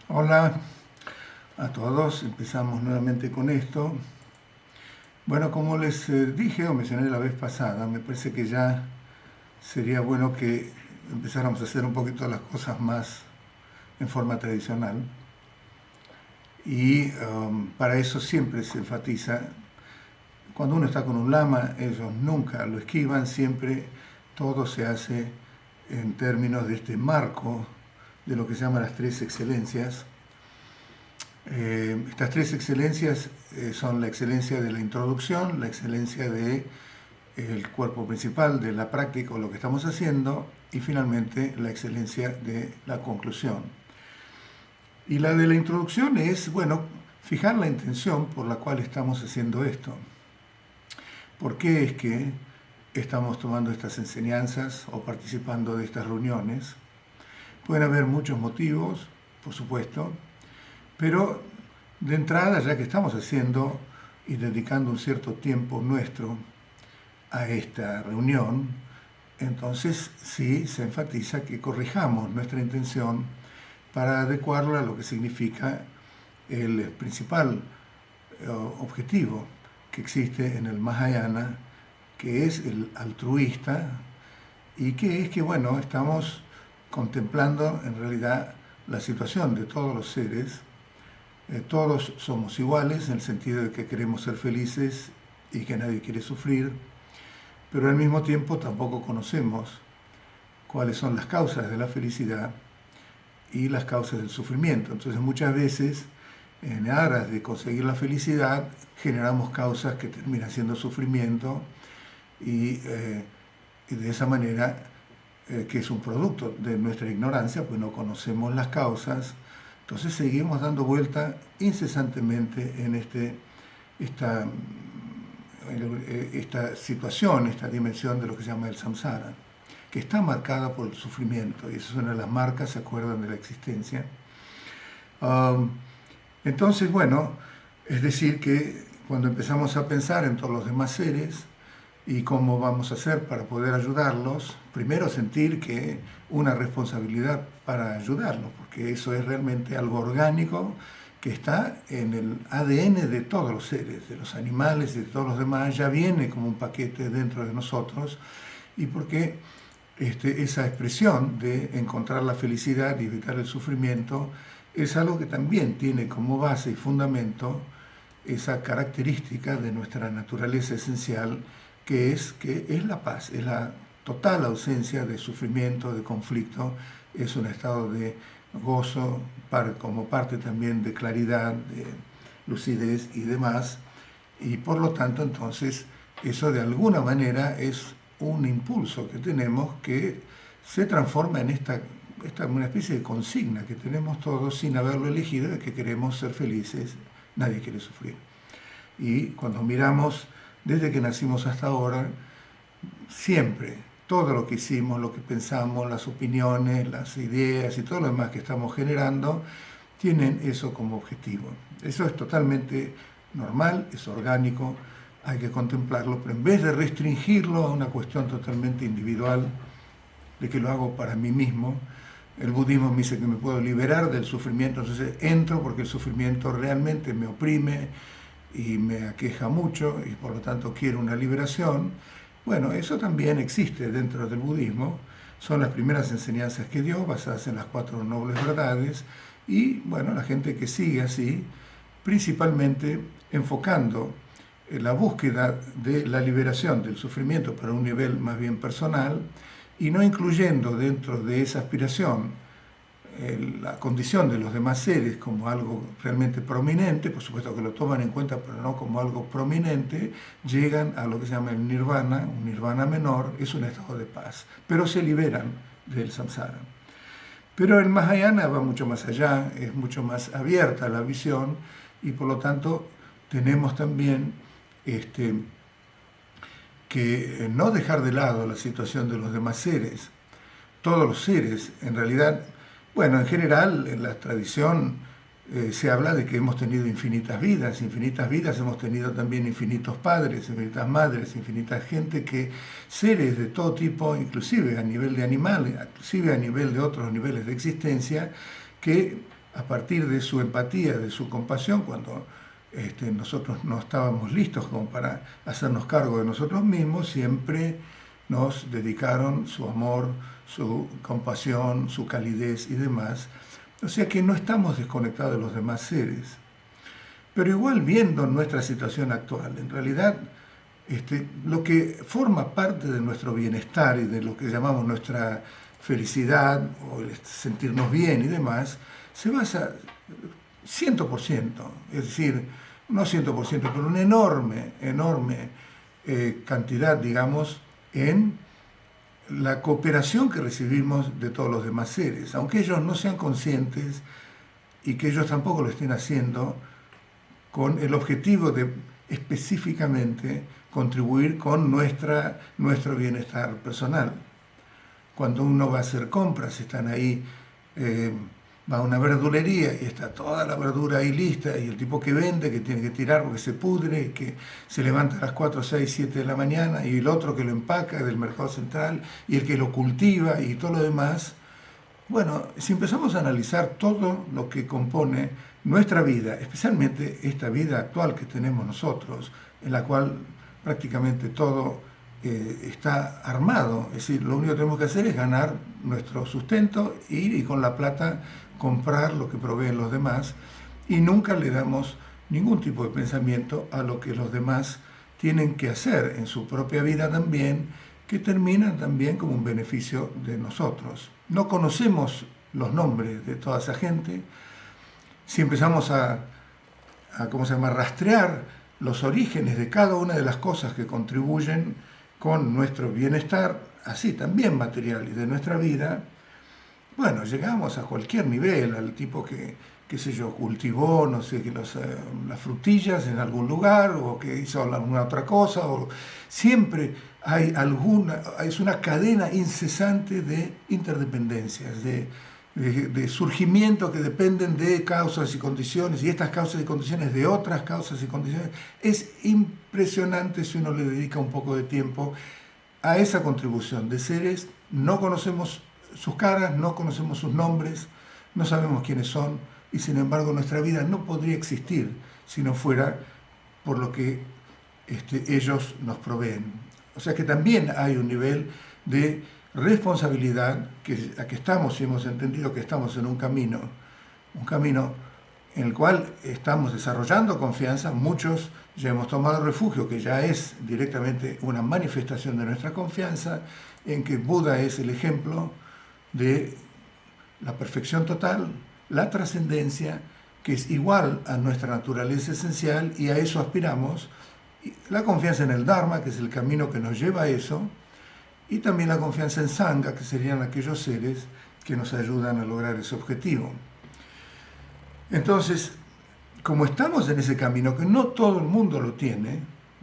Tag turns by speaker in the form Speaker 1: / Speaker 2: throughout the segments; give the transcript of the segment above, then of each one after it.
Speaker 1: Hola a todos, empezamos nuevamente con esto. Bueno, como les dije o mencioné la vez pasada, me parece que ya sería bueno que empezáramos a hacer un poquito las cosas más en forma tradicional y para eso siempre se enfatiza, cuando uno está con un lama, ellos nunca lo esquivan, siempre todo se hace en términos de este marco de lo que se llama las tres excelencias. Estas tres excelencias son la excelencia de la introducción, la excelencia del cuerpo principal de la práctica o lo que estamos haciendo y finalmente la excelencia de la conclusión. Y la de la introducción es, bueno, fijar la intención por la cual estamos haciendo esto. ¿Por qué es que estamos tomando estas enseñanzas o participando de estas reuniones? Pueden haber muchos motivos, por supuesto, pero de entrada, ya que estamos haciendo y dedicando un cierto tiempo nuestro a esta reunión, entonces sí se enfatiza que corrijamos nuestra intención para adecuarla a lo que significa el principal objetivo que existe en el Mahayana, que es el altruista y que es que, bueno, estamos contemplando en realidad la situación de todos los seres. Todos somos iguales en el sentido de que queremos ser felices y que nadie quiere sufrir, pero al mismo tiempo tampoco conocemos cuáles son las causas de la felicidad y las causas del sufrimiento. Entonces muchas veces, en aras de conseguir la felicidad, generamos causas que terminan siendo sufrimiento y de esa manera, que es un producto de nuestra ignorancia, pues no conocemos las causas. Entonces seguimos dando vuelta incesantemente en esta situación, esta dimensión de lo que se llama el samsara, que está marcada por el sufrimiento, y esa es una de las marcas, ¿se acuerdan?, de la existencia. Entonces, bueno, es decir que cuando empezamos a pensar en todos los demás seres y cómo vamos a hacer para poder ayudarlos, primero sentir que una responsabilidad para ayudarlos, porque eso es realmente algo orgánico que está en el ADN de todos los seres, de los animales y de todos los demás, ya viene como un paquete dentro de nosotros, y porque esa expresión de encontrar la felicidad y evitar el sufrimiento es algo que también tiene como base y fundamento esa característica de nuestra naturaleza esencial, que es la paz, es la total ausencia de sufrimiento, de conflicto, es un estado de gozo como parte también de claridad, de lucidez y demás, y por lo tanto entonces eso de alguna manera es un impulso que tenemos que se transforma en una especie de consigna que tenemos todos sin haberlo elegido, de que queremos ser felices, nadie quiere sufrir. Y cuando miramos desde que nacimos hasta ahora, siempre, todo lo que hicimos, lo que pensamos, las opiniones, las ideas y todo lo demás que estamos generando, tienen eso como objetivo. Eso es totalmente normal, es orgánico, hay que contemplarlo, pero en vez de restringirlo a una cuestión totalmente individual, de que lo hago para mí mismo, el budismo me dice que me puedo liberar del sufrimiento, entonces entro porque el sufrimiento realmente me oprime y me aqueja mucho y por lo tanto quiero una liberación. Bueno, eso también existe dentro del budismo, son las primeras enseñanzas que dio, basadas en las 4 nobles verdades, y bueno, la gente que sigue así, principalmente enfocando la búsqueda de la liberación del sufrimiento para un nivel más bien personal, y no incluyendo dentro de esa aspiración la condición de los demás seres como algo realmente prominente, por supuesto que lo toman en cuenta, pero no como algo prominente, llegan a lo que se llama el nirvana, un nirvana menor, es un estado de paz, pero se liberan del samsara. Pero el Mahayana va mucho más allá, es mucho más abierta la visión, y por lo tanto tenemos también que no dejar de lado la situación de los demás seres. Todos los seres, en realidad, bueno, en general, en la tradición se habla de que hemos tenido infinitas vidas hemos tenido también infinitos padres, infinitas madres, infinita gente, seres de todo tipo, inclusive a nivel de animales, inclusive a nivel de otros niveles de existencia, que a partir de su empatía, de su compasión, cuando nosotros no estábamos listos como para hacernos cargo de nosotros mismos, siempre nos dedicaron su amor, su compasión, su calidez y demás. O sea que no estamos desconectados de los demás seres. Pero igual viendo nuestra situación actual, en realidad lo que forma parte de nuestro bienestar y de lo que llamamos nuestra felicidad o el sentirnos bien y demás, se basa 100%, es decir, no 100%, pero una enorme cantidad, digamos, en la cooperación que recibimos de todos los demás seres, aunque ellos no sean conscientes y que ellos tampoco lo estén haciendo con el objetivo de específicamente contribuir con nuestro bienestar personal. Cuando uno va a hacer compras, están ahí, va a una verdulería y está toda la verdura ahí lista, y el tipo que vende, que tiene que tirar porque se pudre, que se levanta a las 4, 6, 7 de la mañana, y el otro que lo empaca del mercado central, y el que lo cultiva y todo lo demás. Bueno, si empezamos a analizar todo lo que compone nuestra vida, especialmente esta vida actual que tenemos nosotros, en la cual prácticamente todo está armado, es decir, lo único que tenemos que hacer es ganar nuestro sustento, ir y con la plata comprar lo que proveen los demás, y nunca le damos ningún tipo de pensamiento a lo que los demás tienen que hacer en su propia vida también, que terminan también como un beneficio de nosotros. No conocemos los nombres de toda esa gente. Si empezamos a rastrear los orígenes de cada una de las cosas que contribuyen con nuestro bienestar, así también material y de nuestra vida, bueno, llegamos a cualquier nivel, al tipo que, qué sé yo, cultivó, no sé, las frutillas en algún lugar, o que hizo alguna otra cosa, o siempre hay es una cadena incesante de interdependencias, de surgimiento que dependen de causas y condiciones, y estas causas y condiciones de otras causas y condiciones. Es impresionante si uno le dedica un poco de tiempo a esa contribución de seres. No conocemos sus caras, no conocemos sus nombres, no sabemos quiénes son, y sin embargo nuestra vida no podría existir si no fuera por lo que ellos nos proveen. O sea que también hay un nivel de responsabilidad a que estamos, y hemos entendido que estamos en un camino en el cual estamos desarrollando confianza. Muchos ya hemos tomado refugio, que ya es directamente una manifestación de nuestra confianza, en que Buda es el ejemplo de la perfección total, la trascendencia, que es igual a nuestra naturaleza esencial, y a eso aspiramos. La confianza en el Dharma, que es el camino que nos lleva a eso, y también la confianza en Sangha, que serían aquellos seres que nos ayudan a lograr ese objetivo. Entonces, como estamos en ese camino, que no todo el mundo lo tiene,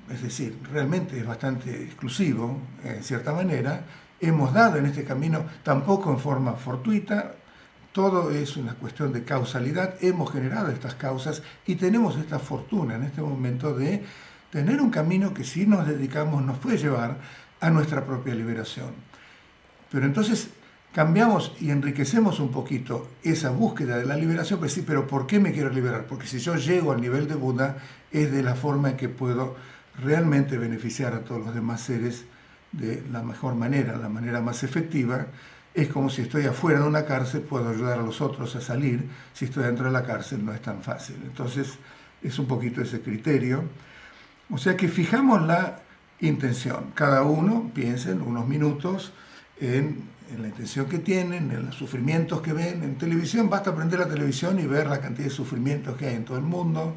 Speaker 1: es decir, realmente es bastante exclusivo, en cierta manera, hemos dado en este camino tampoco en forma fortuita. Todo es una cuestión de causalidad, hemos generado estas causas y tenemos esta fortuna en este momento de tener un camino que, si nos dedicamos, nos puede llevar a nuestra propia liberación. Pero entonces cambiamos y enriquecemos un poquito esa búsqueda de la liberación, pues sí, pero ¿por qué me quiero liberar? Porque si yo llego al nivel de Buda, es de la forma en que puedo realmente beneficiar a todos los demás seres de la mejor manera, la manera más efectiva. Es como si estoy afuera de una cárcel, puedo ayudar a los otros a salir. Si estoy dentro de la cárcel, no es tan fácil. Entonces, es un poquito ese criterio. O sea que fijamos la intención. Cada uno piensa en unos minutos en la intención que tienen, en los sufrimientos que ven. En televisión, basta prender la televisión y ver la cantidad de sufrimientos que hay en todo el mundo,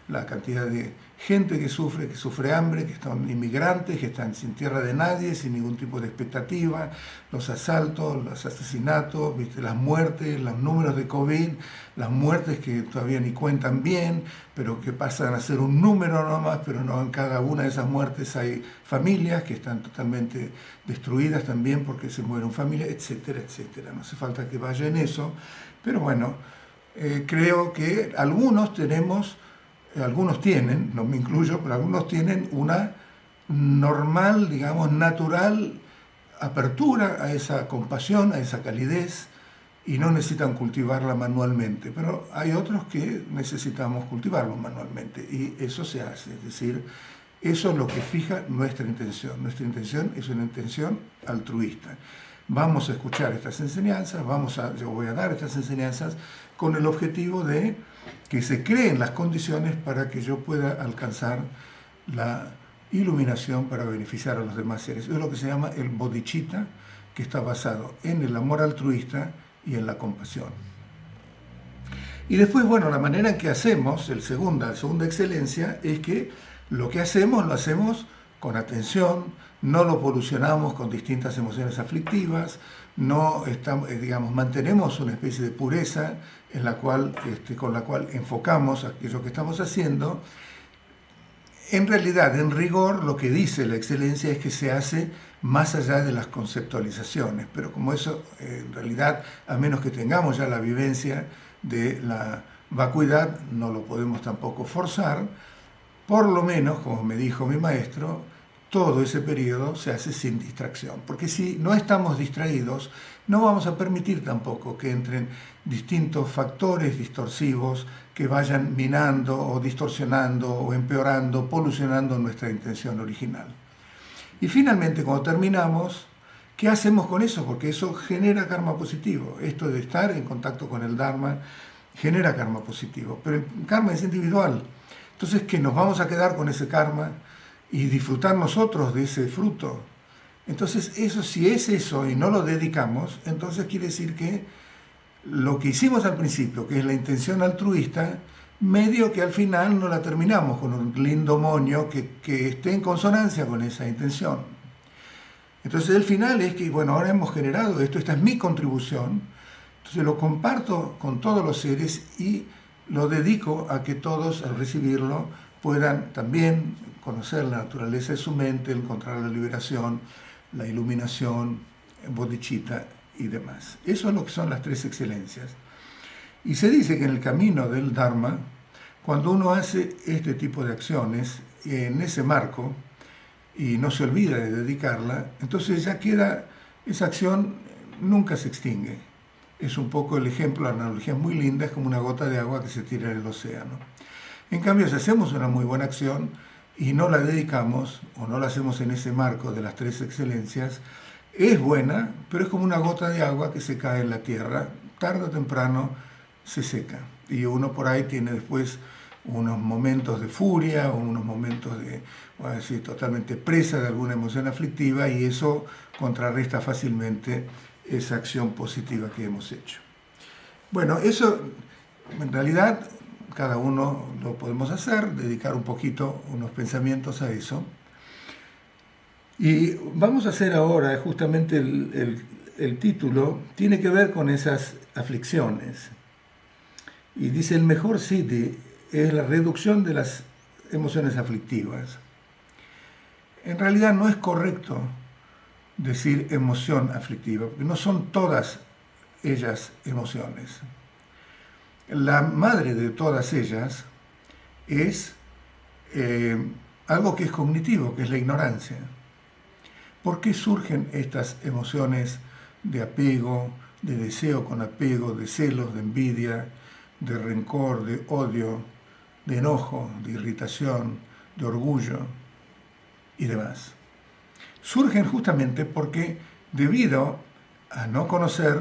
Speaker 1: la cantidad de gente que sufre hambre, que están inmigrantes, que están sin tierra de nadie, sin ningún tipo de expectativa, los asaltos, los asesinatos, ¿viste? Las muertes, los números de COVID, las muertes que todavía ni cuentan bien, pero que pasan a ser un número nomás, pero no, en cada una de esas muertes hay familias que están totalmente destruidas también porque se mueren familias, etcétera, etcétera. No hace falta que vaya en eso, pero bueno, creo que algunos tienen, no me incluyo, pero algunos tienen una normal, digamos, natural apertura a esa compasión, a esa calidez, y no necesitan cultivarla manualmente, pero hay otros que necesitamos cultivarlo manualmente y eso se hace, es decir, eso es lo que fija nuestra intención. Nuestra intención es una intención altruista. Vamos a escuchar estas enseñanzas, yo voy a dar estas enseñanzas con el objetivo de que se creen las condiciones para que yo pueda alcanzar la iluminación para beneficiar a los demás seres. Es lo que se llama el bodhicitta, que está basado en el amor altruista y en la compasión. Y después, bueno, la manera en que hacemos, la segunda excelencia, es que lo que hacemos lo hacemos con atención, no lo polucionamos con distintas emociones aflictivas, no estamos, mantenemos una especie de pureza en la cual, con la cual enfocamos aquello que estamos haciendo. En realidad, en rigor, lo que dice la excelencia es que se hace más allá de las conceptualizaciones, pero como eso, en realidad, a menos que tengamos ya la vivencia de la vacuidad, no lo podemos tampoco forzar. Por lo menos, como me dijo mi maestro, todo ese periodo se hace sin distracción, porque si no estamos distraídos, no vamos a permitir tampoco que entren distintos factores distorsivos que vayan minando o distorsionando o empeorando, polucionando nuestra intención original. Y finalmente, cuando terminamos, ¿qué hacemos con eso? Porque eso genera karma positivo. Esto de estar en contacto con el Dharma genera karma positivo, pero el karma es individual. Entonces, ¿qué? ¿Nos vamos a quedar con ese karma y disfrutar nosotros de ese fruto? Entonces, eso, si es eso y no lo dedicamos, entonces quiere decir que lo que hicimos al principio, que es la intención altruista, medio que al final no la terminamos con un lindo moño que esté en consonancia con esa intención. Entonces el final es que, bueno, ahora hemos generado esto, esta es mi contribución, entonces lo comparto con todos los seres y lo dedico a que todos al recibirlo puedan también conocer la naturaleza de su mente, encontrar la liberación, la iluminación, bodhicitta y demás. Eso es lo que son las tres excelencias. Y se dice que en el camino del Dharma, cuando uno hace este tipo de acciones, en ese marco, y no se olvida de dedicarla, entonces ya queda, esa acción nunca se extingue. Es un poco el ejemplo, la analogía es muy linda, es como una gota de agua que se tira en el océano. En cambio, si hacemos una muy buena acción y no la dedicamos, o no la hacemos en ese marco de las tres excelencias, es buena, pero es como una gota de agua que se cae en la tierra, tarde o temprano se seca. Y uno por ahí tiene después unos momentos de furia, o unos momentos de, voy a decir, totalmente presa de alguna emoción aflictiva, y eso contrarresta fácilmente esa acción positiva que hemos hecho. Bueno, eso en realidad cada uno lo podemos hacer, dedicar un poquito, unos pensamientos a eso. Y vamos a hacer ahora, justamente el título, tiene que ver con esas aflicciones. Y dice, el mejor siddhi es la reducción de las emociones aflictivas. En realidad no es correcto decir emoción aflictiva, porque no son todas ellas emociones. La madre de todas ellas es algo que es cognitivo, que es la ignorancia. ¿Por qué surgen estas emociones de apego, de deseo con apego, de celos, de envidia, de rencor, de odio, de enojo, de irritación, de orgullo y demás? Surgen justamente porque debido a no conocer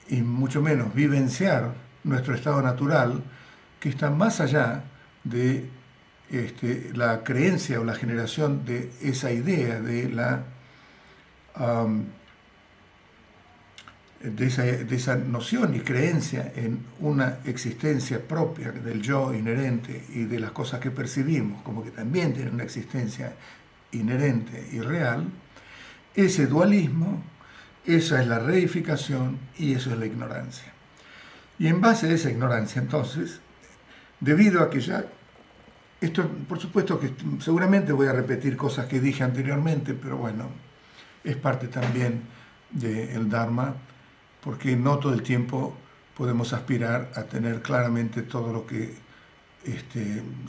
Speaker 1: y mucho menos vivenciar nuestro estado natural, que está más allá de la creencia o la generación de esa idea de esa noción y creencia en una existencia propia del yo inherente y de las cosas que percibimos, como que también tienen una existencia inherente y real. Ese dualismo, esa es la reificación y eso es la ignorancia. Y en base a esa ignorancia, entonces, debido a que ya, esto por supuesto que seguramente voy a repetir cosas que dije anteriormente, pero bueno, es parte también del Dharma, porque no todo el tiempo podemos aspirar a tener claramente todo lo que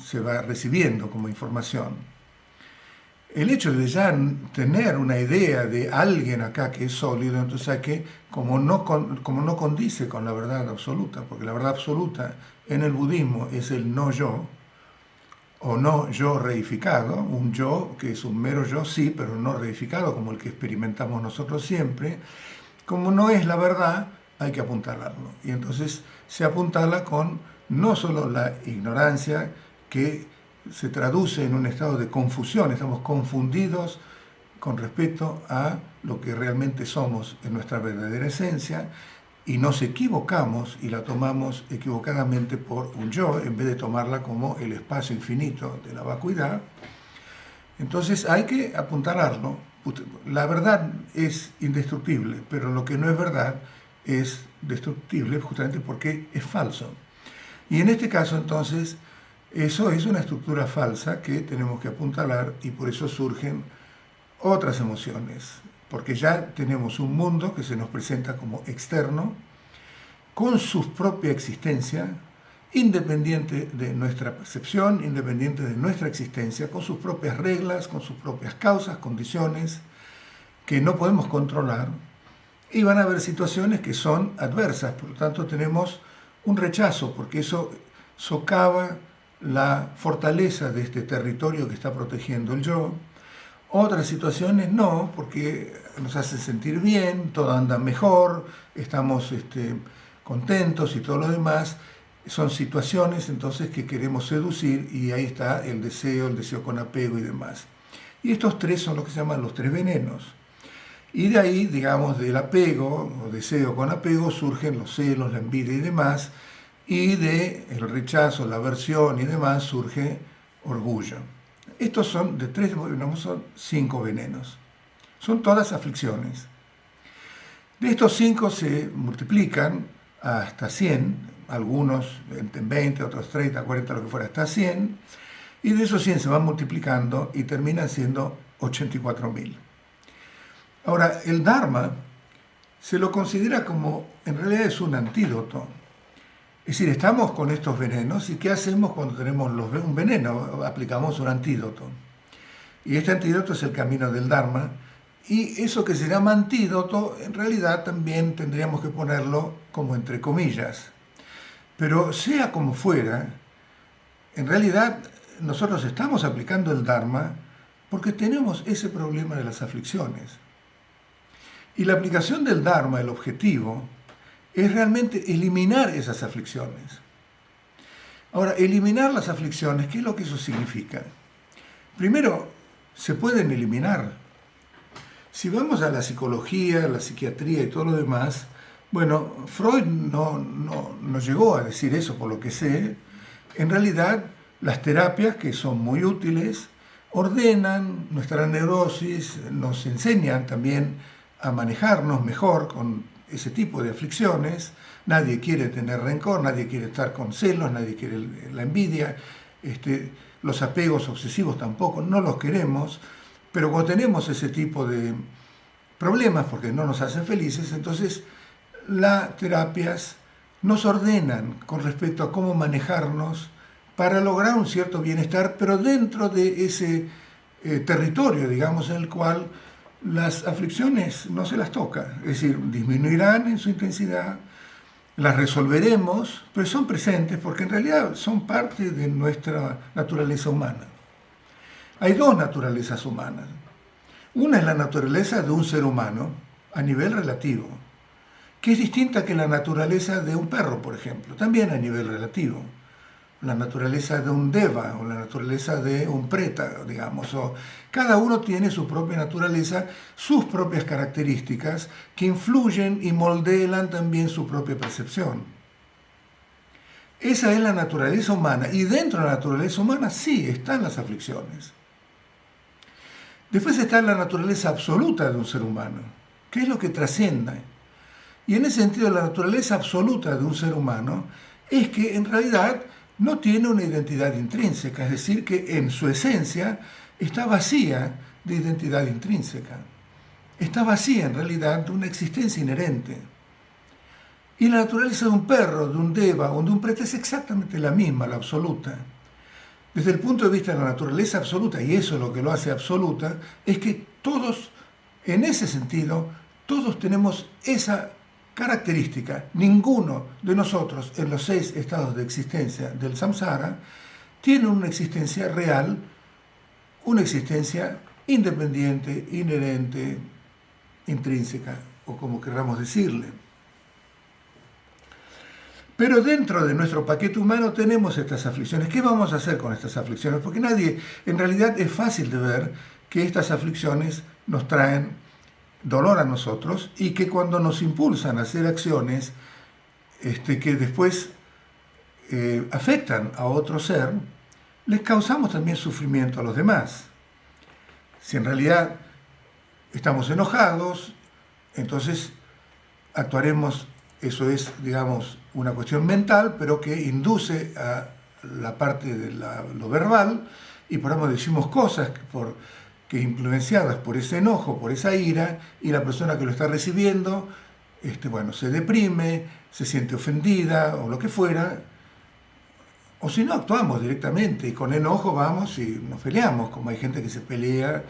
Speaker 1: se va recibiendo como información. el hecho de ya tener una idea de alguien acá que es sólido, entonces hay que, como no condice con la verdad absoluta, porque la verdad absoluta en el budismo es el no yo, o no yo reificado, un yo que es un mero yo, sí, pero no reificado como el que experimentamos nosotros siempre. Como no es la verdad, hay que apuntalarlo. Y entonces se apuntala con no solo la ignorancia, que se traduce en un estado de confusión, estamos confundidos con respecto a lo que realmente somos en nuestra verdadera esencia, y nos equivocamos y la tomamos equivocadamente por un yo, en vez de tomarla como el espacio infinito de la vacuidad. Entonces hay que apuntalarlo. La verdad es indestructible, pero lo que no es verdad es destructible justamente porque es falso. Y en este caso entonces eso es una estructura falsa que tenemos que apuntalar, y por eso surgen otras emociones, porque ya tenemos un mundo que se nos presenta como externo, con su propia existencia, independiente de nuestra percepción, independiente de nuestra existencia, con sus propias reglas, con sus propias causas, condiciones, que no podemos controlar, y van a haber situaciones que son adversas. Por lo tanto, tenemos un rechazo, porque eso socava la fortaleza de este territorio que está protegiendo el yo. Otras situaciones no, porque nos hace sentir bien, todo anda mejor, estamos contentos y todo lo demás. Son situaciones entonces que queremos seducir, y ahí está el deseo con apego y demás. Y estos tres son los que se llaman los tres venenos. Y de ahí, digamos, del apego o deseo con apego surgen los celos, la envidia y demás, y de el rechazo, la aversión y demás surge orgullo. Estos son de tres, no son 5 venenos. Son todas aflicciones. De estos 5 se multiplican hasta 100, algunos en 20, otros 30, 40, lo que fuera, hasta 100, y de esos 100 se van multiplicando y terminan siendo 84.000. Ahora, el Dharma se lo considera como, en realidad es un antídoto. Es decir, estamos con estos venenos, y ¿qué hacemos cuando tenemos un veneno? Aplicamos un antídoto. Y este antídoto es el camino del Dharma, y eso que se llama antídoto, en realidad también tendríamos que ponerlo como entre comillas. Pero sea como fuera, en realidad nosotros estamos aplicando el Dharma porque tenemos ese problema de las aflicciones. Y la aplicación del Dharma, el objetivo, es realmente eliminar esas aflicciones. Ahora, eliminar las aflicciones, ¿qué es lo que eso significa? Primero, se pueden eliminar. Si vamos a la psicología, la psiquiatría y todo lo demás, bueno, Freud no llegó a decir eso, por lo que sé. En realidad, las terapias, que son muy útiles, ordenan nuestra neurosis, nos enseñan también a manejarnos mejor con ese tipo de aflicciones. Nadie quiere tener rencor, nadie quiere estar con celos, nadie quiere la envidia, los apegos obsesivos tampoco, no los queremos, pero cuando tenemos ese tipo de problemas porque no nos hacen felices, entonces las terapias nos ordenan con respecto a cómo manejarnos para lograr un cierto bienestar, pero dentro de ese territorio, digamos, en el cual las aflicciones no se las toca, es decir, disminuirán en su intensidad, las resolveremos, pero son presentes porque en realidad son parte de nuestra naturaleza humana. Hay dos naturalezas humanas. Una es la naturaleza de un ser humano a nivel relativo, que es distinta que la naturaleza de un perro, por ejemplo, también a nivel relativo. La naturaleza de un deva o la naturaleza de un preta, digamos. Cada uno tiene su propia naturaleza, sus propias características que influyen y moldean también su propia percepción. Esa es la naturaleza humana, y dentro de la naturaleza humana sí están las aflicciones. Después está la naturaleza absoluta de un ser humano, que es lo que trasciende. Y en ese sentido, la naturaleza absoluta de un ser humano es que en realidad no tiene una identidad intrínseca, es decir, que en su esencia está vacía de identidad intrínseca. Está vacía en realidad de una existencia inherente. Y la naturaleza de un perro, de un deva o de un preta es exactamente la misma, la absoluta. Desde el punto de vista de la naturaleza absoluta, y eso es lo que lo hace absoluta, es que todos, en ese sentido, todos tenemos esa característica. Ninguno de nosotros en los 6 estados de existencia del samsara tiene una existencia real, una existencia independiente, inherente, intrínseca, o como queramos decirle. Pero dentro de nuestro paquete humano tenemos estas aflicciones. ¿Qué vamos a hacer con estas aflicciones? Porque en realidad es fácil de ver que estas aflicciones nos traen dolor a nosotros y que cuando nos impulsan a hacer acciones que después afectan a otro ser, les causamos también sufrimiento a los demás. Si en realidad estamos enojados, entonces actuaremos, eso es, digamos, una cuestión mental, pero que induce a la parte de lo verbal, y por ejemplo decimos cosas que influenciadas por ese enojo, por esa ira, y la persona que lo está recibiendo, se deprime, se siente ofendida o lo que fuera, o si no actuamos directamente y con enojo vamos y nos peleamos, como hay gente que se pelea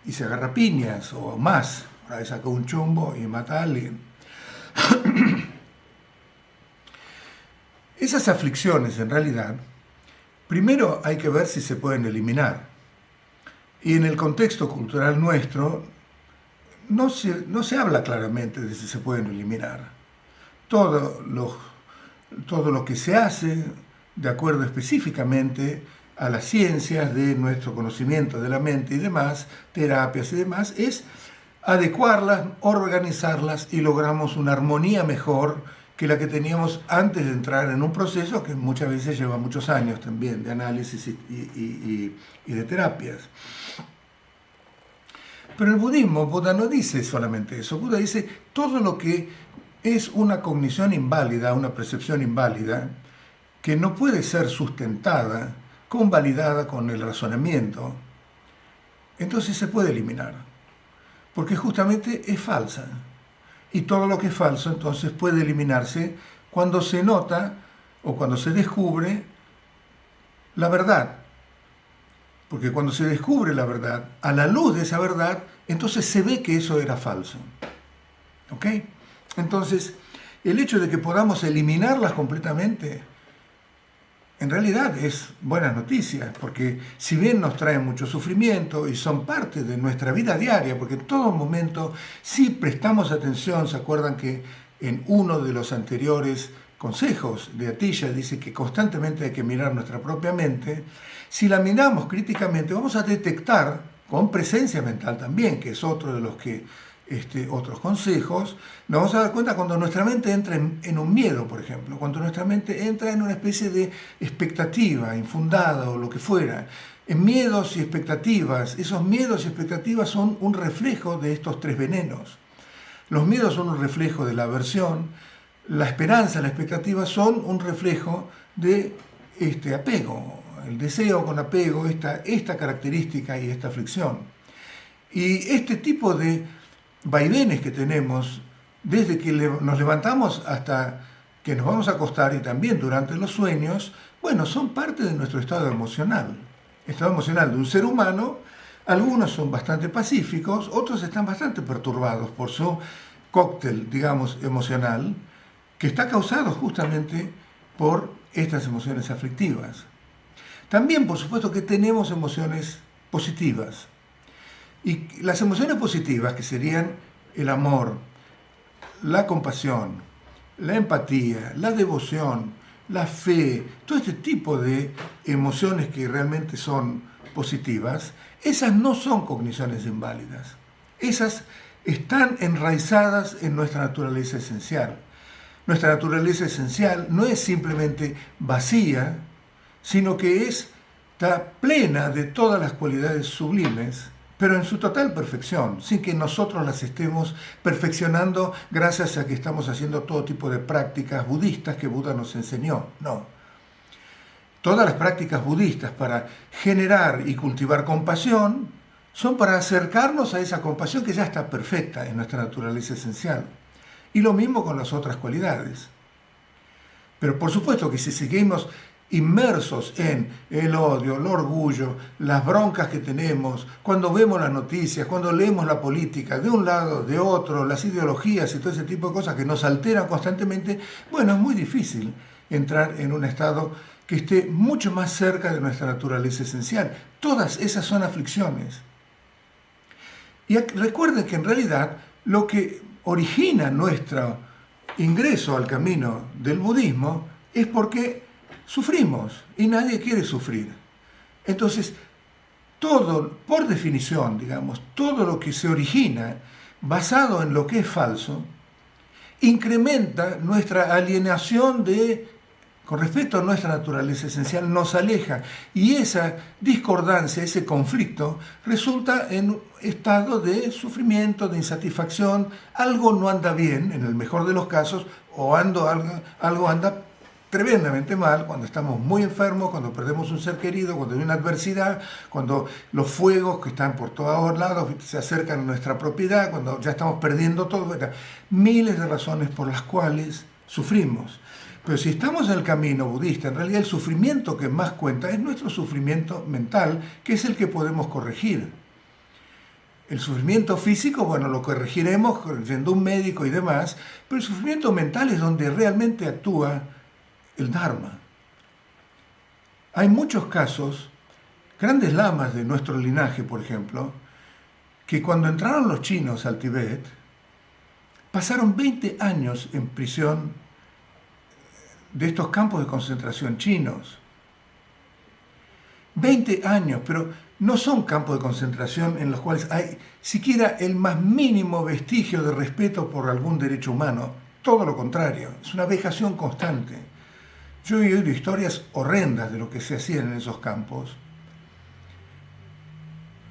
Speaker 1: y se agarra piñas o más, por ahí saca un chumbo y mata a alguien. Esas aflicciones, en realidad, primero hay que ver si se pueden eliminar. Y en el contexto cultural nuestro, no se habla claramente de si se pueden eliminar. Todo lo que se hace, de acuerdo específicamente a las ciencias de nuestro conocimiento de la mente y demás, terapias y demás, es adecuarlas, organizarlas y logramos una armonía mejor que la que teníamos antes de entrar en un proceso que muchas veces lleva muchos años también de análisis y de terapias. Pero el budismo, Buda no dice solamente eso. Buda dice todo lo que es una cognición inválida, una percepción inválida, que no puede ser sustentada, convalidada con el razonamiento, entonces se puede eliminar, porque justamente es falsa. Y todo lo que es falso entonces puede eliminarse cuando se nota o cuando se descubre la verdad. Porque cuando se descubre la verdad, a la luz de esa verdad, entonces se ve que eso era falso. ¿Ok? Entonces, el hecho de que podamos eliminarlas completamente, en realidad es buena noticia, porque si bien nos traen mucho sufrimiento y son parte de nuestra vida diaria, porque en todo momento, si prestamos atención, ¿se acuerdan que en uno de los anteriores consejos de Atilla dice que constantemente hay que mirar nuestra propia mente? Si la miramos críticamente, vamos a detectar, con presencia mental también, que es otro de los otros consejos, nos vamos a dar cuenta cuando nuestra mente entra en un miedo, por ejemplo, cuando nuestra mente entra en una especie de expectativa infundada o lo que fuera, en miedos y expectativas. Esos miedos y expectativas son un reflejo de estos 3 venenos. Los miedos son un reflejo de la aversión, la esperanza, la expectativa son un reflejo de este apego, el deseo con apego, esta característica y esta aflicción. Y este tipo de vaivenes que tenemos desde que nos levantamos hasta que nos vamos a acostar y también durante los sueños, bueno, son parte de nuestro estado emocional. Estado emocional de un ser humano, algunos son bastante pacíficos, otros están bastante perturbados por su cóctel, digamos, emocional, que está causado justamente por estas emociones aflictivas. También, por supuesto, que tenemos emociones positivas. Y las emociones positivas, que serían el amor, la compasión, la empatía, la devoción, la fe, todo este tipo de emociones que realmente son positivas, esas no son cogniciones inválidas. Esas están enraizadas en nuestra naturaleza esencial. Nuestra naturaleza esencial no es simplemente vacía, sino que está plena de todas las cualidades sublimes, pero en su total perfección, sin que nosotros las estemos perfeccionando gracias a que estamos haciendo todo tipo de prácticas budistas que Buda nos enseñó. No. Todas las prácticas budistas para generar y cultivar compasión son para acercarnos a esa compasión que ya está perfecta en nuestra naturaleza esencial. Y lo mismo con las otras cualidades. Pero por supuesto que si seguimos inmersos en el odio, el orgullo, las broncas que tenemos, cuando vemos las noticias, cuando leemos la política, de un lado, de otro, las ideologías y todo ese tipo de cosas que nos alteran constantemente, bueno, es muy difícil entrar en un estado que esté mucho más cerca de nuestra naturaleza esencial. Todas esas son aflicciones. Y recuerden que en realidad lo que origina nuestro ingreso al camino del budismo es porque sufrimos y nadie quiere sufrir. Entonces, todo, por definición, digamos, todo lo que se origina basado en lo que es falso, incrementa nuestra alienación con respecto a nuestra naturaleza esencial, nos aleja. Y esa discordancia, ese conflicto, resulta en un estado de sufrimiento, de insatisfacción. Algo no anda bien, en el mejor de los casos, o algo anda tremendamente mal, cuando estamos muy enfermos, cuando perdemos un ser querido, cuando hay una adversidad, cuando los fuegos que están por todos lados se acercan a nuestra propiedad, cuando ya estamos perdiendo todo. Miles de razones por las cuales sufrimos. Pero si estamos en el camino budista, en realidad el sufrimiento que más cuenta es nuestro sufrimiento mental, que es el que podemos corregir. El sufrimiento físico, bueno, lo corregiremos yendo a un médico y demás, pero el sufrimiento mental es donde realmente actúa el Dharma. Hay muchos casos, grandes lamas de nuestro linaje, por ejemplo, que cuando entraron los chinos al Tíbet, pasaron 20 años en prisión de estos campos de concentración chinos. 20 años, pero no son campos de concentración en los cuales hay siquiera el más mínimo vestigio de respeto por algún derecho humano. Todo lo contrario, es una vejación constante. Yo he oído historias horrendas de lo que se hacía en esos campos.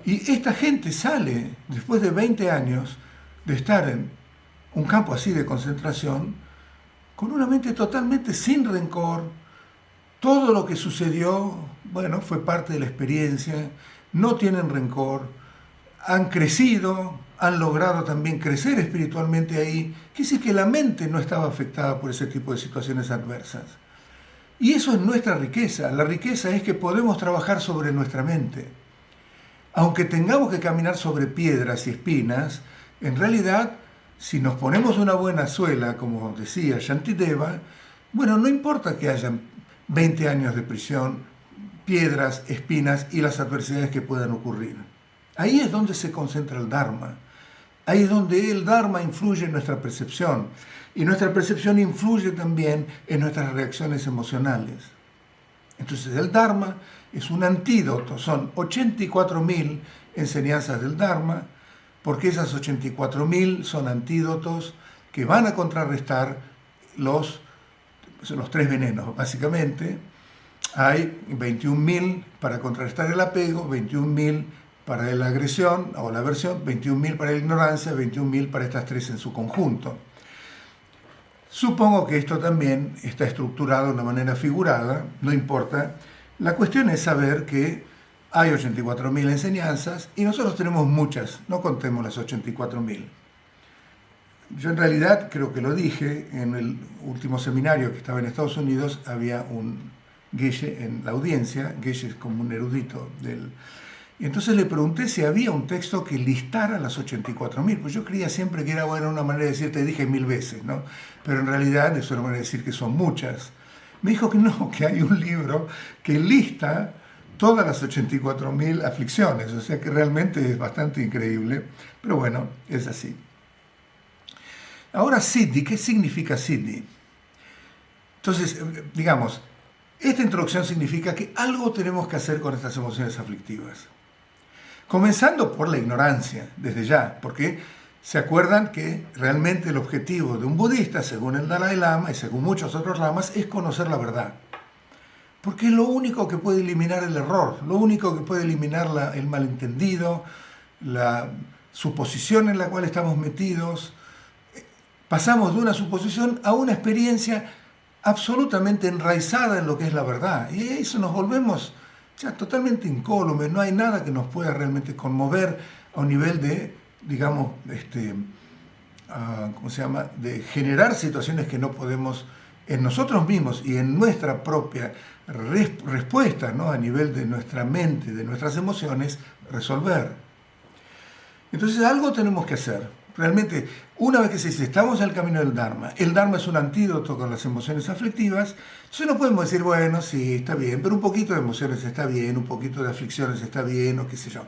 Speaker 1: Y esta gente sale, después de 20 años de estar en un campo así de concentración, con una mente totalmente sin rencor. Todo lo que sucedió, bueno, fue parte de la experiencia, no tienen rencor, han crecido, han logrado también crecer espiritualmente ahí. Quiere decir que la mente no estaba afectada por ese tipo de situaciones adversas. Y eso es nuestra riqueza. La riqueza es que podemos trabajar sobre nuestra mente. Aunque tengamos que caminar sobre piedras y espinas, en realidad, si nos ponemos una buena suela, como decía Shantideva, bueno, no importa que hayan 20 años de prisión, piedras, espinas y las adversidades que puedan ocurrir. Ahí es donde se concentra el Dharma. Ahí es donde el Dharma influye en nuestra percepción. Y nuestra percepción influye también en nuestras reacciones emocionales. Entonces el Dharma es un antídoto. Son 84.000 enseñanzas del Dharma, porque esas 84.000 son antídotos que van a contrarrestar los 3 venenos, básicamente. Hay 21.000 para contrarrestar el apego, 21.000 para la agresión o la aversión, 21.000 para la ignorancia, 21.000 para estas 3 en su conjunto. Supongo que esto también está estructurado de una manera figurada, no importa. La cuestión es saber que hay 84.000 enseñanzas y nosotros tenemos muchas, no contemos las 84.000. Yo en realidad, creo que lo dije, en el último seminario que estaba en Estados Unidos había un geshe en la audiencia. Geshe es como un erudito y entonces le pregunté si había un texto que listara las 84.000, pues yo creía siempre que era una manera de decir, te dije 1000 veces, ¿no? Pero en realidad es una manera de decir que son muchas. Me dijo que no, que hay un libro que lista todas las 84.000 aflicciones, o sea que realmente es bastante increíble, pero bueno, es así. Ahora, Siddhi, ¿qué significa Siddhi? Entonces, digamos, esta introducción significa que algo tenemos que hacer con estas emociones aflictivas. Comenzando por la ignorancia, desde ya, porque se acuerdan que realmente el objetivo de un budista, según el Dalai Lama y según muchos otros lamas, es conocer la verdad. Porque es lo único que puede eliminar el error, lo único que puede eliminar el malentendido, la suposición en la cual estamos metidos. Pasamos de una suposición a una experiencia absolutamente enraizada en lo que es la verdad. Y eso nos volvemos ya totalmente incólumes, no hay nada que nos pueda realmente conmover a un nivel de, digamos, ¿cómo se llama?, de generar situaciones que no podemos en nosotros mismos y en nuestra propia respuesta, ¿no? A nivel de nuestra mente, de nuestras emociones, resolver. Entonces algo tenemos que hacer. Realmente, una vez que se dice, estamos en el camino del Dharma, el Dharma es un antídoto con las emociones aflictivas, entonces no podemos decir, bueno, sí, está bien, pero un poquito de emociones está bien, un poquito de aflicciones está bien, o qué sé yo.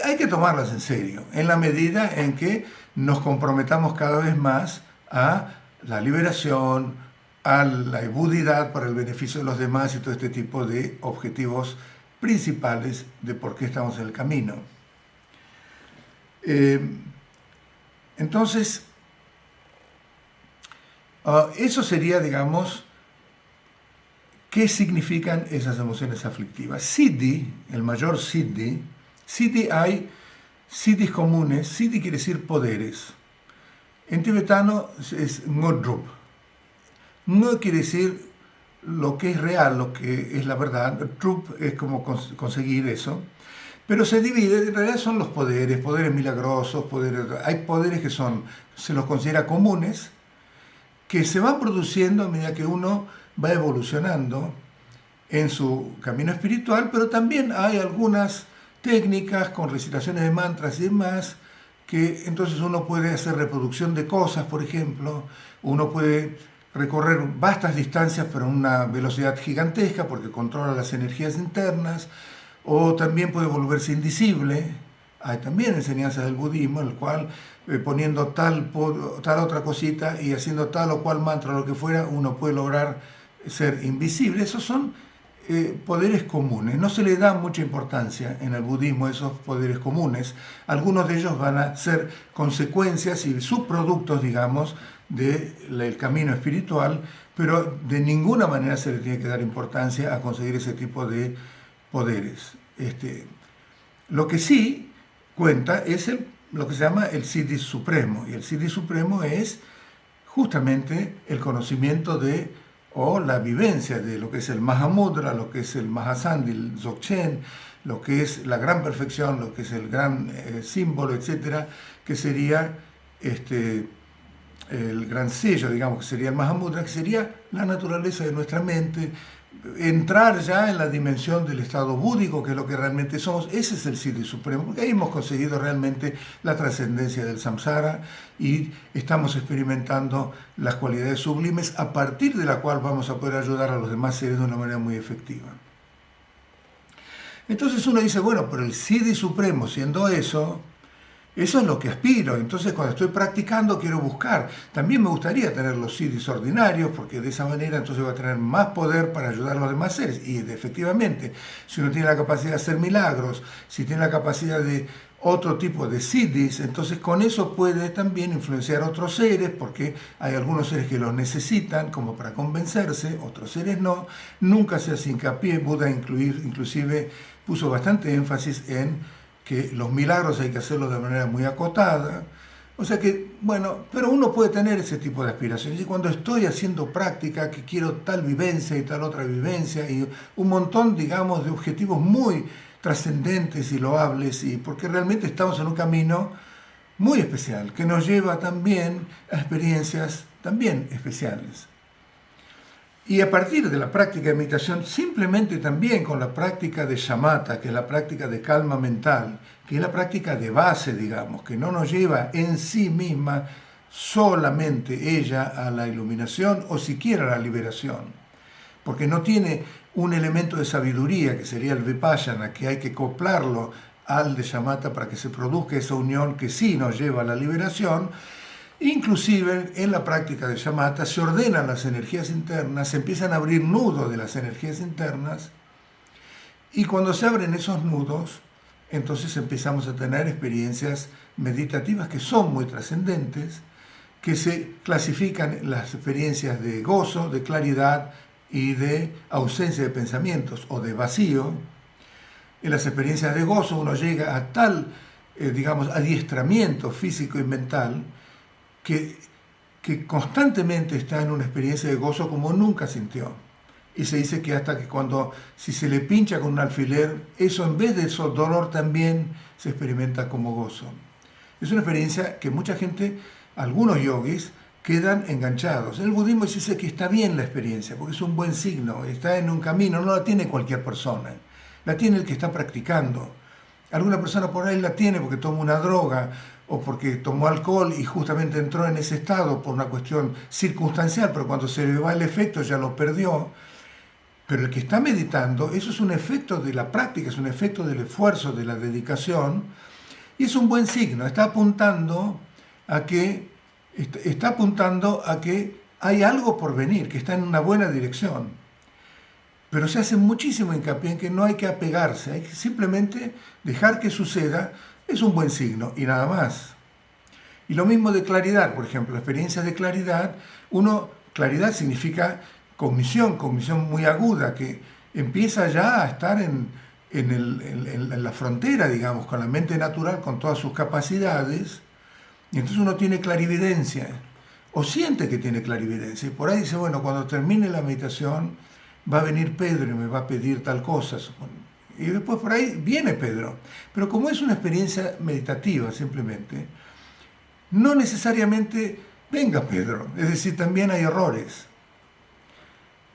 Speaker 1: Hay que tomarlas en serio, en la medida en que nos comprometamos cada vez más a la liberación, a la budidad para el beneficio de los demás y todo este tipo de objetivos principales de por qué estamos en el camino. Entonces, eso sería, digamos, qué significan esas emociones aflictivas. Siddhi, el mayor Siddhi, hay Siddhis comunes. Siddhi quiere decir poderes. En tibetano es Ngodrup. No quiere decir lo que es real, lo que es la verdad. Drup es como conseguir eso. Pero se divide, en realidad son los poderes milagrosos, hay poderes que se los considera comunes, que se van produciendo a medida que uno va evolucionando en su camino espiritual, pero también hay algunas técnicas con recitaciones de mantras y demás, que entonces uno puede hacer reproducción de cosas, por ejemplo, uno puede recorrer vastas distancias pero a una velocidad gigantesca porque controla las energías internas, o también puede volverse invisible. Hay también enseñanzas del budismo en el cual poniendo tal otra cosita y haciendo tal o cual mantra o lo que fuera, uno puede lograr ser invisible. Esos son poderes comunes. No se le da mucha importancia en el budismo a esos poderes comunes. Algunos de ellos van a ser consecuencias y subproductos, digamos, del camino espiritual, pero de ninguna manera se le tiene que dar importancia a conseguir ese tipo de poderes. Lo que sí cuenta es lo que se llama el Siddhi Supremo, y el Siddhi Supremo es justamente el conocimiento o la vivencia de lo que es el Mahamudra, lo que es el Mahasandhi, el Dzogchen, lo que es la gran perfección, lo que es el gran símbolo, etcétera, que sería el gran sello, digamos, que sería el Mahamudra, que sería la naturaleza de nuestra mente, entrar ya en la dimensión del estado búdico, que es lo que realmente somos. Ese es el Siddhi Supremo, porque ahí hemos conseguido realmente la trascendencia del samsara y estamos experimentando las cualidades sublimes a partir de la cual vamos a poder ayudar a los demás seres de una manera muy efectiva. Entonces uno dice, bueno, pero el Siddhi Supremo, siendo eso es lo que aspiro. Entonces cuando estoy practicando quiero buscar. También me gustaría tener los siddhis ordinarios, porque de esa manera entonces voy a tener más poder para ayudar a los demás seres. Y efectivamente, si uno tiene la capacidad de hacer milagros, si tiene la capacidad de otro tipo de siddhis, entonces con eso puede también influenciar a otros seres, porque hay algunos seres que los necesitan como para convencerse, otros seres no. Nunca se hace hincapié. Buda inclusive puso bastante énfasis en que los milagros hay que hacerlos de manera muy acotada. O sea que, bueno, pero uno puede tener ese tipo de aspiraciones. Y cuando estoy haciendo práctica, que quiero tal vivencia y tal otra vivencia, y un montón, digamos, de objetivos muy trascendentes y loables, y porque realmente estamos en un camino muy especial, que nos lleva también a experiencias también especiales. Y a partir de la práctica de meditación, simplemente también con la práctica de shamatha, que es la práctica de calma mental, que es la práctica de base, digamos, que no nos lleva en sí misma solamente ella a la iluminación o siquiera a la liberación, porque no tiene un elemento de sabiduría, que sería el vipassana, que hay que acoplarlo al de shamatha para que se produzca esa unión que sí nos lleva a la liberación. Inclusive en la práctica de shamatha se ordenan las energías internas, se empiezan a abrir nudos de las energías internas, y cuando se abren esos nudos, entonces empezamos a tener experiencias meditativas que son muy trascendentes, que se clasifican en las experiencias de gozo, de claridad y de ausencia de pensamientos o de vacío. En las experiencias de gozo uno llega a tal, digamos, adiestramiento físico y mental que constantemente está en una experiencia de gozo como nunca sintió. Y se dice que hasta que si se le pincha con un alfiler, eso en vez de eso, dolor también se experimenta como gozo. Es una experiencia que mucha gente, algunos yogis, quedan enganchados. En el budismo se dice que está bien la experiencia, porque es un buen signo, está en un camino, no la tiene cualquier persona, la tiene el que está practicando. Alguna persona por ahí la tiene porque toma una droga o porque tomó alcohol y justamente entró en ese estado por una cuestión circunstancial, pero cuando se le va el efecto ya lo perdió. Pero el que está meditando, eso es un efecto de la práctica, es un efecto del esfuerzo, de la dedicación, y es un buen signo, está apuntando a que, hay algo por venir, que está en una buena dirección. Pero se hace muchísimo hincapié en que no hay que apegarse, hay que simplemente dejar que suceda, es un buen signo y nada más. Y lo mismo de claridad, por ejemplo, experiencias de claridad, claridad significa cognición muy aguda, que empieza ya a estar en la frontera, digamos, con la mente natural, con todas sus capacidades, y entonces uno tiene clarividencia, o siente que tiene clarividencia, y por ahí dice, bueno, cuando termine la meditación, va a venir Pedro y me va a pedir tal cosa, y después por ahí viene Pedro. Pero como es una experiencia meditativa simplemente, no necesariamente venga Pedro, es decir, también hay errores.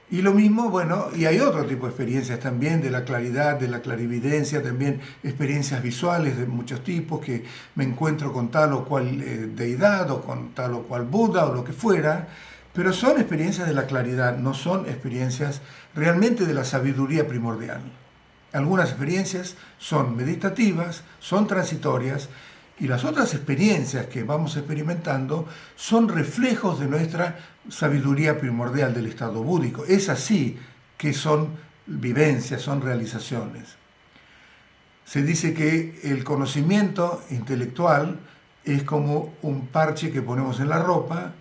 Speaker 1: Y lo mismo, bueno, y hay otro tipo de experiencias también, de la claridad, de la clarividencia, también experiencias visuales de muchos tipos, que me encuentro con tal o cual deidad o con tal o cual Buda o lo que fuera, pero son experiencias de la claridad, no son experiencias realmente de la sabiduría primordial. Algunas experiencias son meditativas, son transitorias, y las otras experiencias que vamos experimentando son reflejos de nuestra sabiduría primordial del estado búdico. Es así que son vivencias, son realizaciones. Se dice que el conocimiento intelectual es como un parche que ponemos en la ropa,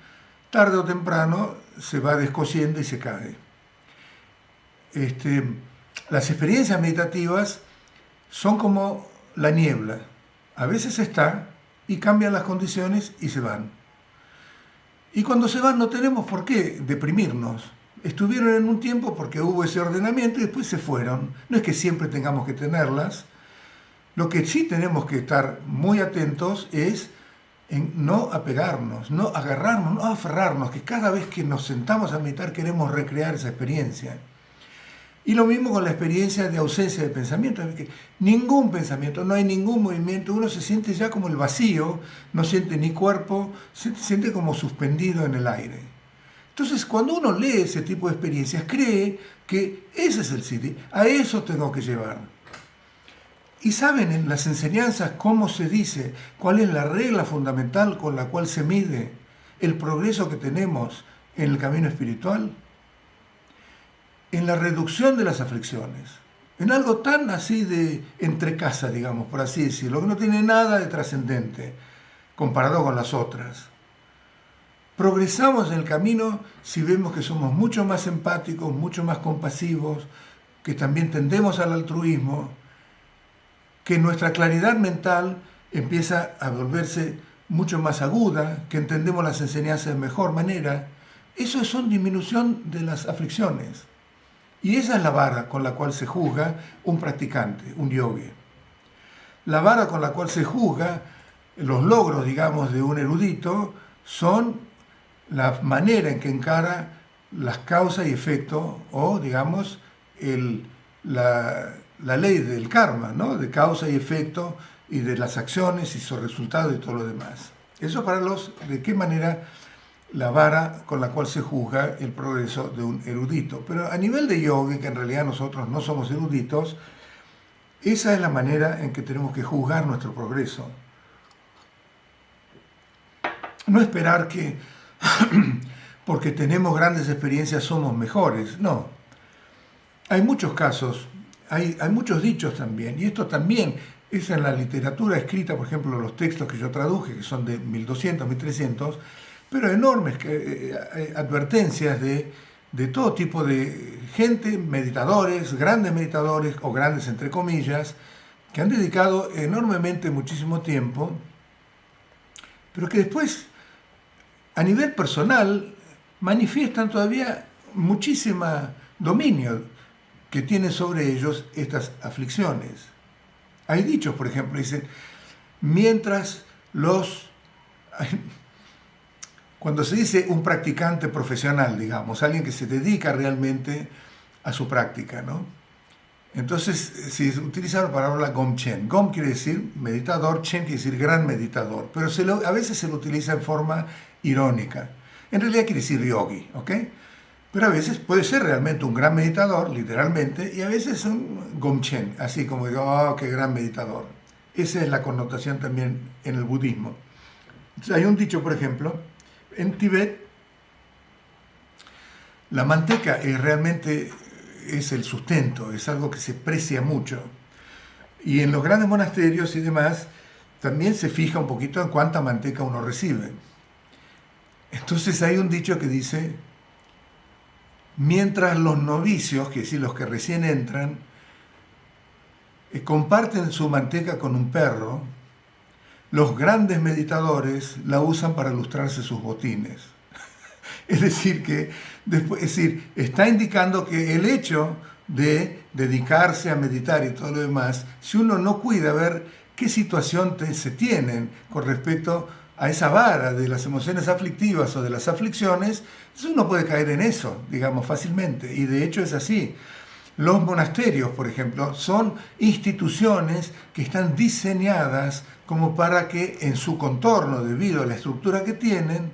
Speaker 1: tarde o temprano se va descosiendo y se cae. Las experiencias meditativas son como la niebla. A veces está y cambian las condiciones y se van. Y cuando se van no tenemos por qué deprimirnos. Estuvieron en un tiempo porque hubo ese ordenamiento y después se fueron. No es que siempre tengamos que tenerlas. Lo que sí tenemos que estar muy atentos es en no apegarnos, no agarrarnos, no aferrarnos, que cada vez que nos sentamos a meditar queremos recrear esa experiencia. Y lo mismo con la experiencia de ausencia de pensamiento, que ningún pensamiento, no hay ningún movimiento, uno se siente ya como el vacío, no siente ni cuerpo, se siente como suspendido en el aire. Entonces, cuando uno lee ese tipo de experiencias, cree que ese es el sitio, a eso tengo que llevar. Y saben en las enseñanzas cómo se dice, cuál es la regla fundamental con la cual se mide el progreso que tenemos en el camino espiritual. En la reducción de las aflicciones, en algo tan así de entre casa, digamos, por así decirlo, que no tiene nada de trascendente comparado con las otras. Progresamos en el camino si vemos que somos mucho más empáticos, mucho más compasivos, que también tendemos al altruismo, que nuestra claridad mental empieza a volverse mucho más aguda, que entendemos las enseñanzas de mejor manera. Eso es una disminución de las aflicciones. Y esa es la vara con la cual se juzga un practicante, un yogi. La vara con la cual se juzga los logros, digamos, de un erudito son la manera en que encara las causas y efectos, o, digamos, la ley del karma, ¿no? De causa y efecto y de las acciones y sus resultados y todo lo demás. Eso para de qué manera la vara con la cual se juzga el progreso de un erudito. Pero a nivel de yogi, que en realidad nosotros no somos eruditos, esa es la manera en que tenemos que juzgar nuestro progreso. No esperar que porque tenemos grandes experiencias somos mejores, no. Hay muchos casos, hay muchos dichos también, y esto también es en la literatura escrita, por ejemplo, los textos que yo traduje, que son de 1200, 1300, pero enormes advertencias de todo tipo de gente, meditadores o grandes entre comillas, que han dedicado enormemente muchísimo tiempo, pero que después, a nivel personal, manifiestan todavía muchísimo dominio que tienen sobre ellos estas aflicciones. Hay dichos, por ejemplo, dicen, mientras Cuando se dice un practicante profesional, digamos, alguien que se dedica realmente a su práctica, ¿no? Entonces, si se utiliza la palabra Gomchen, Gom quiere decir meditador, Chen quiere decir gran meditador, pero a veces se lo utiliza en forma irónica. En realidad quiere decir yogi, ¿ok? Pero a veces puede ser realmente un gran meditador, literalmente, y a veces un Gomchen, así como digo, oh, qué gran meditador. Esa es la connotación también en el budismo. Entonces, hay un dicho, por ejemplo, en Tibet, la manteca es el sustento, es algo que se precia mucho. Y en los grandes monasterios y demás, también se fija un poquito en cuánta manteca uno recibe. Entonces hay un dicho que dice, mientras los novicios, que es decir, los que recién entran, comparten su manteca con un perro, los grandes meditadores la usan para lustrarse sus botines. Es decir, está indicando que el hecho de dedicarse a meditar y todo lo demás, si uno no cuida ver qué situación se tienen con respecto a esa vara de las emociones aflictivas o de las aflicciones, uno puede caer en eso, digamos, fácilmente. Y de hecho es así. Los monasterios, por ejemplo, son instituciones que están diseñadas como para que en su contorno, debido a la estructura que tienen,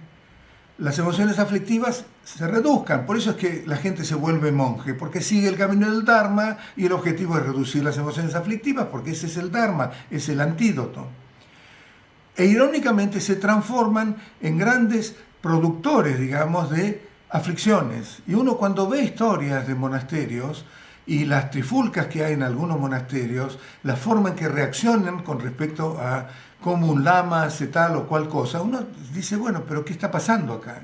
Speaker 1: las emociones aflictivas se reduzcan. Por eso es que la gente se vuelve monje, porque sigue el camino del Dharma y el objetivo es reducir las emociones aflictivas, porque ese es el Dharma, es el antídoto. E irónicamente se transforman en grandes productores, digamos, de aflicciones. Y uno cuando ve historias de monasterios y las trifulcas que hay en algunos monasterios, la forma en que reaccionan con respecto a cómo un lama hace tal o cual cosa, uno dice, bueno, pero ¿qué está pasando acá?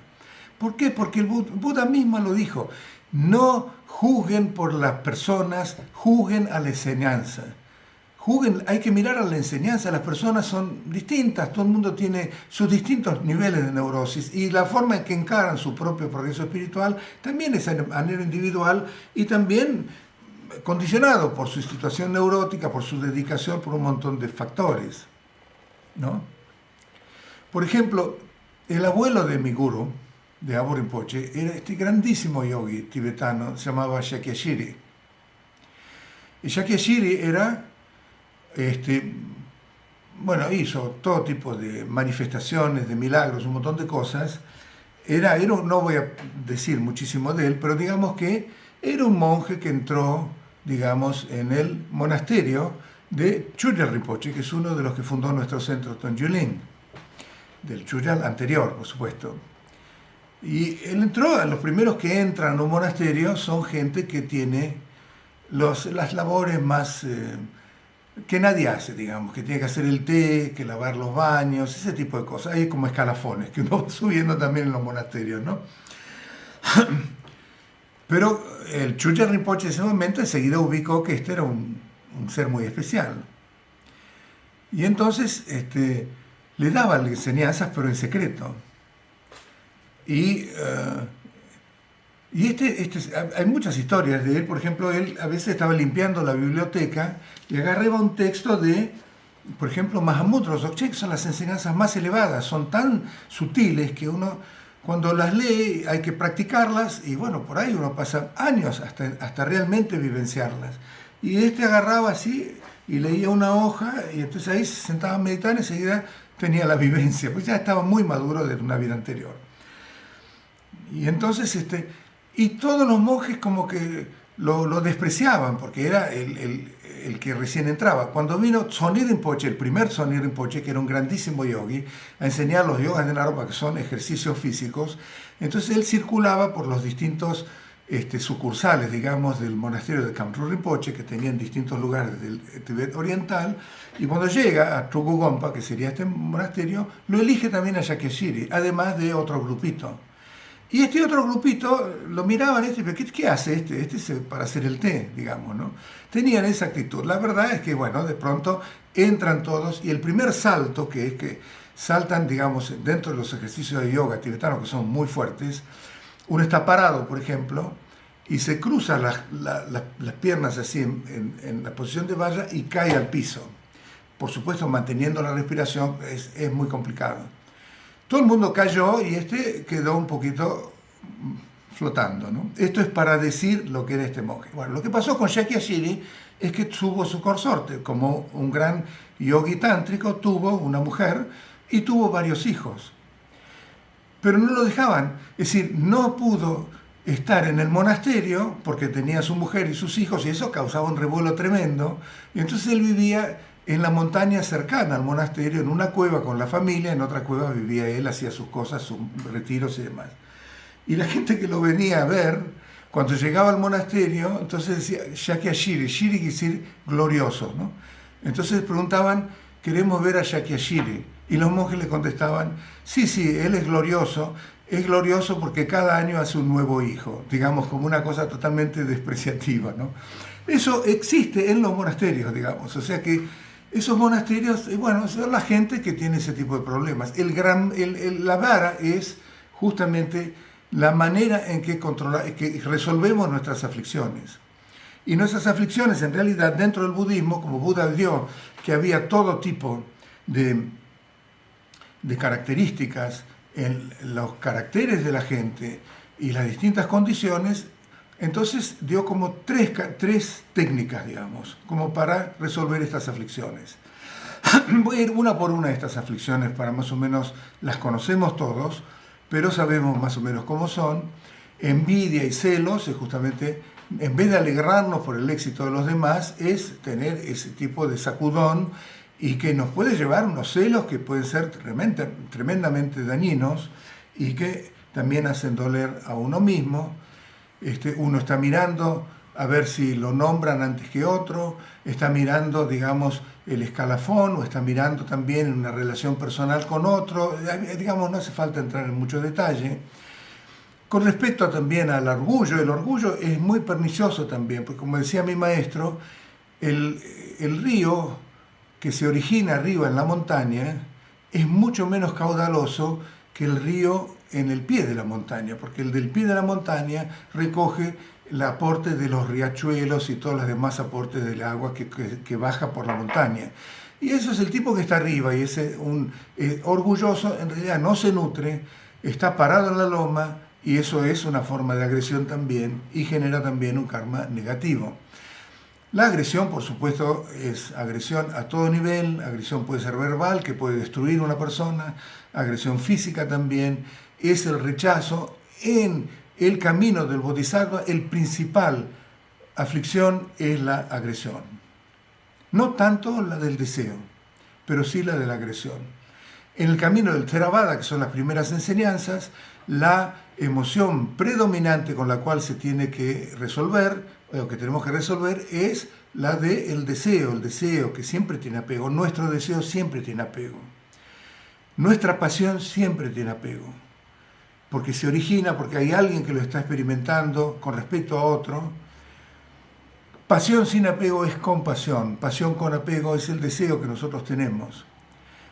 Speaker 1: ¿Por qué? Porque el Buda mismo lo dijo, no juzguen por las personas, juzguen a la enseñanza. Hay que mirar a la enseñanza, las personas son distintas, todo el mundo tiene sus distintos niveles de neurosis y la forma en que encaran su propio progreso espiritual también es a manera individual y también condicionado por su situación neurótica, por su dedicación, por un montón de factores, ¿no? Por ejemplo, el abuelo de mi guru, de Abho Rinpoche, era este grandísimo yogi tibetano, se llamaba Shakyashiri. Y Shakyashiri era, hizo todo tipo de manifestaciones, de milagros, un montón de cosas. No voy a decir muchísimo de él, pero digamos que era un monje que entró, digamos, en el monasterio de Chuyal Rinpoche, que es uno de los que fundó nuestro centro Tongjiling, del Chuyal anterior, por supuesto. Y él entró, los primeros que entran a un monasterio son gente que tiene las labores más que nadie hace, digamos, que tiene que hacer el té, que lavar los baños, ese tipo de cosas. Hay como escalafones que uno va subiendo también en los monasterios, ¿no? Pero el Chuyal Rinpoche en ese momento enseguida ubicó que este era un ser muy especial. Y entonces le daba enseñanzas, pero en secreto. Y hay muchas historias de él. Por ejemplo, él a veces estaba limpiando la biblioteca y agarraba un texto de, por ejemplo, Mahamudra Dzogchen, que son las enseñanzas más elevadas, son tan sutiles que uno, cuando las lee, hay que practicarlas y bueno, por ahí uno pasa años hasta realmente vivenciarlas. Y agarraba así y leía una hoja y entonces ahí se sentaba a meditar y enseguida tenía la vivencia, pues ya estaba muy maduro de una vida anterior. Y entonces, y todos los monjes como que lo despreciaban, porque era el que recién entraba. Cuando vino Tsoni Rinpoche, el primer Tsoni Rinpoche, que era un grandísimo yogi, a enseñar los yogas de Naropa, que son ejercicios físicos, entonces él circulaba por los distintos sucursales, digamos, del monasterio de Kamdru Rinpoche, que tenían distintos lugares del Tibet oriental, y cuando llega a Truku Gompa, que sería este monasterio, lo elige también a Shakyashiri, además de otro grupito. Y este otro grupito lo miraban, pero ¿qué hace este? Es para hacer el té, digamos, ¿no? Tenían esa actitud. La verdad es que, bueno, de pronto entran todos y el primer salto, que es que saltan, digamos, dentro de los ejercicios de yoga tibetanos, que son muy fuertes, uno está parado, por ejemplo, y se cruza las piernas así en la posición de valla y cae al piso. Por supuesto, manteniendo la respiración es muy complicado. Todo el mundo cayó y quedó un poquito flotando, ¿no? Esto es para decir lo que era este monje. Bueno, lo que pasó con Shakya Shiri es que tuvo su consorte, como un gran yogi tántrico, tuvo una mujer y tuvo varios hijos. Pero no lo dejaban, es decir, no pudo estar en el monasterio porque tenía su mujer y sus hijos y eso causaba un revuelo tremendo. Y entonces él vivía en la montaña cercana al monasterio, en una cueva con la familia, en otra cueva vivía él, hacía sus cosas, sus retiros y demás. Y la gente que lo venía a ver, cuando llegaba al monasterio, entonces decía Shakya Shiri, Shiri quiere decir glorioso, ¿no? Entonces preguntaban, queremos ver a Shakya Shiri. Y los monjes le contestaban, sí, él es glorioso porque cada año hace un nuevo hijo, digamos, como una cosa totalmente despreciativa, ¿no? Eso existe en los monasterios, digamos, o sea que esos monasterios, bueno, son la gente que tiene ese tipo de problemas. La vara es justamente la manera en que resolvemos nuestras aflicciones. Y nuestras aflicciones, en realidad, dentro del budismo, como Buda dio que había todo tipo de características en los caracteres de la gente y las distintas condiciones, entonces dio como tres técnicas, digamos, como para resolver estas aflicciones. Voy a ir una por una de estas aflicciones para más o menos, las conocemos todos, pero sabemos más o menos cómo son. Envidia y celos es justamente, en vez de alegrarnos por el éxito de los demás, es tener ese tipo de sacudón y que nos puede llevar unos celos que pueden ser tremendamente dañinos y que también hacen doler a uno mismo. Uno está mirando a ver si lo nombran antes que otro, está mirando, digamos, el escalafón, o está mirando también una relación personal con otro, digamos, no hace falta entrar en mucho detalle. Con respecto también al orgullo, el orgullo es muy pernicioso también, porque como decía mi maestro, el río que se origina arriba en la montaña es mucho menos caudaloso que el río en el pie de la montaña, porque el del pie de la montaña recoge el aporte de los riachuelos y todos los demás aportes del agua que baja por la montaña. Y eso es el tipo que está arriba y es orgulloso, en realidad no se nutre, está parado en la loma y eso es una forma de agresión también y genera también un karma negativo. La agresión, por supuesto, es agresión a todo nivel, agresión puede ser verbal, que puede destruir a una persona, agresión física también, es el rechazo. En el camino del Bodhisattva, el principal aflicción es la agresión. No tanto la del deseo, pero sí la de la agresión. En el camino del Theravada, que son las primeras enseñanzas, la emoción predominante con la cual se tiene que resolver, o que tenemos que resolver, es la del deseo, el deseo que siempre tiene apego. Nuestro deseo siempre tiene apego. Nuestra pasión siempre tiene apego, porque se origina, porque hay alguien que lo está experimentando con respecto a otro. Pasión sin apego es compasión, pasión con apego es el deseo que nosotros tenemos.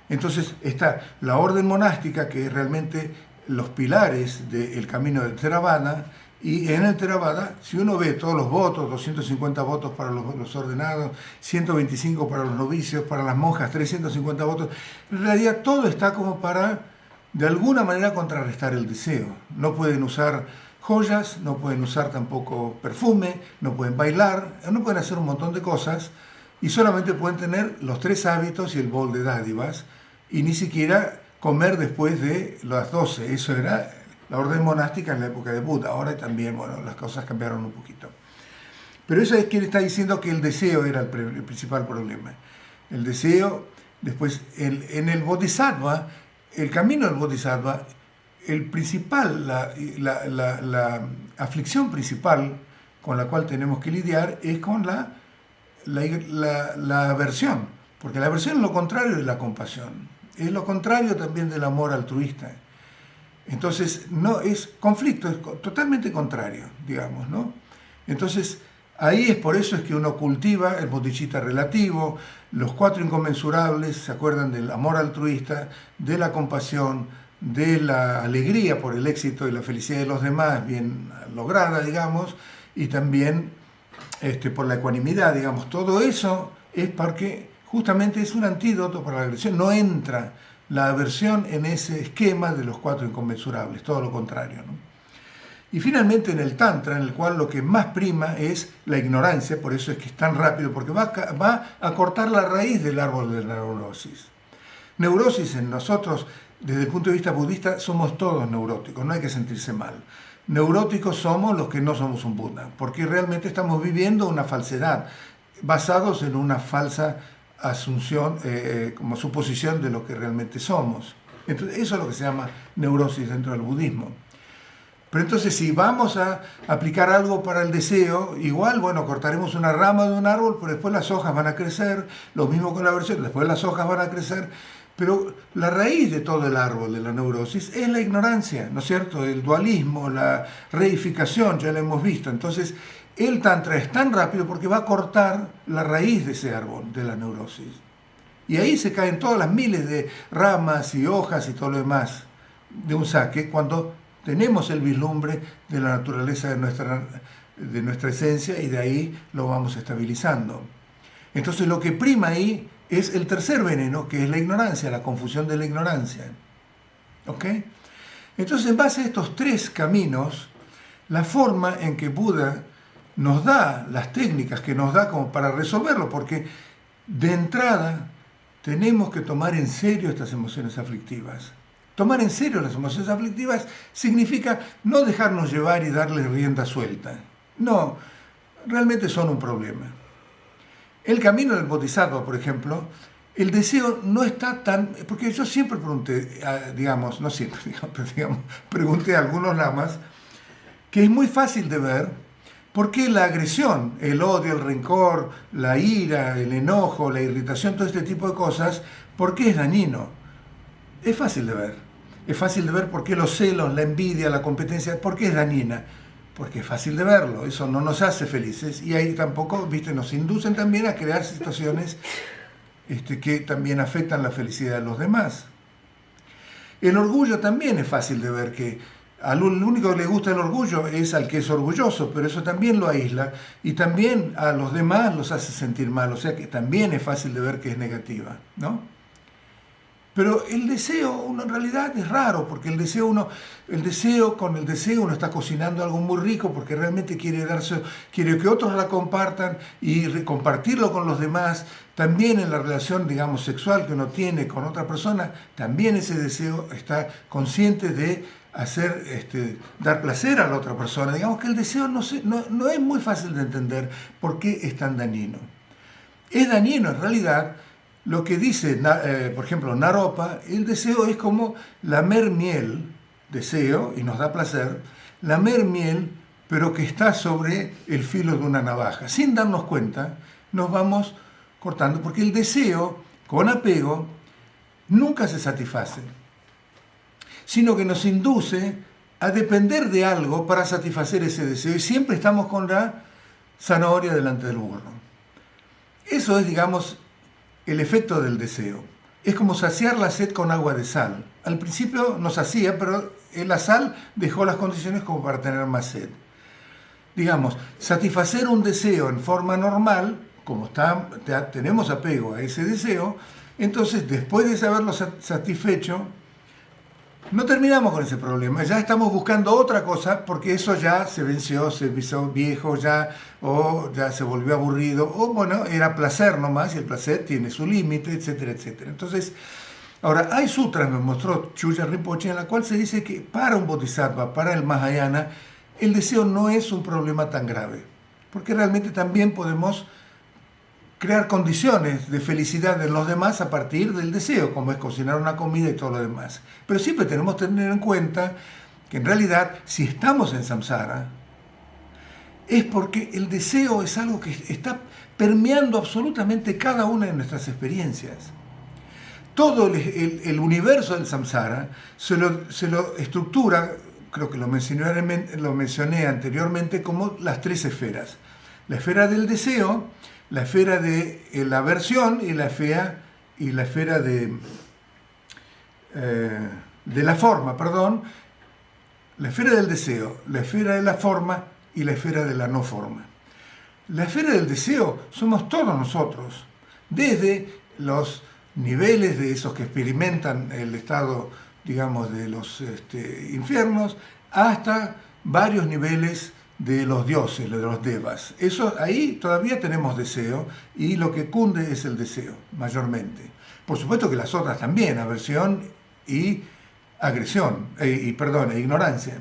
Speaker 1: Entonces está la orden monástica, que es realmente los pilares del camino del Theravada, y en el Theravada, si uno ve todos los votos, 250 votos para los ordenados, 125 para los novicios, para las monjas, 350 votos, en realidad todo está como para, de alguna manera, contrarrestar el deseo. No pueden usar joyas, no pueden usar tampoco perfume, no pueden bailar, no pueden hacer un montón de cosas, y solamente pueden tener los 3 hábitos y el bol de dádivas, y ni siquiera comer después de las 12. Eso era la orden monástica en la época de Buda. Ahora también, bueno, las cosas cambiaron un poquito. Pero eso es que él está diciendo que el deseo era el principal problema. El deseo, después, en el Bodhisattva, el camino del Bodhisattva, la aflicción principal con la cual tenemos que lidiar es con la aversión, porque la aversión es lo contrario de la compasión, es lo contrario también del amor altruista. Entonces, no es conflicto, es totalmente contrario, digamos, ¿no? Entonces, ahí es por eso es que uno cultiva el bodhicitta relativo, los 4 inconmensurables, se acuerdan del amor altruista, de la compasión, de la alegría por el éxito y la felicidad de los demás, bien lograda, digamos, y también por la ecuanimidad, digamos. Todo eso es porque justamente es un antídoto para la agresión, no entra la aversión en ese esquema de los 4 inconmensurables, todo lo contrario, ¿no? Y finalmente en el Tantra, en el cual lo que más prima es la ignorancia, por eso es que es tan rápido, porque va a cortar la raíz del árbol de la neurosis. Neurosis en nosotros, desde el punto de vista budista, somos todos neuróticos, no hay que sentirse mal. Neuróticos somos los que no somos un Buda, porque realmente estamos viviendo una falsedad, basados en una falsa asunción, como suposición de lo que realmente somos. Entonces, eso es lo que se llama neurosis dentro del budismo. Pero entonces, si vamos a aplicar algo para el deseo, igual, bueno, cortaremos una rama de un árbol, pero después las hojas van a crecer, lo mismo con la aversión, después las hojas van a crecer, pero la raíz de todo el árbol de la neurosis es la ignorancia, ¿no es cierto? El dualismo, la reificación, ya lo hemos visto. Entonces, el Tantra es tan rápido porque va a cortar la raíz de ese árbol de la neurosis. Y ahí se caen todas las miles de ramas y hojas y todo lo demás de un saque cuando tenemos el vislumbre de la naturaleza de nuestra esencia y de ahí lo vamos estabilizando. Entonces lo que prima ahí es el tercer veneno, que es la ignorancia, la confusión de la ignorancia. ¿Ok? Entonces, en base a estos 3 caminos, la forma en que Buda nos da las técnicas que nos da como para resolverlo, porque de entrada tenemos que tomar en serio estas emociones aflictivas. Tomar en serio las emociones aflictivas significa no dejarnos llevar y darle rienda suelta. No, realmente son un problema. El camino del Bodhisattva, por ejemplo, el deseo no está tan... Porque yo siempre pregunté, digamos, no siempre, digamos, pregunté a algunos lamas que es muy fácil de ver por qué la agresión, el odio, el rencor, la ira, el enojo, la irritación, todo este tipo de cosas, ¿por qué es dañino? Es fácil de ver. Es fácil de ver por qué los celos, la envidia, la competencia, ¿por qué es dañina? Porque es fácil de verlo, eso no nos hace felices y ahí tampoco, viste, nos inducen también a crear situaciones que también afectan la felicidad de los demás. El orgullo también es fácil de ver que al único que le gusta el orgullo es al que es orgulloso, pero eso también lo aísla y también a los demás los hace sentir mal, o sea que también es fácil de ver que es negativa, ¿no? Pero el deseo, en realidad es raro, porque con el deseo uno está cocinando algo muy rico porque realmente quiere que otros la compartan y compartirlo con los demás. También en la relación, digamos, sexual que uno tiene con otra persona, también ese deseo está consciente de dar placer a la otra persona. Digamos que el deseo no es muy fácil de entender por qué es tan dañino. Es dañino en realidad. Lo que dice, por ejemplo, Naropa, el deseo es como lamer miel, deseo, y nos da placer, lamer miel, pero que está sobre el filo de una navaja. Sin darnos cuenta, nos vamos cortando, porque el deseo, con apego, nunca se satisface, sino que nos induce a depender de algo para satisfacer ese deseo, y siempre estamos con la zanahoria delante del burro. Eso es, digamos, el efecto del deseo. Es como saciar la sed con agua de sal. Al principio nos hacía, pero la sal dejó las condiciones como para tener más sed. Digamos, satisfacer un deseo en forma normal, como tenemos apego a ese deseo, entonces después de haberlo satisfecho, no terminamos con ese problema, ya estamos buscando otra cosa porque eso ya se venció, se hizo viejo o ya se volvió aburrido, o bueno, era placer nomás y el placer tiene su límite, etcétera, etcétera. Entonces, ahora hay sutras, me mostró Chuya Rinpoche, en la cual se dice que para un bodhisattva, para el Mahayana, el deseo no es un problema tan grave, porque realmente también podemos crear condiciones de felicidad en los demás a partir del deseo, como es cocinar una comida y todo lo demás. Pero siempre tenemos que tener en cuenta que en realidad, si estamos en samsara, es porque el deseo es algo que está permeando absolutamente cada una de nuestras experiencias. Todo el universo del samsara se lo estructura, creo que lo mencioné anteriormente, como las 3 esferas. La esfera del deseo, la esfera de la aversión y la esfera de la forma, la esfera del deseo, la esfera de la forma y la esfera de la no forma. La esfera del deseo somos todos nosotros, desde los niveles de esos que experimentan el estado, digamos, de los infiernos, hasta varios niveles de los dioses, de los devas. Eso, ahí todavía tenemos deseo, y lo que cunde es el deseo, mayormente. Por supuesto que las otras también, aversión y agresión, e ignorancia,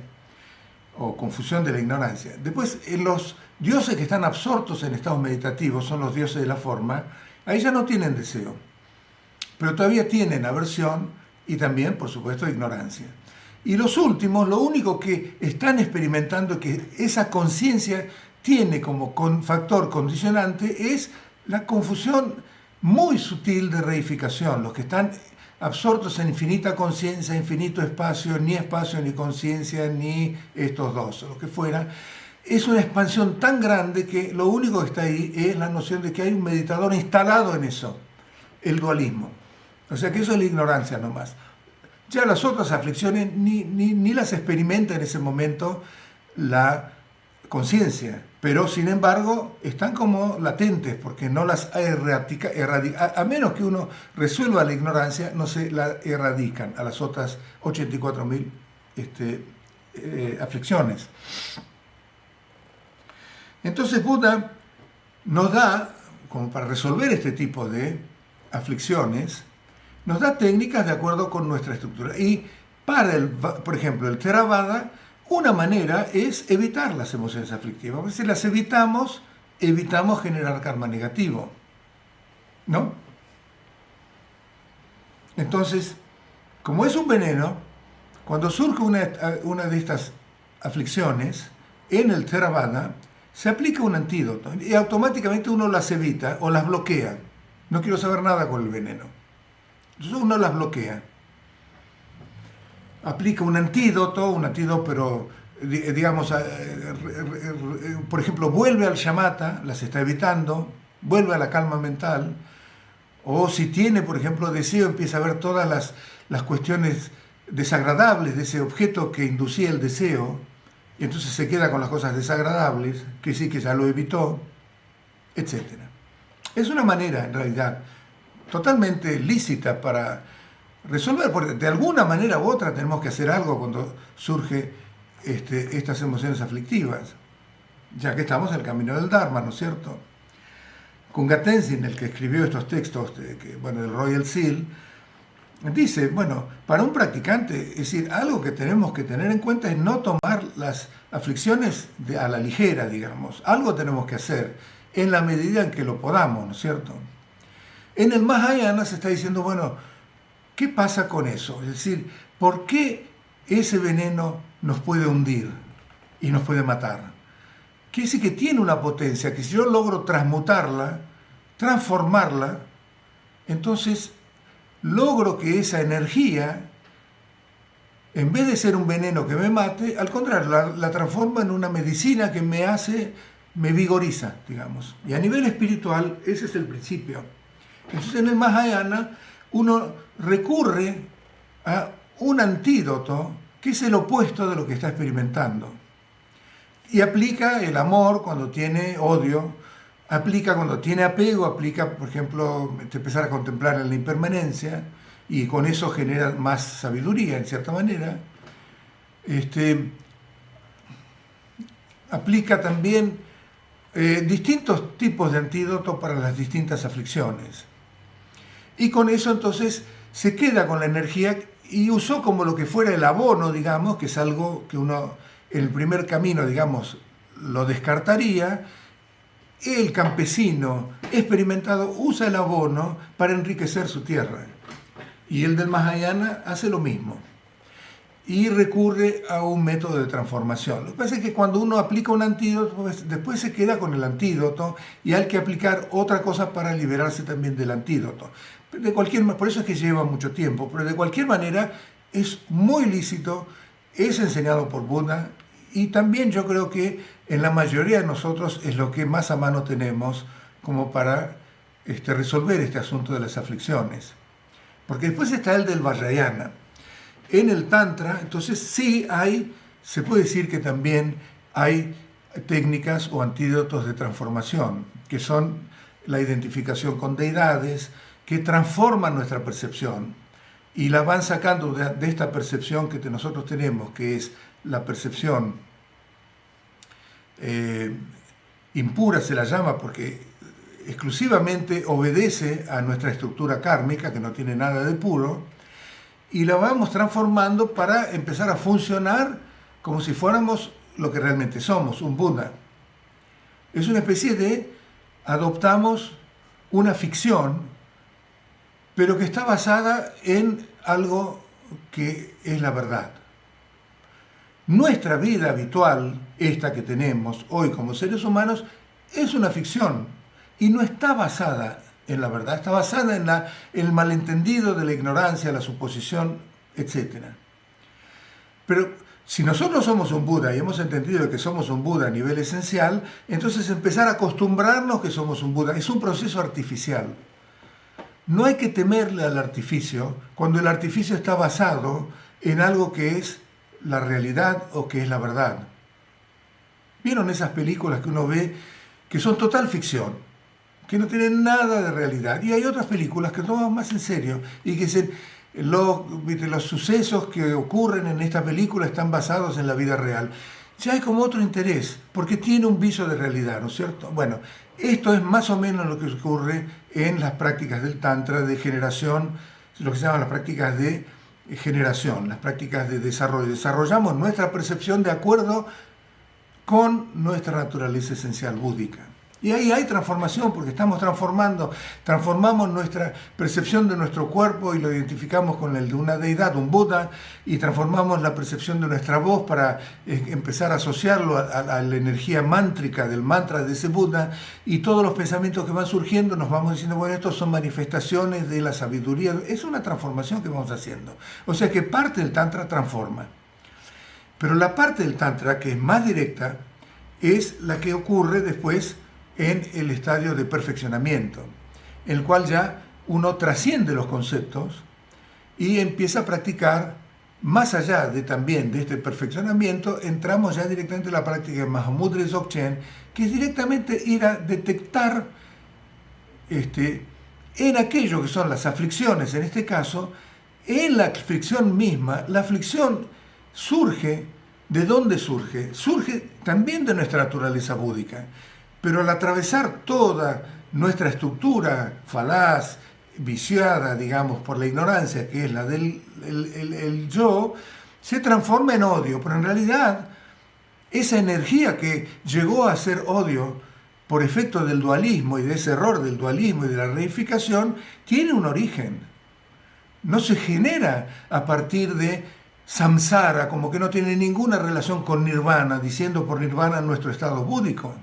Speaker 1: o confusión de la ignorancia. Después, los dioses que están absortos en estados meditativos, son los dioses de la forma, ahí ya no tienen deseo, pero todavía tienen aversión y también, por supuesto, ignorancia. Y los últimos, lo único que están experimentando, que esa conciencia tiene como factor condicionante, es la confusión muy sutil de reificación. Los que están absortos en infinita conciencia, infinito espacio ni conciencia, ni estos dos, o lo que fuera, es una expansión tan grande que lo único que está ahí es la noción de que hay un meditador instalado en eso, el dualismo. O sea que eso es la ignorancia nomás. Ya las otras aflicciones ni las experimenta en ese momento la conciencia, pero sin embargo están como latentes, porque no las erradica, a menos que uno resuelva la ignorancia, no se la erradican a las otras 84.000 aflicciones. Entonces Buda nos da, como para resolver este tipo de aflicciones, nos da técnicas de acuerdo con nuestra estructura. Y por ejemplo, el Theravada, una manera es evitar las emociones aflictivas. Porque si las evitamos generar karma negativo, ¿no? Entonces, como es un veneno, cuando surge una de estas aflicciones, en el Theravada se aplica un antídoto y automáticamente uno las evita o las bloquea. No quiero saber nada con el veneno. Entonces uno las bloquea. Aplica un antídoto, pero digamos, por ejemplo, vuelve al shamatha, las está evitando, vuelve a la calma mental, o si tiene, por ejemplo, deseo, empieza a ver todas las cuestiones desagradables de ese objeto que inducía el deseo, y entonces se queda con las cosas desagradables, que sí que ya lo evitó, etc. Es una manera, en realidad, totalmente lícita para resolver, porque de alguna manera u otra tenemos que hacer algo cuando surge estas emociones aflictivas, ya que estamos en el camino del Dharma, ¿no es cierto? Kunga Tenzin, el que escribió estos textos del Royal Seal, dice, para un practicante, es decir, algo que tenemos que tener en cuenta es no tomar las aflicciones a la ligera, digamos. Algo tenemos que hacer en la medida en que lo podamos, ¿no es cierto? En el Mahayana se está diciendo, ¿qué pasa con eso? Es decir, ¿por qué ese veneno nos puede hundir y nos puede matar? Quiere decir que tiene una potencia que si yo logro transmutarla, transformarla, entonces logro que esa energía, en vez de ser un veneno que me mate, al contrario, la transforma en una medicina que me vigoriza, digamos. Y a nivel espiritual, ese es el principio. Entonces en el Mahayana uno recurre a un antídoto que es el opuesto de lo que está experimentando. Y aplica el amor cuando tiene odio, aplica cuando tiene apego, aplica, por ejemplo, empezar a contemplar en la impermanencia, y con eso genera más sabiduría, en cierta manera. Aplica también distintos tipos de antídotos para las distintas aflicciones. Y con eso entonces se queda con la energía y usó como lo que fuera el abono, digamos, que es algo que uno en el primer camino, digamos, lo descartaría. El campesino experimentado usa el abono para enriquecer su tierra. Y el del Mahayana hace lo mismo. Y recurre a un método de transformación. Lo que pasa es que cuando uno aplica un antídoto, pues, después se queda con el antídoto y hay que aplicar otra cosa para liberarse también del antídoto. Por eso es que lleva mucho tiempo, pero de cualquier manera es muy lícito, es enseñado por Buda, y también yo creo que en la mayoría de nosotros es lo que más a mano tenemos como para resolver este asunto de las aflicciones. Porque después está el del Vajrayana. En el Tantra, entonces sí se puede decir que también hay técnicas o antídotos de transformación, que son la identificación con deidades, que transforman nuestra percepción y la van sacando de esta percepción que nosotros tenemos, que es la percepción impura, se la llama porque exclusivamente obedece a nuestra estructura kármica, que no tiene nada de puro, y la vamos transformando para empezar a funcionar como si fuéramos lo que realmente somos, un Buda. Es una especie de, adoptamos una ficción, pero que está basada en algo que es la verdad. Nuestra vida habitual, esta que tenemos hoy como seres humanos, es una ficción y no está basada en la verdad, está basada en el malentendido de la ignorancia, la suposición, etc. Pero si nosotros somos un Buda y hemos entendido que somos un Buda a nivel esencial, entonces empezar a acostumbrarnos que somos un Buda es un proceso artificial. No hay que temerle al artificio cuando el artificio está basado en algo que es la realidad o que es la verdad. ¿Vieron esas películas que uno ve que son total ficción, que no tienen nada de realidad? Y hay otras películas que toman más en serio y que dicen, los sucesos que ocurren en esta película están basados en la vida real. Ya hay como otro interés, porque tiene un viso de realidad, ¿no es cierto? Bueno, esto es más o menos lo que ocurre en las prácticas del Tantra de generación, lo que se llaman las prácticas de generación, las prácticas de desarrollo. Desarrollamos nuestra percepción de acuerdo con nuestra naturaleza esencial búdica. Y ahí hay transformación, porque estamos transformamos nuestra percepción de nuestro cuerpo y lo identificamos con el de una deidad, un Buda, y transformamos la percepción de nuestra voz para empezar a asociarlo a la energía mántrica del mantra de ese Buda, y todos los pensamientos que van surgiendo nos vamos diciendo, bueno, estos son manifestaciones de la sabiduría. Es una transformación que vamos haciendo. O sea que parte del Tantra transforma. Pero la parte del Tantra que es más directa es la que ocurre después en el estadio de perfeccionamiento, en el cual ya uno trasciende los conceptos y empieza a practicar más allá también de este perfeccionamiento. Entramos ya directamente en la práctica de Mahamudra Dzogchen, que es directamente ir a detectar en aquello que son las aflicciones, en este caso, en la aflicción misma. La aflicción surge, ¿de dónde surge? Surge también de nuestra naturaleza búdica. Pero al atravesar toda nuestra estructura falaz, viciada, digamos, por la ignorancia, que es la del el yo, se transforma en odio. Pero en realidad, esa energía que llegó a ser odio por efecto del dualismo y de ese error del dualismo y de la reificación, tiene un origen. No se genera a partir de samsara, como que no tiene ninguna relación con nirvana, diciendo por nirvana nuestro estado búdico.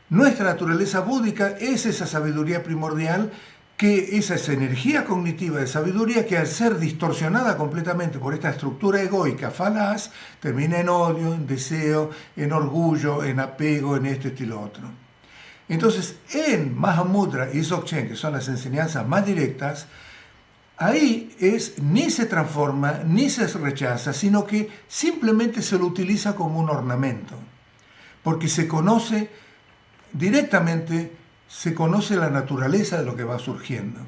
Speaker 1: Nuestra naturaleza búdica es esa sabiduría primordial, que es esa energía cognitiva de sabiduría que al ser distorsionada completamente por esta estructura egoica falaz, termina en odio, en deseo, en orgullo, en apego, en esto y lo otro. Entonces, en Mahamudra y Dzogchen, que son las enseñanzas más directas, ahí ni se transforma, ni se rechaza, sino que simplemente se lo utiliza como un ornamento, porque se conoce directamente, la naturaleza de lo que va surgiendo.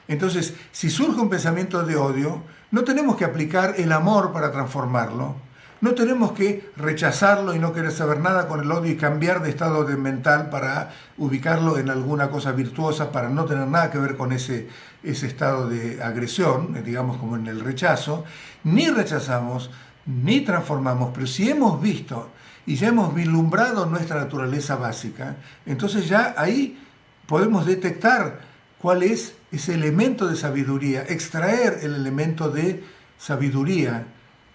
Speaker 1: Entonces, si surge un pensamiento de odio, no tenemos que aplicar el amor para transformarlo, no tenemos que rechazarlo y no querer saber nada con el odio y cambiar de estado mental para ubicarlo en alguna cosa virtuosa, para no tener nada que ver con ese estado de agresión, digamos como en el rechazo. Ni rechazamos, ni transformamos, pero si hemos visto y ya hemos vislumbrado nuestra naturaleza básica, entonces ya ahí podemos detectar cuál es ese elemento de sabiduría, extraer el elemento de sabiduría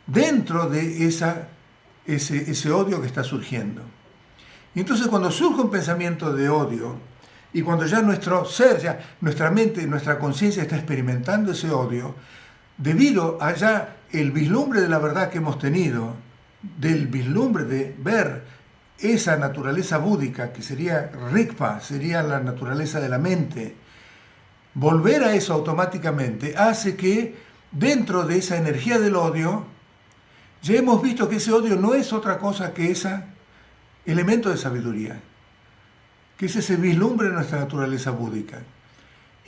Speaker 1: dentro de ese odio que está surgiendo. Y entonces cuando surge un pensamiento de odio, y cuando ya nuestro ser, ya nuestra mente, nuestra conciencia está experimentando ese odio, debido a ya el vislumbre de la verdad que hemos tenido, del vislumbre de ver esa naturaleza búdica, que sería Rigpa, sería la naturaleza de la mente, volver a eso automáticamente hace que dentro de esa energía del odio, ya hemos visto que ese odio no es otra cosa que ese elemento de sabiduría, que es ese vislumbre de nuestra naturaleza búdica.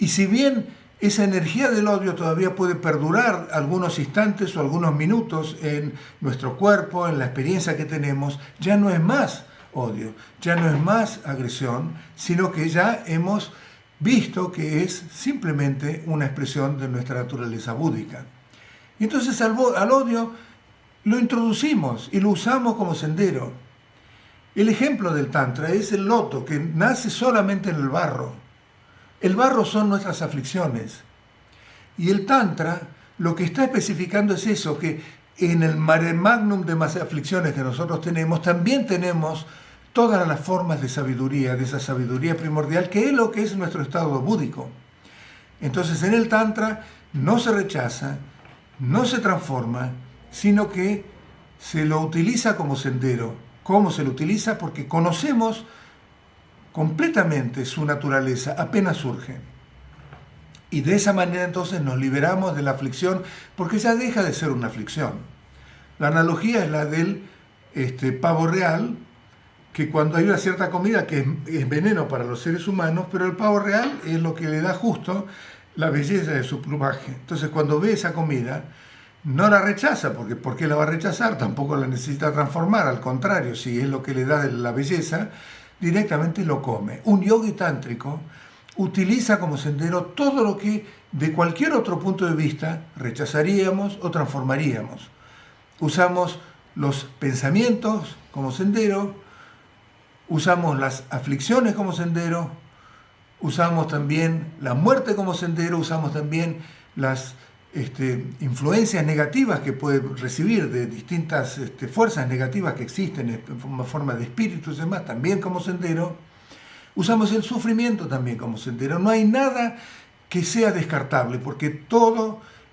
Speaker 1: Y si bien esa energía del odio todavía puede perdurar algunos instantes o algunos minutos en nuestro cuerpo, en la experiencia que tenemos, ya no es más odio, ya no es más agresión, sino que ya hemos visto que es simplemente una expresión de nuestra naturaleza búdica. Y entonces al odio lo introducimos y lo usamos como sendero. El ejemplo del Tantra es el loto, que nace solamente en el barro. El barro son nuestras aflicciones. Y el Tantra lo que está especificando es eso, que en el mare magnum de más aflicciones que nosotros tenemos, también tenemos todas las formas de sabiduría, de esa sabiduría primordial, que es lo que es nuestro estado búdico. Entonces en el Tantra no se rechaza, no se transforma, sino que se lo utiliza como sendero. ¿Cómo se lo utiliza? Porque conocemos completamente su naturaleza, apenas surge. Y de esa manera entonces nos liberamos de la aflicción, porque ya deja de ser una aflicción. La analogía es la del pavo real, que cuando hay una cierta comida que es veneno para los seres humanos, pero el pavo real es lo que le da justo la belleza de su plumaje. Entonces cuando ve esa comida, no la rechaza, porque ¿por qué la va a rechazar? Tampoco la necesita transformar, al contrario, si es lo que le da la belleza, directamente lo come. Un yogi tántrico utiliza como sendero todo lo que de cualquier otro punto de vista rechazaríamos o transformaríamos. Usamos los pensamientos como sendero, usamos las aflicciones como sendero, usamos también la muerte como sendero, usamos también las influencias negativas que puede recibir de distintas fuerzas negativas que existen en forma de espíritus y demás, también como sendero. Usamos el sufrimiento también como sendero. No hay nada que sea descartable, porque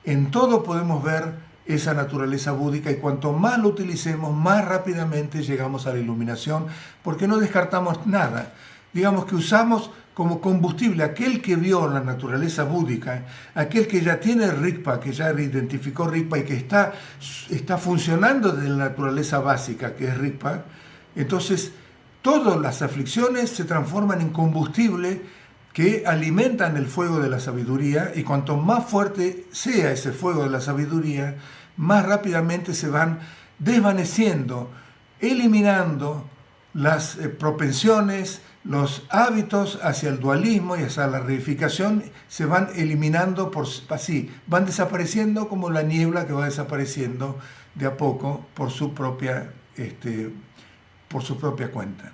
Speaker 1: en todo podemos ver esa naturaleza búdica, y cuanto más lo utilicemos, más rápidamente llegamos a la iluminación, porque no descartamos nada. Digamos que usamos como combustible aquel que vio la naturaleza búdica, aquel que ya tiene Rigpa, que ya identificó Rigpa y que está funcionando desde la naturaleza básica, que es Rigpa. Entonces, todas las aflicciones se transforman en combustible que alimentan el fuego de la sabiduría, y cuanto más fuerte sea ese fuego de la sabiduría, más rápidamente se van desvaneciendo, eliminando las propensiones, los hábitos hacia el dualismo y hacia la reificación, se van eliminando así, van desapareciendo como la niebla que va desapareciendo de a poco por su propia cuenta.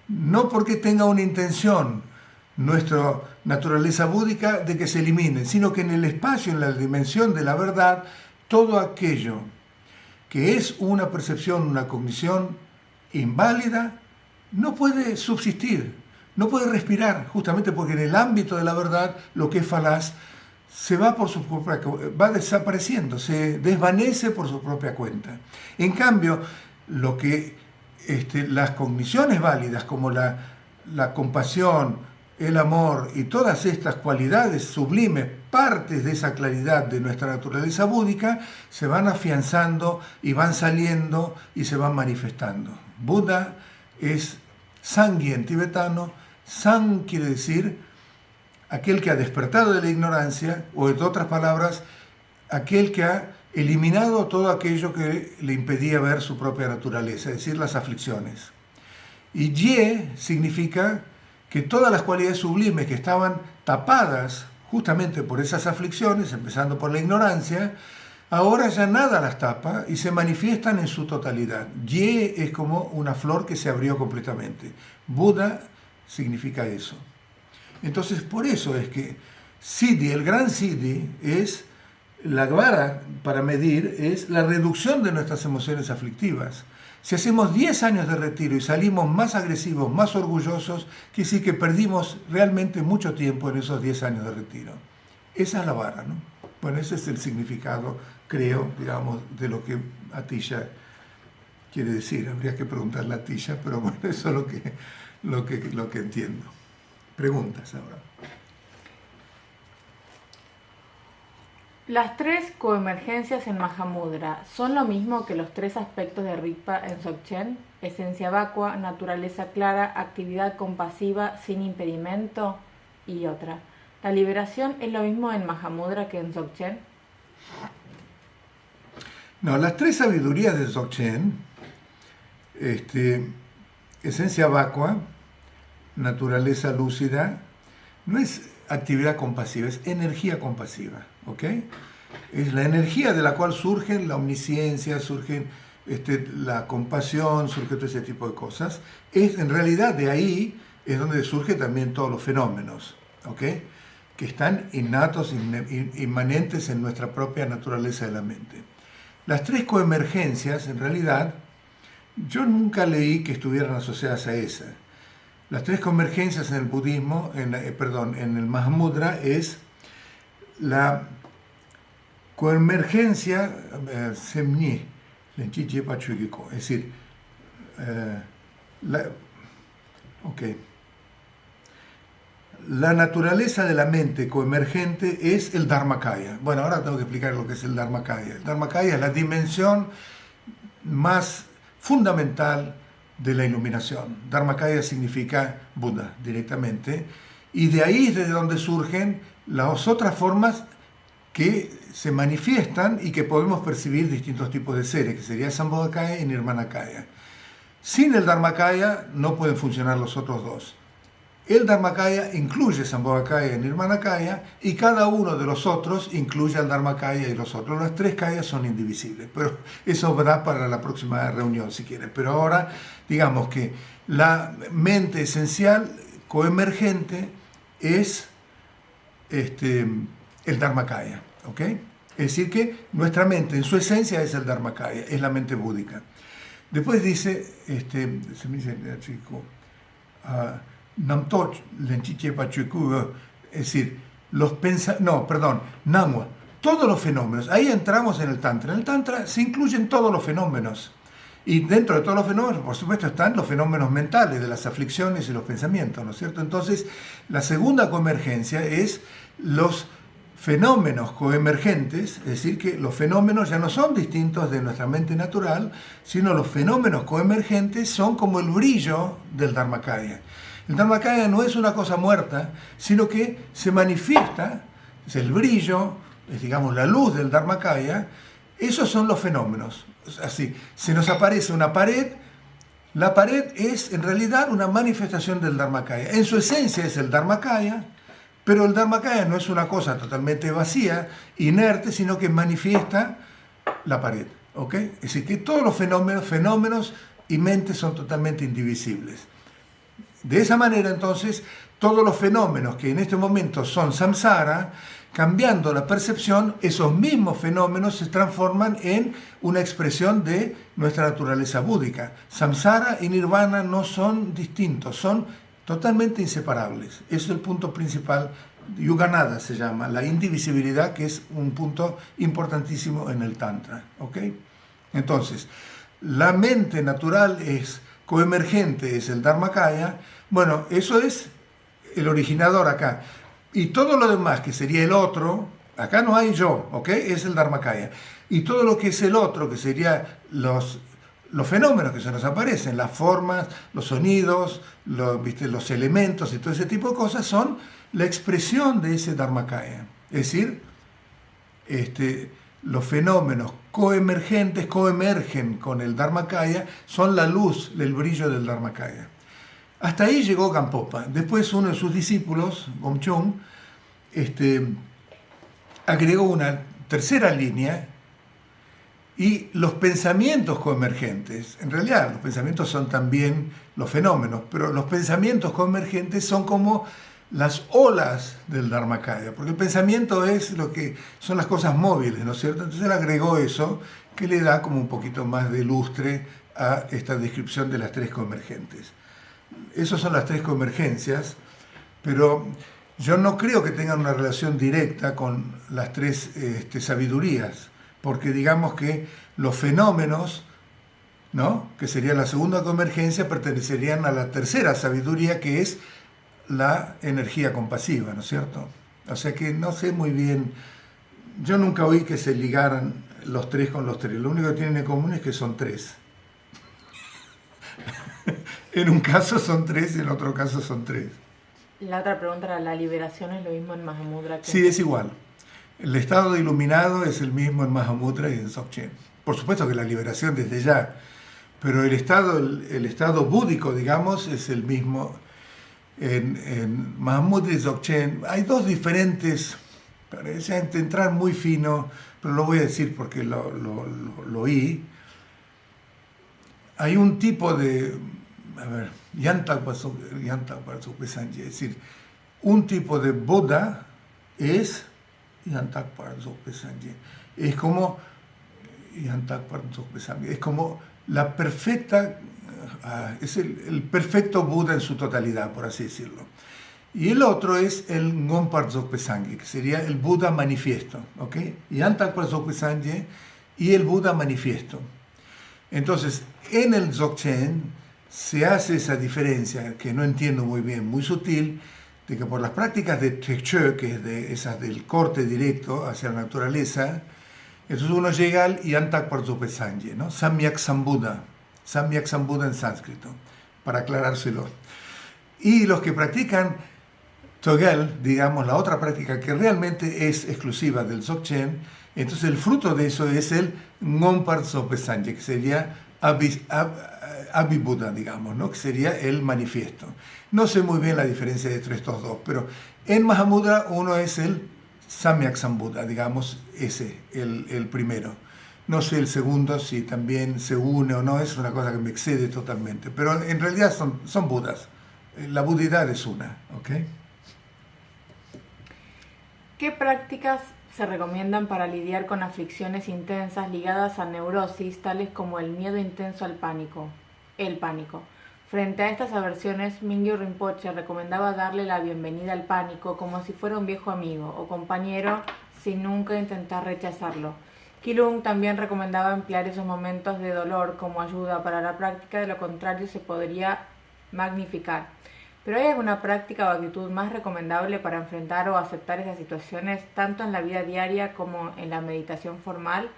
Speaker 1: No porque tenga una intención nuestra naturaleza búdica de que se elimine, sino que en el espacio, en la dimensión de la verdad, todo aquello que es una percepción, una cognición inválida, no puede subsistir, no puede respirar, justamente porque en el ámbito de la verdad lo que es falaz va desapareciendo, se desvanece por su propia cuenta. En cambio, lo que las cogniciones válidas, como la compasión, el amor y todas estas cualidades sublimes, partes de esa claridad de nuestra naturaleza búdica, se van afianzando y van saliendo y se van manifestando. Buda es Sangye en tibetano. Sang quiere decir aquel que ha despertado de la ignorancia, o en otras palabras, aquel que ha eliminado todo aquello que le impedía ver su propia naturaleza, es decir, las aflicciones. Y Ye significa que todas las cualidades sublimes que estaban tapadas justamente por esas aflicciones, empezando por la ignorancia, ahora ya nada las tapa y se manifiestan en su totalidad. Ye es como una flor que se abrió completamente. Buda significa eso. Entonces, por eso es que Siddhi, el gran Siddhi, es la vara para medir, es la reducción de nuestras emociones aflictivas. Si hacemos 10 años de retiro y salimos más agresivos, más orgullosos, quiere decir que perdimos realmente mucho tiempo en esos 10 años de retiro. Esa es la vara, ¿no? Bueno, ese es el significado, creo, digamos, de lo que Atisha quiere decir. Habría que preguntarle a Atisha, pero bueno, eso es lo que entiendo. Preguntas ahora.
Speaker 2: Las 3 coemergencias en Mahamudra son lo mismo que los 3 aspectos de Rigpa en Dzogchen: esencia vacua, naturaleza clara, actividad compasiva sin impedimento. Y otra, ¿La liberación es lo mismo en Mahamudra que en Dzogchen?
Speaker 1: No, las tres sabidurías de Dzogchen, esencia vacua, naturaleza lúcida, no es actividad compasiva, es energía compasiva, ¿ok? Es la energía de la cual surge la omnisciencia, surge la compasión, surge todo ese tipo de cosas. En realidad de ahí es donde surgen también todos los fenómenos, ¿ok? Que están innatos, inmanentes en nuestra propia naturaleza de la mente. Las tres coemergencias, en realidad, yo nunca leí que estuvieran asociadas a esa. Las tres convergencias en el budismo, en el Mahamudra, es la coemergencia semni, es decir, la naturaleza de la mente coemergente es el Dharmakaya. Bueno, ahora tengo que explicar lo que es el Dharmakaya. El Dharmakaya es la dimensión más fundamental de la iluminación. Dharmakaya significa Buda directamente, y de ahí es de donde surgen las otras formas que se manifiestan y que podemos percibir distintos tipos de seres, que sería Sambhogakaya y Nirmanakaya. Sin el Dharmakaya no pueden funcionar los otros dos. El Dharmakaya incluye Sambhogakaya y Nirmanakaya, y cada uno de los otros incluye al Dharmakaya y los otros. Las tres kayas son indivisibles, pero eso da para la próxima reunión si quieren. Pero ahora, digamos que la mente esencial coemergente es el Dharmakaya, ¿ok? Es decir que nuestra mente en su esencia es el Dharmakaya, es la mente búdica. Después dice, se me dice, chico, Namtoch, Lenchiche Pachuku, es decir, Namwa, todos los fenómenos, ahí entramos en el Tantra. En el Tantra se incluyen todos los fenómenos, y dentro de todos los fenómenos, por supuesto, están los fenómenos mentales, de las aflicciones y los pensamientos, ¿no es cierto? Entonces, la segunda convergencia es los fenómenos coemergentes, es decir, que los fenómenos ya no son distintos de nuestra mente natural, sino los fenómenos coemergentes son como el brillo del Dharmakaya. El Dharmakaya no es una cosa muerta, sino que se manifiesta, es el brillo, es, digamos, la luz del Dharmakaya. Esos son los fenómenos. Así, se nos aparece una pared, la pared es en realidad una manifestación del Dharmakaya. En su esencia es el Dharmakaya, pero el Dharmakaya no es una cosa totalmente vacía, inerte, sino que manifiesta la pared, ¿ok? Es decir, que todos los fenómenos y mente son totalmente indivisibles. De esa manera, entonces, todos los fenómenos que en este momento son samsara, cambiando la percepción, esos mismos fenómenos se transforman en una expresión de nuestra naturaleza búdica. Samsara y nirvana no son distintos, son totalmente inseparables. Ese es el punto principal. Yuganada se llama, la indivisibilidad, que es un punto importantísimo en el Tantra, ¿ok? Entonces, la mente natural es coemergente, es el Dharmakaya. Bueno, eso es el originador acá. Y todo lo demás, que sería el otro, acá no hay yo, ¿ok? Es el Dharmakaya. Y todo lo que es el otro, que sería los fenómenos que se nos aparecen, las formas, los sonidos, los elementos y todo ese tipo de cosas, son la expresión de ese Dharmakaya. Es decir, los fenómenos coemergentes coemergen con el Dharmakaya, son la luz, el brillo del Dharmakaya. Hasta ahí llegó Gampopa. Después uno de sus discípulos, Gomchung, agregó una tercera línea, y los pensamientos coemergentes. En realidad, los pensamientos son también los fenómenos, pero los pensamientos coemergentes son como las olas del Dharmakaya, porque el pensamiento es lo que son las cosas móviles, ¿no es cierto? Entonces él agregó eso, que le da como un poquito más de lustre a esta descripción de las tres convergentes. Esas son las tres convergencias, pero yo no creo que tengan una relación directa con las tres sabidurías, porque digamos que los fenómenos, ¿no?, que sería la segunda convergencia, pertenecerían a la tercera sabiduría, que es la energía compasiva, ¿no es cierto? O sea que no sé muy bien, yo nunca oí que se ligaran los tres con los tres. Lo único que tienen en común es que son tres. En un caso son tres y en otro caso son tres.
Speaker 2: La otra pregunta era, ¿la liberación es lo mismo en Mahamudra que
Speaker 1: Sí, es igual. El estado de iluminado es el mismo en Mahamudra y en Dzogchen. Por supuesto que la liberación desde ya, pero el estado búdico, digamos, es el mismo en Mahamudra y Dzogchen. Hay dos diferentes, para ya entrar muy fino, pero lo voy a decir porque lo oí. Hay un tipo de, a ver, Yantakpa Dzogchen Sangye, es decir, un tipo de Buda es Yantakpa Dzogchen Sangye. Es como es como la perfecta, es el perfecto Buda en su totalidad, por así decirlo. Y el otro es el Ngompa Dzogchen Sangye, que sería el Buda manifiesto, ¿ok? Yantakpa Dzogchen Sangye y el Buda manifiesto. Entonces, en el Dzogchen se hace esa diferencia, que no entiendo muy bien, muy sutil, de que por las prácticas de Trekchö, que es de esas del corte directo hacia la naturaleza, entonces uno llega al Yantakpa Dzogchen Sangye, ¿no? Samyak Sambuddha en sánscrito, para aclarárselo. Y los que practican Togel, digamos, la otra práctica que realmente es exclusiva del Dzogchen, entonces el fruto de eso es el Ngompa Dzogchen Sangye, que sería Abhibuddha, digamos, ¿no? Que sería el manifiesto. No sé muy bien la diferencia entre estos dos, pero en Mahamudra uno es el Samyak Sambuddha, digamos, ese, el primero. No sé el segundo si también se une o no, es una cosa que me excede totalmente, pero en realidad son Budas. La budidad es una, ¿ok?
Speaker 2: ¿Qué prácticas se recomiendan para lidiar con aflicciones intensas ligadas a neurosis, tales como el miedo intenso al pánico? El pánico. Frente a estas aversiones, Mingyur Rinpoche recomendaba darle la bienvenida al pánico como si fuera un viejo amigo o compañero, sin nunca intentar rechazarlo. Kilung también recomendaba emplear esos momentos de dolor como ayuda para la práctica, de lo contrario se podría magnificar. ¿Pero hay alguna práctica o actitud más recomendable para enfrentar o aceptar esas situaciones, tanto en la vida diaria como en la meditación formal?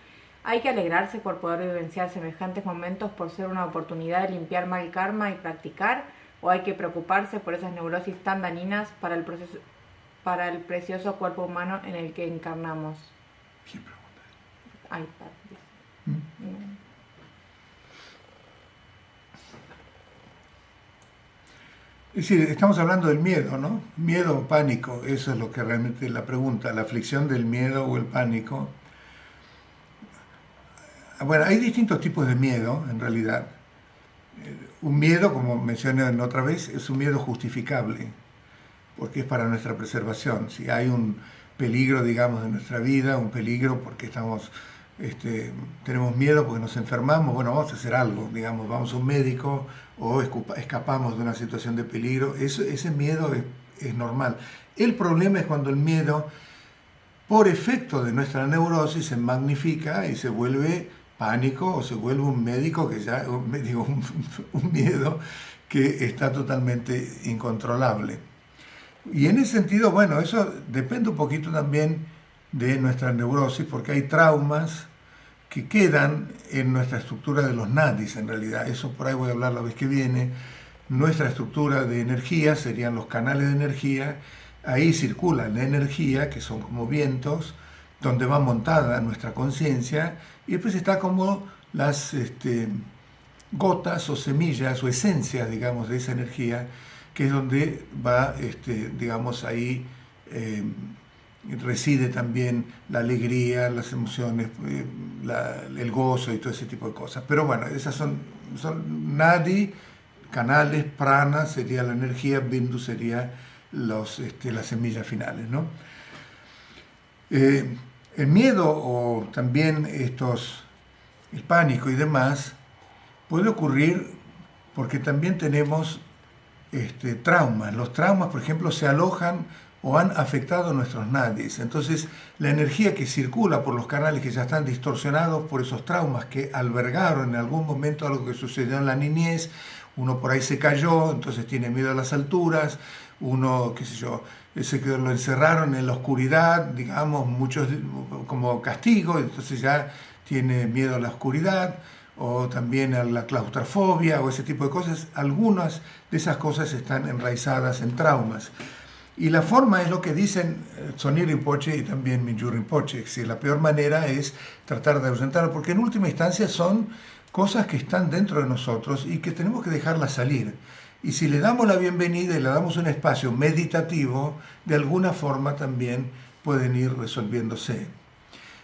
Speaker 2: ¿Hay que alegrarse por poder vivenciar semejantes momentos por ser una oportunidad de limpiar mal karma y practicar? ¿O hay que preocuparse por esas neurosis tan dañinas para el precioso cuerpo humano en el que encarnamos?
Speaker 1: ¿Quién pregunta?
Speaker 2: Ay,
Speaker 1: Es decir, estamos hablando del miedo, ¿no? Miedo o pánico, eso es lo que realmente es la pregunta, la aflicción del miedo o el pánico. Bueno, hay distintos tipos de miedo, en realidad. Un miedo, como mencioné otra vez, es un miedo justificable, porque es para nuestra preservación. Si hay un peligro, digamos, de nuestra vida, un peligro porque tenemos miedo porque nos enfermamos, bueno, vamos a hacer algo, digamos, vamos a un médico o escapamos de una situación de peligro. Ese miedo es normal. El problema es cuando el miedo, por efecto de nuestra neurosis, se magnifica y se vuelve pánico o se vuelve un médico que ya, digo, un miedo que está totalmente incontrolable. Y en ese sentido, bueno, eso depende un poquito también de nuestra neurosis, porque hay traumas que quedan en nuestra estructura de los nadis, en realidad. Eso por ahí voy a hablar la vez que viene. Nuestra estructura de energía serían los canales de energía. Ahí circula la energía, que son como vientos, donde va montada nuestra conciencia, y después está como las gotas o semillas o esencias, digamos, de esa energía, que es donde va, digamos, ahí reside también la alegría, las emociones, el gozo y todo ese tipo de cosas. Pero bueno, esas son nadi, canales, prana sería la energía, bindu sería las semillas finales, ¿no? El miedo o también el pánico y demás puede ocurrir porque también tenemos traumas. Los traumas, por ejemplo, se alojan o han afectado nuestros nadis. Entonces, la energía que circula por los canales que ya están distorsionados por esos traumas que albergaron en algún momento algo que sucedió en la niñez, uno por ahí se cayó, entonces tiene miedo a las alturas, uno, qué sé yo, lo encerraron en la oscuridad, digamos, muchos como castigo, entonces ya tiene miedo a la oscuridad, o también a la claustrofobia o ese tipo de cosas. Algunas de esas cosas están enraizadas en traumas. Y la forma es lo que dicen Tsoni Rinpoche y también Mingyur Rinpoche, que la peor manera es tratar de ausentarlo, porque en última instancia son cosas que están dentro de nosotros y que tenemos que dejarlas salir. Y si le damos la bienvenida y le damos un espacio meditativo, de alguna forma también pueden ir resolviéndose.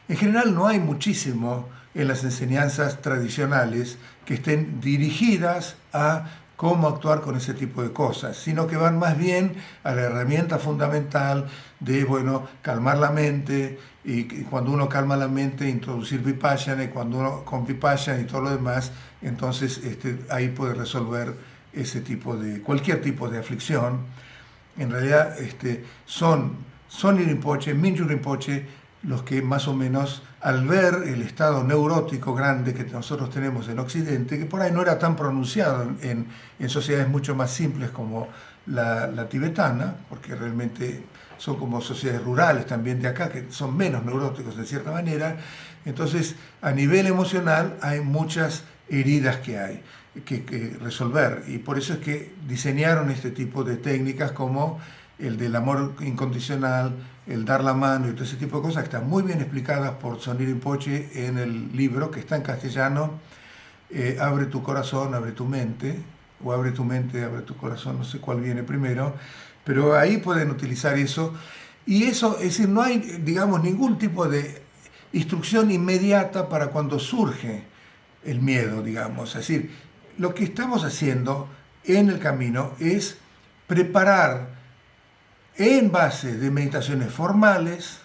Speaker 1: En general no hay muchísimo en las enseñanzas tradicionales que estén dirigidas a cómo actuar con ese tipo de cosas, sino que van más bien a la herramienta fundamental de, bueno, calmar la mente, y cuando uno calma la mente, introducir vipassana, y cuando uno con vipassana y todo lo demás, entonces ahí puede resolver ese tipo de, cualquier tipo de aflicción. En realidad son Tsoni Rinpoche, Mingyur Rinpoche, los que más o menos, al ver el estado neurótico grande que nosotros tenemos en Occidente, que por ahí no era tan pronunciado en sociedades mucho más simples como la tibetana, porque realmente son como sociedades rurales también de acá, que son menos neuróticos de cierta manera. Entonces, a nivel emocional hay muchas heridas que hay que resolver, y por eso es que diseñaron este tipo de técnicas como el del amor incondicional, el dar la mano y todo ese tipo de cosas que están muy bien explicadas por Tsoni Rinpoche en el libro que está en castellano, Abre tu corazón, abre tu mente, o abre tu mente, abre tu corazón, no sé cuál viene primero, pero ahí pueden utilizar eso. Y eso, es decir, no hay, digamos, ningún tipo de instrucción inmediata para cuando surge el miedo, digamos. Es decir, lo que estamos haciendo en el camino es preparar en base de meditaciones formales,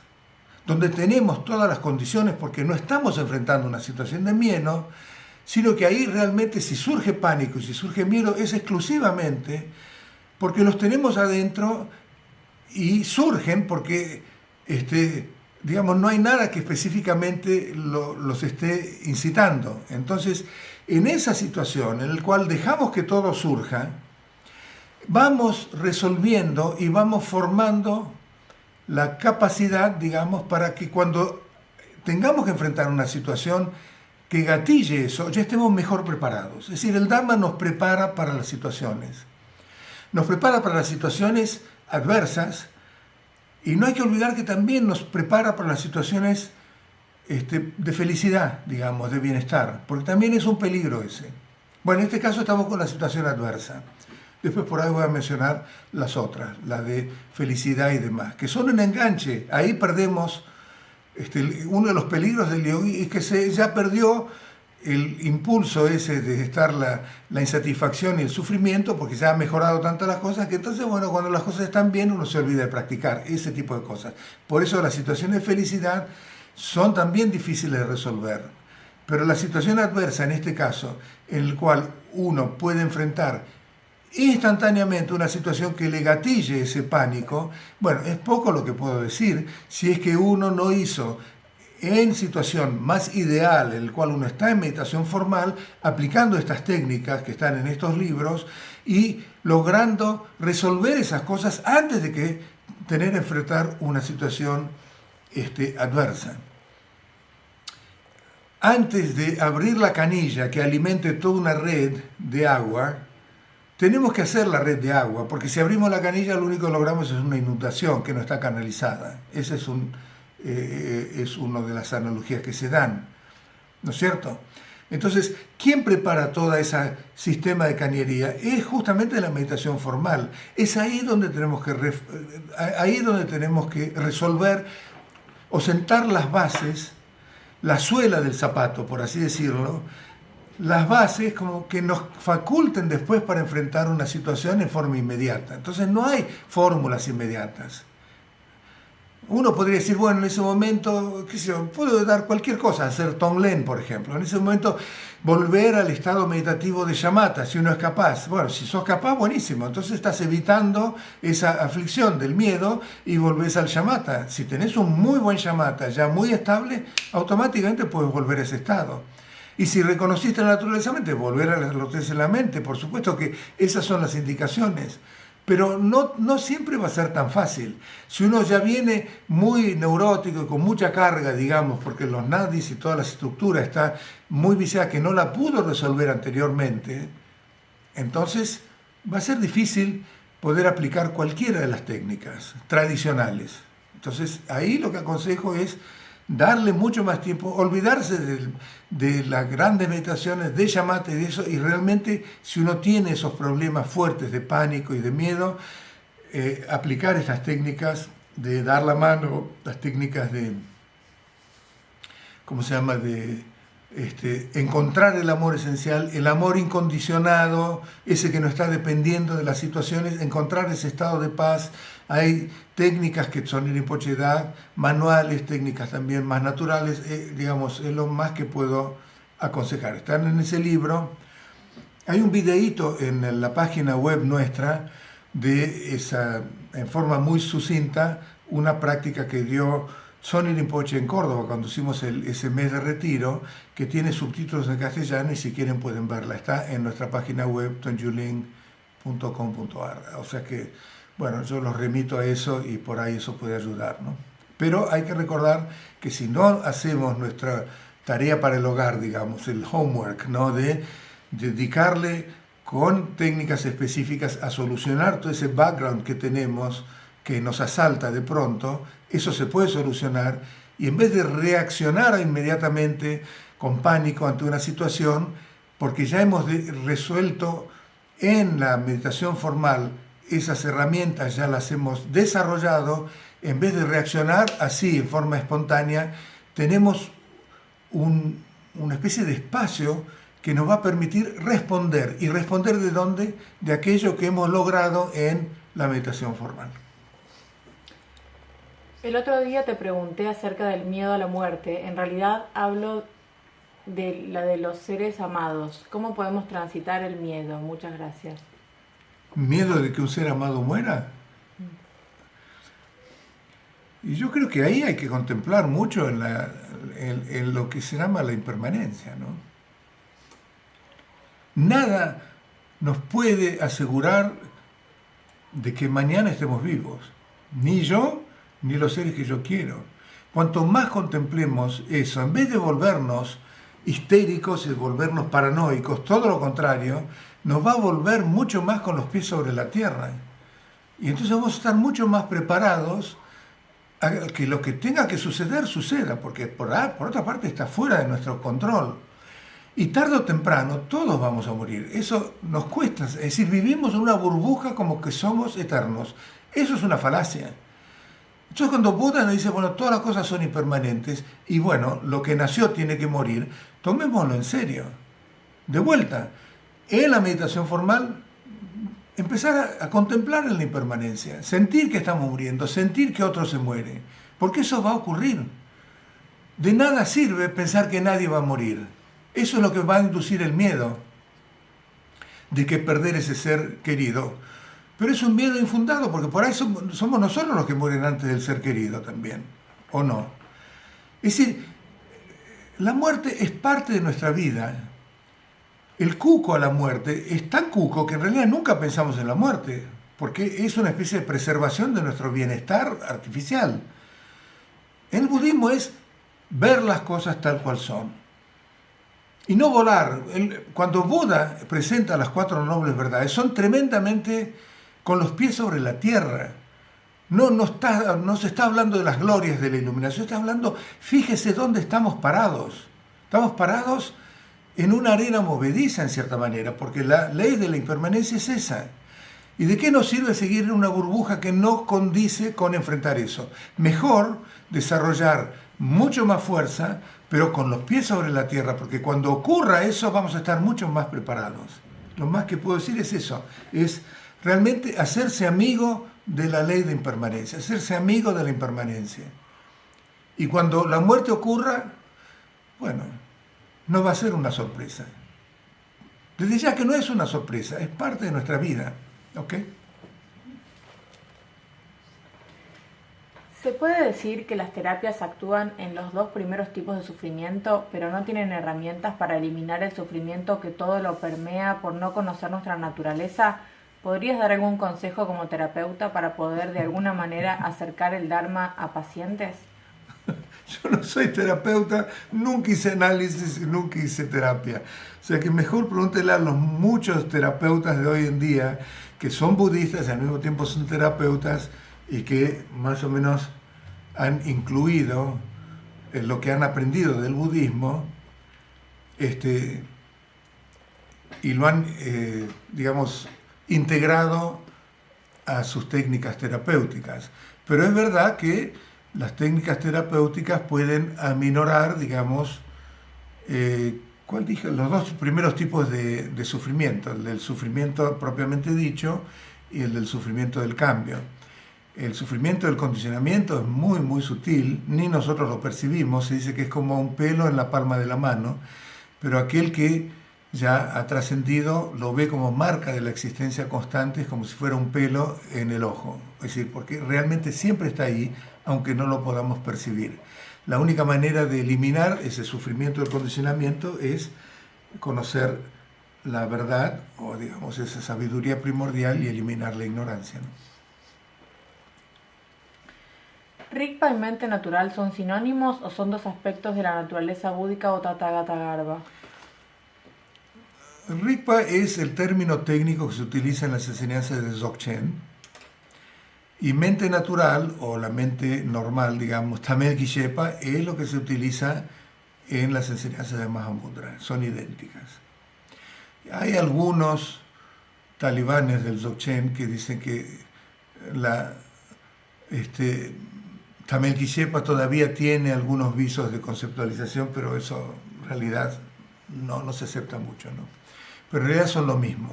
Speaker 1: donde tenemos todas las condiciones, porque no estamos enfrentando una situación de miedo, sino que ahí realmente si surge pánico y si surge miedo es exclusivamente porque los tenemos adentro y surgen porque, digamos, no hay nada que específicamente los esté incitando. Entonces, en esa situación en la cual dejamos que todo surja, vamos resolviendo y vamos formando la capacidad, digamos, para que cuando tengamos que enfrentar una situación que gatille eso, ya estemos mejor preparados. Es decir, el Dharma nos prepara para las situaciones. Nos prepara para las situaciones adversas, y no hay que olvidar que también nos prepara para las situaciones de felicidad, digamos, de bienestar, porque también es un peligro ese. Bueno, en este caso estamos con la situación adversa. Después por ahí voy a mencionar las otras, la de felicidad y demás, que son un enganche. Ahí perdemos, uno de los peligros del yogi es que ya perdió el impulso ese de estar la insatisfacción y el sufrimiento, porque ya ha mejorado tanto las cosas, que entonces, bueno, cuando las cosas están bien uno se olvida de practicar ese tipo de cosas. Por eso las situaciones de felicidad son también difíciles de resolver. Pero la situación adversa, en este caso, en el cual uno puede enfrentar instantáneamente una situación que le gatille ese pánico, bueno, es poco lo que puedo decir si es que uno no hizo en situación más ideal, en el cual uno está en meditación formal, aplicando estas técnicas que están en estos libros y logrando resolver esas cosas antes de que tener que enfrentar una situación adversa. Antes de abrir la canilla que alimente toda una red de agua, tenemos que hacer la red de agua, porque si abrimos la canilla lo único que logramos es una inundación que no está canalizada. Ese es una de las analogías que se dan, ¿no es cierto? Entonces, ¿quién prepara todo ese sistema de cañería? Es justamente la meditación formal. Es ahí donde tenemos que resolver o sentar las bases, la suela del zapato, por así decirlo, las bases como que nos faculten después para enfrentar una situación en forma inmediata. Entonces no hay fórmulas inmediatas. Uno podría decir, bueno, en ese momento, qué sé yo, puedo dar cualquier cosa, hacer Tonglen, por ejemplo. En ese momento, volver al estado meditativo de shamatha, si uno es capaz. Bueno, si sos capaz, buenísimo. Entonces estás evitando esa aflicción del miedo y volvés al shamatha. Si tenés un muy buen shamatha, ya muy estable, automáticamente puedes volver a ese estado. Y si reconociste la naturaleza mente, volver a la naturaleza de la mente. Por supuesto que esas son las indicaciones. pero no siempre va a ser tan fácil. Si uno ya viene muy neurótico y con mucha carga, digamos, porque los nadis y toda la estructura está muy viciada, que no la pudo resolver anteriormente, entonces va a ser difícil poder aplicar cualquiera de las técnicas tradicionales. Entonces ahí lo que aconsejo es darle mucho más tiempo, olvidarse de las grandes meditaciones de shamatha y de eso, y realmente si uno tiene esos problemas fuertes de pánico y de miedo, aplicar estas técnicas de dar la mano, las técnicas de, ¿cómo se llama?, de encontrar el amor esencial, el amor incondicionado, ese que no está dependiendo de las situaciones, encontrar ese estado de paz. Hay técnicas que son Rinpoche da, manuales, técnicas también más naturales, digamos, es lo más que puedo aconsejar. Están en ese libro. Hay un videíto en la página web nuestra de esa, en forma muy sucinta, una práctica que dio Sonny Rinpoche en Córdoba cuando hicimos ese mes de retiro, que tiene subtítulos en castellano y si quieren pueden verla. Está en nuestra página web tonyulin.com.ar. O sea que, bueno, yo los remito a eso y por ahí eso puede ayudar, ¿no? Pero hay que recordar que si no hacemos nuestra tarea para el hogar, digamos, el homework, ¿no?, de dedicarle con técnicas específicas a solucionar todo ese background que tenemos, que nos asalta de pronto, eso se puede solucionar, y en vez de reaccionar inmediatamente con pánico ante una situación, porque ya hemos resuelto en la meditación formal esas herramientas, ya las hemos desarrollado, en vez de reaccionar así en forma espontánea, tenemos una especie de espacio que nos va a permitir responder. ¿Y responder de dónde? De aquello que hemos logrado en la meditación formal.
Speaker 2: El otro día te pregunté acerca del miedo a la muerte. En realidad hablo de la de los seres amados. ¿Cómo podemos transitar el miedo? Muchas gracias.
Speaker 1: ¿Miedo de que un ser amado muera? Y yo creo que ahí hay que contemplar mucho en lo que se llama la impermanencia, ¿no? Nada nos puede asegurar de que mañana estemos vivos. Ni yo, ni los seres que yo quiero. Cuanto más contemplemos eso, en vez de volvernos histéricos y volvernos paranoicos, todo lo contrario, nos va a volver mucho más con los pies sobre la tierra. Y entonces vamos a estar mucho más preparados a que lo que tenga que suceder, suceda, porque por otra parte está fuera de nuestro control. Y tarde o temprano todos vamos a morir. Eso nos cuesta. Es decir, vivimos en una burbuja como que somos eternos. Eso es una falacia. Entonces cuando Buda nos dice, bueno, todas las cosas son impermanentes y bueno, lo que nació tiene que morir, tomémoslo en serio. De vuelta, en la meditación formal, empezar a contemplar en la impermanencia, sentir que estamos muriendo, sentir que otro se muere, porque eso va a ocurrir. De nada sirve pensar que nadie va a morir. Eso es lo que va a inducir el miedo de que perder ese ser querido. Pero es un miedo infundado, porque por ahí somos nosotros los que mueren antes del ser querido también, ¿o no? Es decir, la muerte es parte de nuestra vida. El cuco a la muerte es tan cuco que en realidad nunca pensamos en la muerte, porque es una especie de preservación de nuestro bienestar artificial. El budismo es ver las cosas tal cual son. Y no volar. Cuando Buda presenta las 4 nobles verdades, son tremendamente con los pies sobre la tierra. No se está hablando de las glorias de la iluminación, está hablando, fíjese dónde estamos parados. Estamos parados en una arena movediza en cierta manera, porque la ley de la impermanencia es esa. ¿Y de qué nos sirve seguir en una burbuja que no condice con enfrentar eso? Mejor desarrollar mucho más fuerza, pero con los pies sobre la tierra, porque cuando ocurra eso vamos a estar mucho más preparados. Lo más que puedo decir es eso, es realmente hacerse amigo de la ley de impermanencia, hacerse amigo de la impermanencia. Y cuando la muerte ocurra, bueno, no va a ser una sorpresa. Desde ya que no es una sorpresa, es parte de nuestra vida, ¿ok?
Speaker 2: ¿Se puede decir que las terapias actúan en los 2 primeros tipos de sufrimiento, pero no tienen herramientas para eliminar el sufrimiento que todo lo permea por no conocer nuestra naturaleza? ¿Podrías dar algún consejo como terapeuta para poder de alguna manera acercar el Dharma a pacientes?
Speaker 1: Yo no soy terapeuta, nunca hice análisis y nunca hice terapia. O sea que mejor pregúntele a los muchos terapeutas de hoy en día que son budistas y al mismo tiempo son terapeutas y que más o menos han incluido lo que han aprendido del budismo y lo han, digamos, integrado a sus técnicas terapéuticas. Pero es verdad que las técnicas terapéuticas pueden aminorar, digamos, ¿cuál dije? Los dos primeros tipos de sufrimiento, el del sufrimiento propiamente dicho y el del sufrimiento del cambio. El sufrimiento del condicionamiento es muy, muy sutil, ni nosotros lo percibimos, se dice que es como un pelo en la palma de la mano, pero aquel que ya ha trascendido lo ve como marca de la existencia constante, es como si fuera un pelo en el ojo, es decir, porque realmente siempre está ahí, aunque no lo podamos percibir. La única manera de eliminar ese sufrimiento del condicionamiento es conocer la verdad, o digamos esa sabiduría primordial y eliminar la ignorancia, ¿no?
Speaker 2: ¿Rigpa y mente natural son sinónimos o son dos aspectos de la naturaleza búdica o Tathagata Garbha?
Speaker 1: Rigpa es el término técnico que se utiliza en las enseñanzas de Dzogchen, y mente natural o la mente normal, digamos, Tamel Kishepa, es lo que se utiliza en las enseñanzas de Mahamudra, son idénticas. Hay algunos talibanes del Dzogchen que dicen que la Tamel Kishepa todavía tiene algunos visos de conceptualización, pero eso en realidad no se acepta mucho, ¿no? Pero en realidad son lo mismo.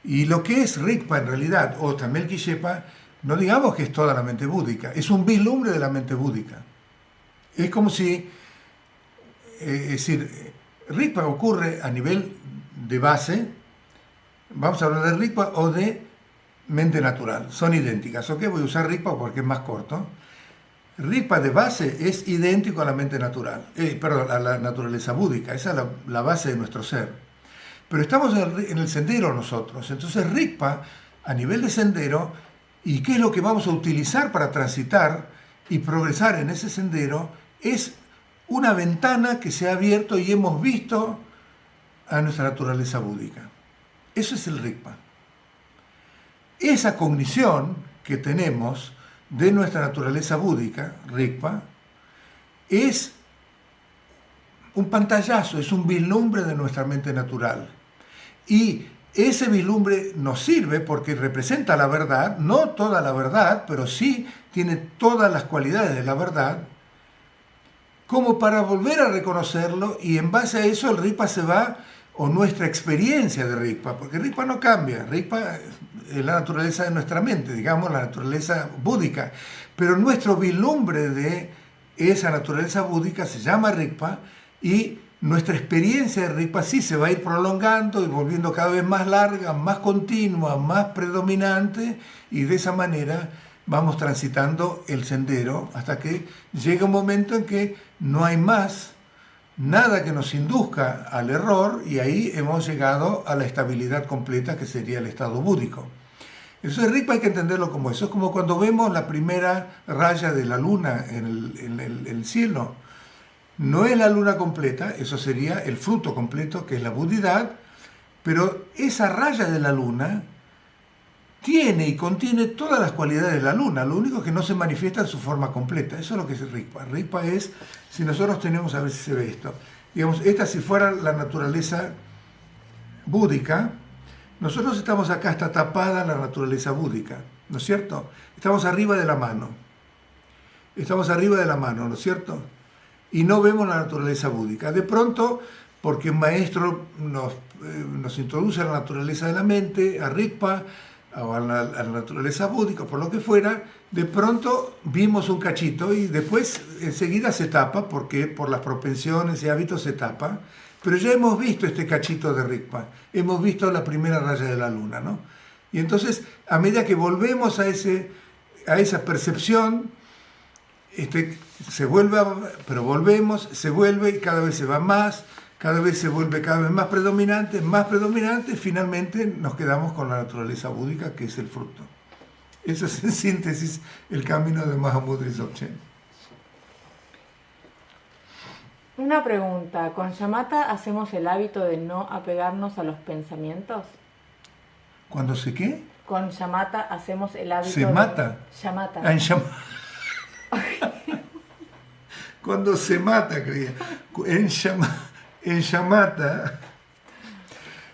Speaker 1: Y lo que es Rigpa en realidad, o Tamel Kishepa, no digamos que es toda la mente búdica, es un vislumbre de la mente búdica. Es como si, es decir, Rigpa ocurre a nivel de base, vamos a hablar de Rigpa o de mente natural, son idénticas, ¿ok? Voy a usar Rigpa porque es más corto. Rigpa de base es idéntico a la mente natural, perdón, a la naturaleza búdica, esa es la base de nuestro ser. Pero estamos en el sendero nosotros, entonces Rigpa a nivel de sendero, ¿y qué es lo que vamos a utilizar para transitar y progresar en ese sendero? Es una ventana que se ha abierto y hemos visto a nuestra naturaleza búdica. Eso es el Rigpa. Esa cognición que tenemos de nuestra naturaleza búdica, Rigpa, es un pantallazo, es un vislumbre de nuestra mente natural. Y ese vislumbre nos sirve porque representa la verdad, no toda la verdad, pero sí tiene todas las cualidades de la verdad, como para volver a reconocerlo, y en base a eso el Rigpa se va, o nuestra experiencia de Rigpa, porque Rigpa no cambia, Rigpa es la naturaleza de nuestra mente, digamos, la naturaleza búdica, pero nuestro vislumbre de esa naturaleza búdica se llama Rigpa, y nuestra experiencia de Rigpa sí se va a ir prolongando y volviendo cada vez más larga, más continua, más predominante, y de esa manera vamos transitando el sendero hasta que llega un momento en que no hay más nada que nos induzca al error, y ahí hemos llegado a la estabilidad completa que sería el estado búdico. Eso de Rigpa hay que entenderlo como eso. Es como cuando vemos la primera raya de la luna en el cielo. No es la luna completa, eso sería el fruto completo, que es la budidad, pero esa raya de la luna tiene y contiene todas las cualidades de la luna, lo único que no se manifiesta en su forma completa. Eso es lo que es Rigpa. Rigpa es, si nosotros tenemos, a ver si se ve esto, digamos, esta si fuera la naturaleza búdica, nosotros estamos acá, está tapada la naturaleza búdica, ¿no es cierto? Estamos arriba de la mano, ¿no es cierto? Y no vemos la naturaleza búdica. De pronto, porque un maestro nos introduce a la naturaleza de la mente, a Rigpa, o a la naturaleza búdica, por lo que fuera, de pronto vimos un cachito y después enseguida se tapa, porque por las propensiones y hábitos se tapa, pero ya hemos visto este cachito de Rigpa, hemos visto la primera raya de la luna, ¿no? Y entonces, a medida que volvemos a esa percepción, se vuelve, pero volvemos, se vuelve y cada vez se va más, cada vez se vuelve cada vez más predominante, finalmente nos quedamos con la naturaleza búdica, que es el fruto. Eso es en síntesis el camino de Mahamudra Dzogchen.
Speaker 2: Una pregunta, ¿con shamatha hacemos el hábito de no apegarnos a los pensamientos?
Speaker 1: ¿Cuándo se qué?
Speaker 2: Con shamatha hacemos el hábito
Speaker 1: ¿Se mata?
Speaker 2: Shamatha.
Speaker 1: Ah, cuando se mata, creía. En shamatha.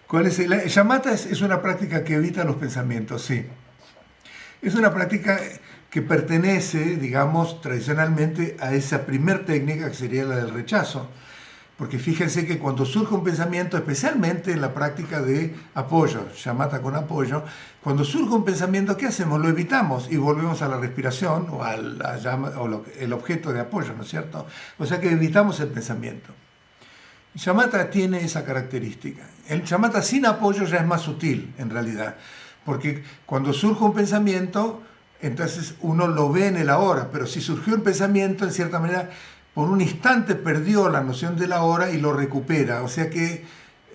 Speaker 1: ¿Cuál es el shamatha? Es una práctica que evita los pensamientos, sí. Es una práctica que pertenece, digamos, tradicionalmente a esa primer técnica que sería la del rechazo. Porque fíjense que cuando surge un pensamiento, especialmente en la práctica de apoyo, shamatha con apoyo, cuando surge un pensamiento, ¿qué hacemos? Lo evitamos y volvemos a la respiración o a la llama, el objeto de apoyo, ¿no es cierto? O sea que evitamos el pensamiento. El shamatha tiene esa característica. El shamatha sin apoyo ya es más sutil, en realidad, porque cuando surge un pensamiento, entonces uno lo ve en el ahora, pero si surgió un pensamiento, en cierta manera, por un instante perdió la noción de la hora y lo recupera, o sea que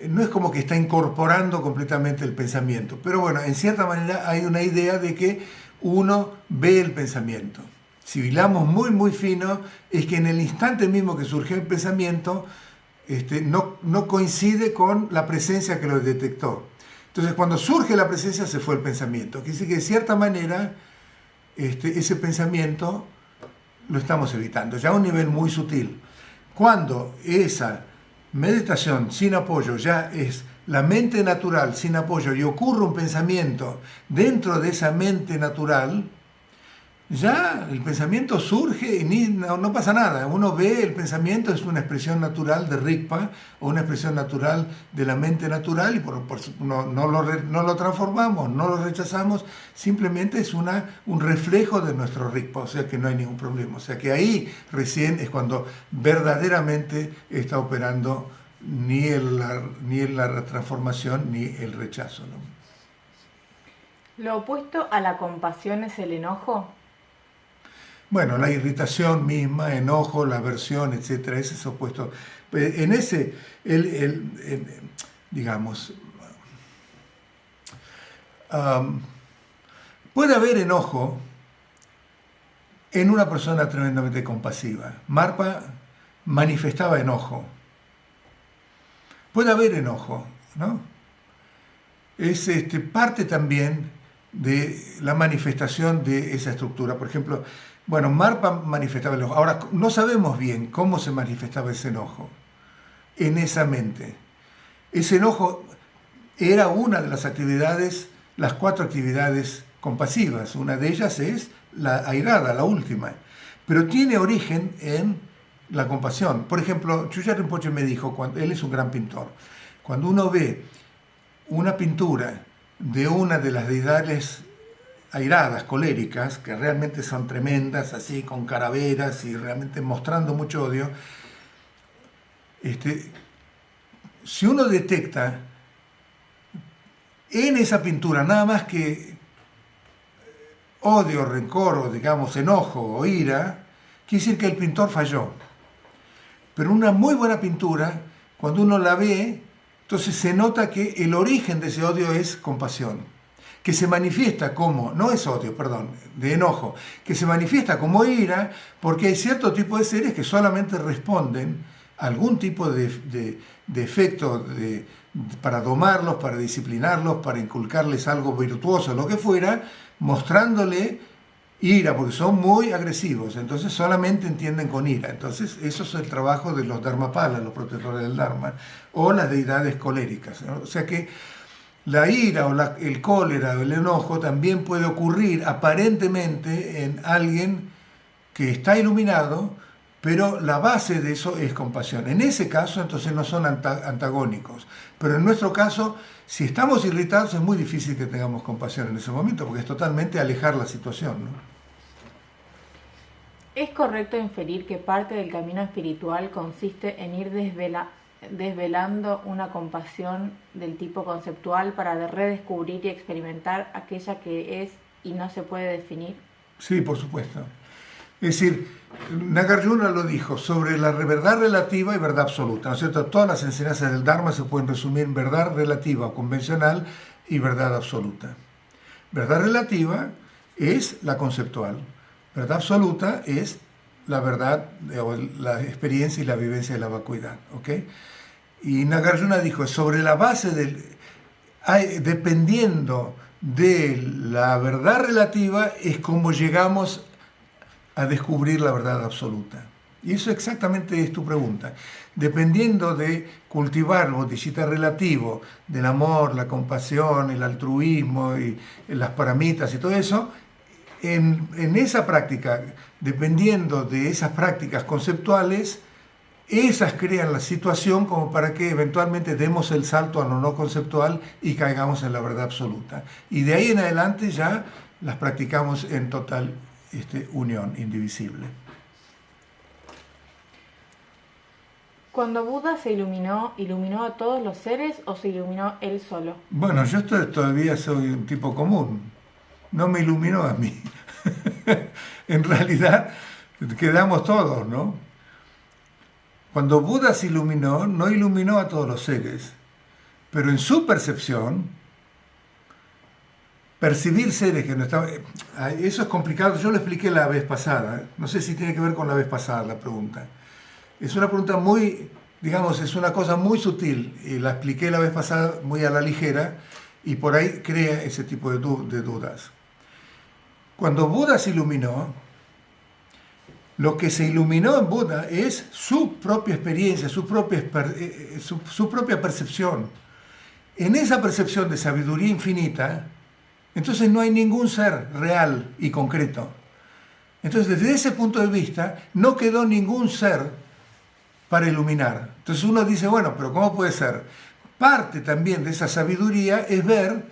Speaker 1: no es como que está incorporando completamente el pensamiento, pero bueno, en cierta manera hay una idea de que uno ve el pensamiento. Si hilamos muy fino, es que en el instante mismo que surgió el pensamiento, no coincide con la presencia que lo detectó. Entonces, cuando surge la presencia, se fue el pensamiento. Quiere decir que de cierta manera, ese pensamiento lo estamos evitando, ya a un nivel muy sutil. Cuando esa meditación sin apoyo ya es la mente natural sin apoyo y ocurre un pensamiento dentro de esa mente natural, ya el pensamiento surge y no pasa nada. Uno ve el pensamiento, es una expresión natural de Rigpa o una expresión natural de la mente natural y no lo transformamos, no lo rechazamos, simplemente es un reflejo de nuestro Rigpa, o sea que no hay ningún problema. O sea que ahí recién es cuando verdaderamente está operando ni la transformación ni el rechazo, ¿no?
Speaker 2: ¿Lo opuesto a la compasión es el enojo?
Speaker 1: Bueno, la irritación misma, enojo, la aversión, etcétera, ese es opuesto. En ese, digamos, puede haber enojo en una persona tremendamente compasiva. Marpa manifestaba enojo. Puede haber enojo, ¿no? Es parte también de la manifestación de esa estructura. Por ejemplo, bueno, Marpa manifestaba el enojo. Ahora, no sabemos bien cómo se manifestaba ese enojo en esa mente. Ese enojo era una de las actividades, las 4 actividades compasivas. Una de ellas es la airada, la última. Pero tiene origen en la compasión. Por ejemplo, Chuyar Rinpoche me dijo, él es un gran pintor, cuando uno ve una pintura de una de las deidades airadas, coléricas, que realmente son tremendas, así con calaveras y realmente mostrando mucho odio, si uno detecta en esa pintura nada más que odio, rencor, o digamos enojo o ira, quiere decir que el pintor falló. Pero una muy buena pintura, cuando uno la ve, entonces se nota que el origen de ese odio es compasión, que se manifiesta como, no es odio, perdón, de enojo, que se manifiesta como ira, porque hay cierto tipo de seres que solamente responden a algún tipo de efecto para domarlos, para disciplinarlos, para inculcarles algo virtuoso, lo que fuera, mostrándole ira, porque son muy agresivos, entonces solamente entienden con ira. Entonces eso es el trabajo de los dharmapalas, los protectores del dharma, o las deidades coléricas, ¿no? O sea que la ira o el cólera o el enojo también puede ocurrir aparentemente en alguien que está iluminado, pero la base de eso es compasión. En ese caso entonces no son antagónicos, pero en nuestro caso, si estamos irritados es muy difícil que tengamos compasión en ese momento, porque es totalmente alejar la situación, ¿no?
Speaker 2: ¿Es correcto inferir que parte del camino espiritual consiste en ir desvelando una compasión del tipo conceptual para redescubrir y experimentar aquella que es y no se puede definir?
Speaker 1: Sí, por supuesto. Es decir, Nagarjuna lo dijo sobre la verdad relativa y verdad absoluta, ¿no es cierto? Todas las enseñanzas del Dharma se pueden resumir en verdad relativa o convencional y verdad absoluta. Verdad relativa es la conceptual, verdad absoluta es la verdad, o la experiencia y la vivencia de la vacuidad, ¿ok? Y Nagarjuna dijo, sobre la base dependiendo de la verdad relativa es como llegamos a descubrir la verdad absoluta. Y eso exactamente es tu pregunta. Dependiendo de cultivar el bodhicitta relativo, del amor, la compasión, el altruismo y las paramitas y todo eso, en esa práctica, dependiendo de esas prácticas conceptuales, esas crean la situación como para que eventualmente demos el salto a lo no conceptual y caigamos en la verdad absoluta. Y de ahí en adelante ya las practicamos en total unión indivisible.
Speaker 2: Cuando Buda se iluminó, ¿iluminó a todos los seres o se iluminó él solo?
Speaker 1: Bueno, yo todavía soy un tipo común. No me iluminó a mí. En realidad quedamos todos, ¿no? Cuando Buda se iluminó, no iluminó a todos los seres, pero en su percepción, percibir seres que no estaban... Eso es complicado, yo lo expliqué la vez pasada, no sé si tiene que ver con la vez pasada la pregunta. Es una pregunta muy, digamos, es una cosa muy sutil, y la expliqué la vez pasada muy a la ligera, y por ahí crea ese tipo de dudas. Cuando Buda se iluminó, lo que se iluminó en Buda es su propia experiencia, su propia percepción. En esa percepción de sabiduría infinita, entonces no hay ningún ser real y concreto. Entonces, desde ese punto de vista, no quedó ningún ser para iluminar. Entonces uno dice, bueno, pero ¿cómo puede ser? Parte también de esa sabiduría es ver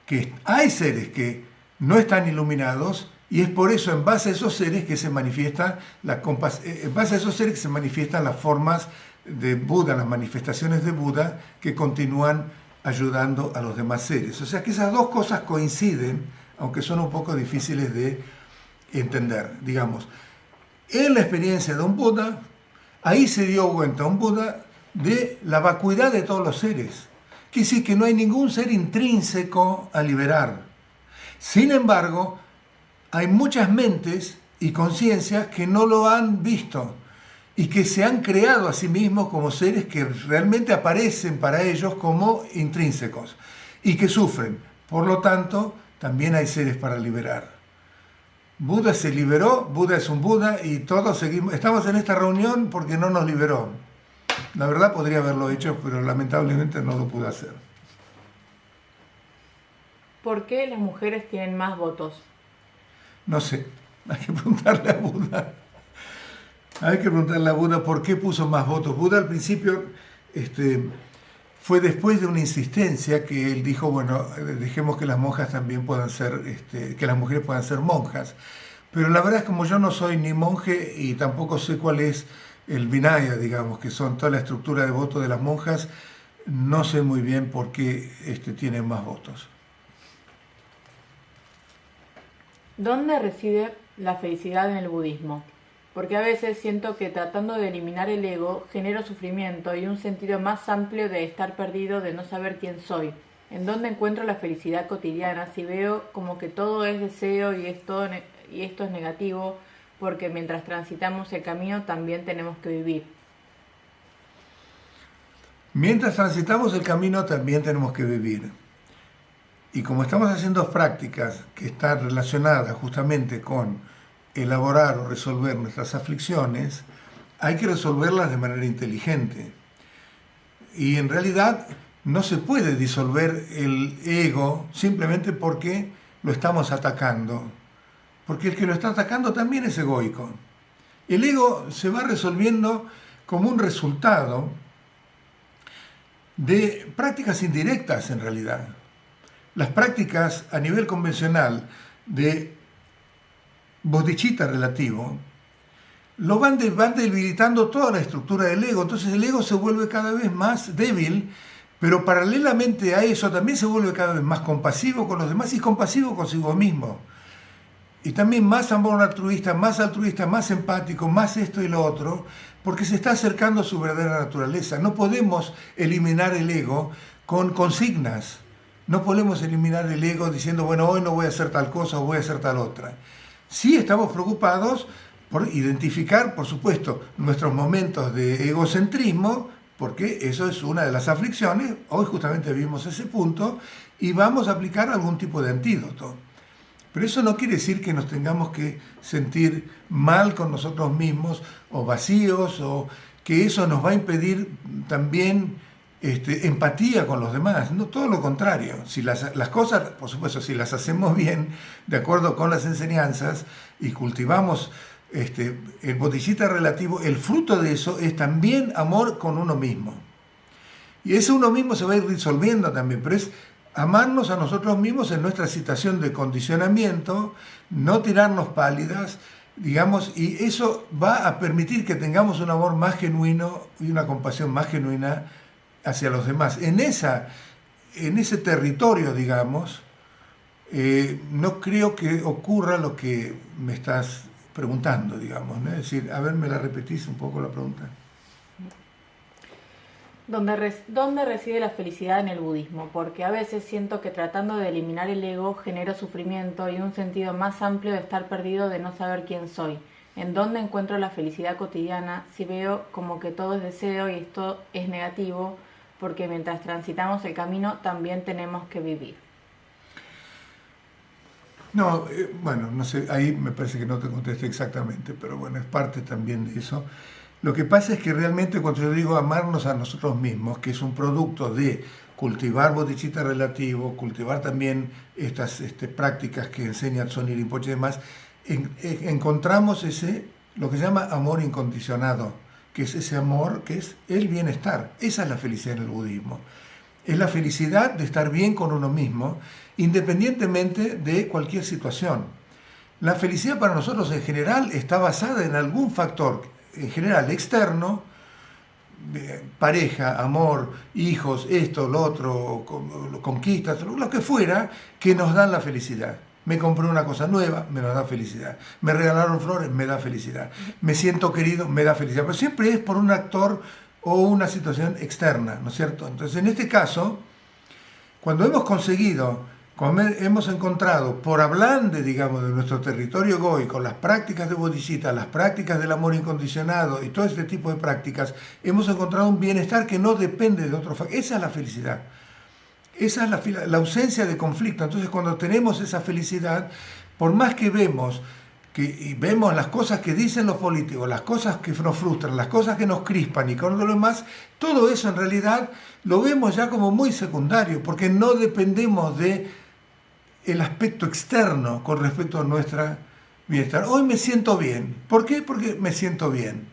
Speaker 1: que hay seres que no están iluminados, y es por eso, en base a esos seres que se manifiestan las formas de Buda, las manifestaciones de Buda que continúan ayudando a los demás seres. O sea que esas dos cosas coinciden, aunque son un poco difíciles de entender. Digamos, en la experiencia de un Buda, ahí se dio cuenta un Buda de la vacuidad de todos los seres. Quiere decir que no hay ningún ser intrínseco a liberar. Sin embargo, hay muchas mentes y conciencias que no lo han visto y que se han creado a sí mismos como seres que realmente aparecen para ellos como intrínsecos y que sufren. Por lo tanto, también hay seres para liberar. Buda se liberó, Buda es un Buda y todos estamos en esta reunión porque no nos liberó. La verdad podría haberlo hecho, pero lamentablemente no lo pude hacer.
Speaker 2: ¿Por qué las mujeres tienen más votos?
Speaker 1: No sé, hay que preguntarle a Buda. Hay que preguntarle a Buda por qué puso más votos. Buda al principio fue después de una insistencia que él dijo, bueno, dejemos que las monjas también puedan ser, que las mujeres puedan ser monjas. Pero la verdad es como yo no soy ni monje y tampoco sé cuál es el Vinaya, digamos, que son toda la estructura de votos de las monjas, no sé muy bien por qué tienen más votos.
Speaker 2: ¿Dónde reside la felicidad en el budismo? Porque a veces siento que tratando de eliminar el ego genero sufrimiento y un sentido más amplio de estar perdido, de no saber quién soy. ¿En dónde encuentro la felicidad cotidiana si veo como que todo es deseo y esto es negativo? Porque mientras transitamos el camino también tenemos que vivir.
Speaker 1: Mientras transitamos el camino también tenemos que vivir. Y como estamos haciendo prácticas que están relacionadas justamente con elaborar o resolver nuestras aflicciones, hay que resolverlas de manera inteligente. Y en realidad no se puede disolver el ego simplemente porque lo estamos atacando. Porque el que lo está atacando también es egoico. El ego se va resolviendo como un resultado de prácticas indirectas en realidad. Las prácticas a nivel convencional de bodhicitta relativo van debilitando toda la estructura del ego, entonces el ego se vuelve cada vez más débil, pero paralelamente a eso también se vuelve cada vez más compasivo con los demás y compasivo consigo mismo. y también más amor altruista, más empático, más esto y lo otro, porque se está acercando a su verdadera naturaleza. No podemos eliminar el ego con consignas. No podemos eliminar el ego diciendo, bueno, hoy no voy a hacer tal cosa o voy a hacer tal otra. Sí estamos preocupados por identificar, por supuesto, nuestros momentos de egocentrismo, porque eso es una de las aflicciones. Hoy justamente vimos ese punto y vamos a aplicar algún tipo de antídoto. Pero eso no quiere decir que nos tengamos que sentir mal con nosotros mismos o vacíos, o que eso nos va a impedir también empatía con los demás. No, todo lo contrario. Si las cosas, por supuesto, si las hacemos bien, de acuerdo con las enseñanzas, y cultivamos el bodhicitta relativo, el fruto de eso es también amor con uno mismo. Y ese uno mismo se va a ir disolviendo también, pero es amarnos a nosotros mismos en nuestra situación de condicionamiento, no tirarnos pálidas, digamos, y eso va a permitir que tengamos un amor más genuino y una compasión más genuina hacia los demás. En ese territorio, digamos, no creo que ocurra lo que me estás preguntando, digamos, ¿no? Es decir, a ver, ¿me la repetís un poco la pregunta?
Speaker 2: ¿Dónde reside la felicidad en el budismo? Porque a veces siento que tratando de eliminar el ego genero sufrimiento y un sentido más amplio de estar perdido, de no saber quién soy. ¿En dónde encuentro la felicidad cotidiana si veo como que todo es deseo y esto es negativo? Porque mientras transitamos el camino también tenemos que vivir.
Speaker 1: No, bueno, no sé, ahí me parece que no te contesté exactamente, pero bueno, es parte también de eso. Lo que pasa es que realmente cuando yo digo amarnos a nosotros mismos, que es un producto de cultivar bodhicitta relativo, cultivar también estas prácticas que enseña Tsoni Rinpoche y demás, encontramos lo que se llama amor incondicionado, que es ese amor que es el bienestar. Esa es la felicidad en el budismo. Es la felicidad de estar bien con uno mismo, independientemente de cualquier situación. La felicidad para nosotros en general está basada en algún factor, en general externo, pareja, amor, hijos, esto, lo otro, conquistas, lo que fuera, que nos dan la felicidad. Me compré una cosa nueva, me da felicidad. Me regalaron flores, me da felicidad. Me siento querido, me da felicidad. Pero siempre es por un actor o una situación externa, ¿no es cierto? Entonces, en este caso, cuando hemos conseguido, cuando hemos encontrado, por hablando, digamos, de nuestro territorio Goi, con las prácticas de bodhicitta, las prácticas del amor incondicionado y todo este tipo de prácticas, hemos encontrado un bienestar que no depende de otro factor. Esa es la felicidad. Esa es la ausencia de conflicto. Entonces, cuando tenemos esa felicidad, por más que vemos las cosas que dicen los políticos, las cosas que nos frustran, las cosas que nos crispan y con lo demás, todo eso en realidad lo vemos ya como muy secundario, porque no dependemos de el aspecto externo con respecto a nuestra bienestar. Hoy me siento bien. ¿Por qué? Porque me siento bien.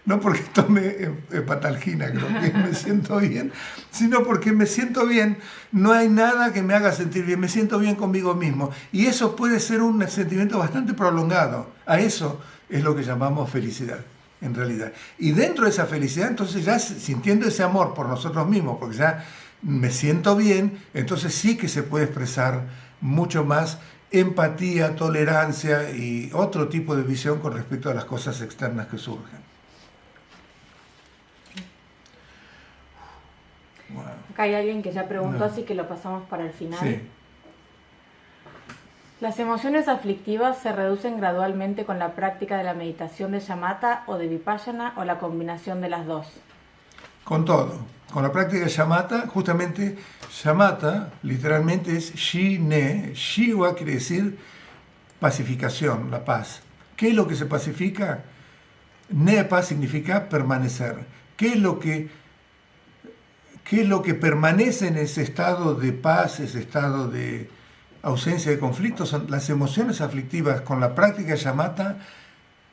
Speaker 1: No porque tome hepatalgina, creo que me siento bien, sino porque me siento bien, no hay nada que me haga sentir bien, me siento bien conmigo mismo. Y eso puede ser un sentimiento bastante prolongado. A eso es lo que llamamos felicidad, en realidad. Y dentro de esa felicidad, entonces ya sintiendo ese amor por nosotros mismos, porque ya me siento bien, entonces sí que se puede expresar mucho más empatía, tolerancia y otro tipo de visión con respecto a las cosas externas que surgen.
Speaker 2: Wow. Acá hay alguien que ya preguntó, así que lo pasamos para el final. Sí. ¿Las emociones aflictivas se reducen gradualmente con la práctica de la meditación de shamatha o de vipassana o la combinación de las dos?
Speaker 1: Con todo. Con la práctica de shamatha, justamente shamatha literalmente es shi-ne. Shiva quiere decir pacificación, la paz. ¿Qué es lo que se pacifica? Nepa significa permanecer. ¿Qué es lo que permanece en ese estado de paz, ese estado de ausencia de conflictos? Son las emociones aflictivas. Con la práctica de shamatha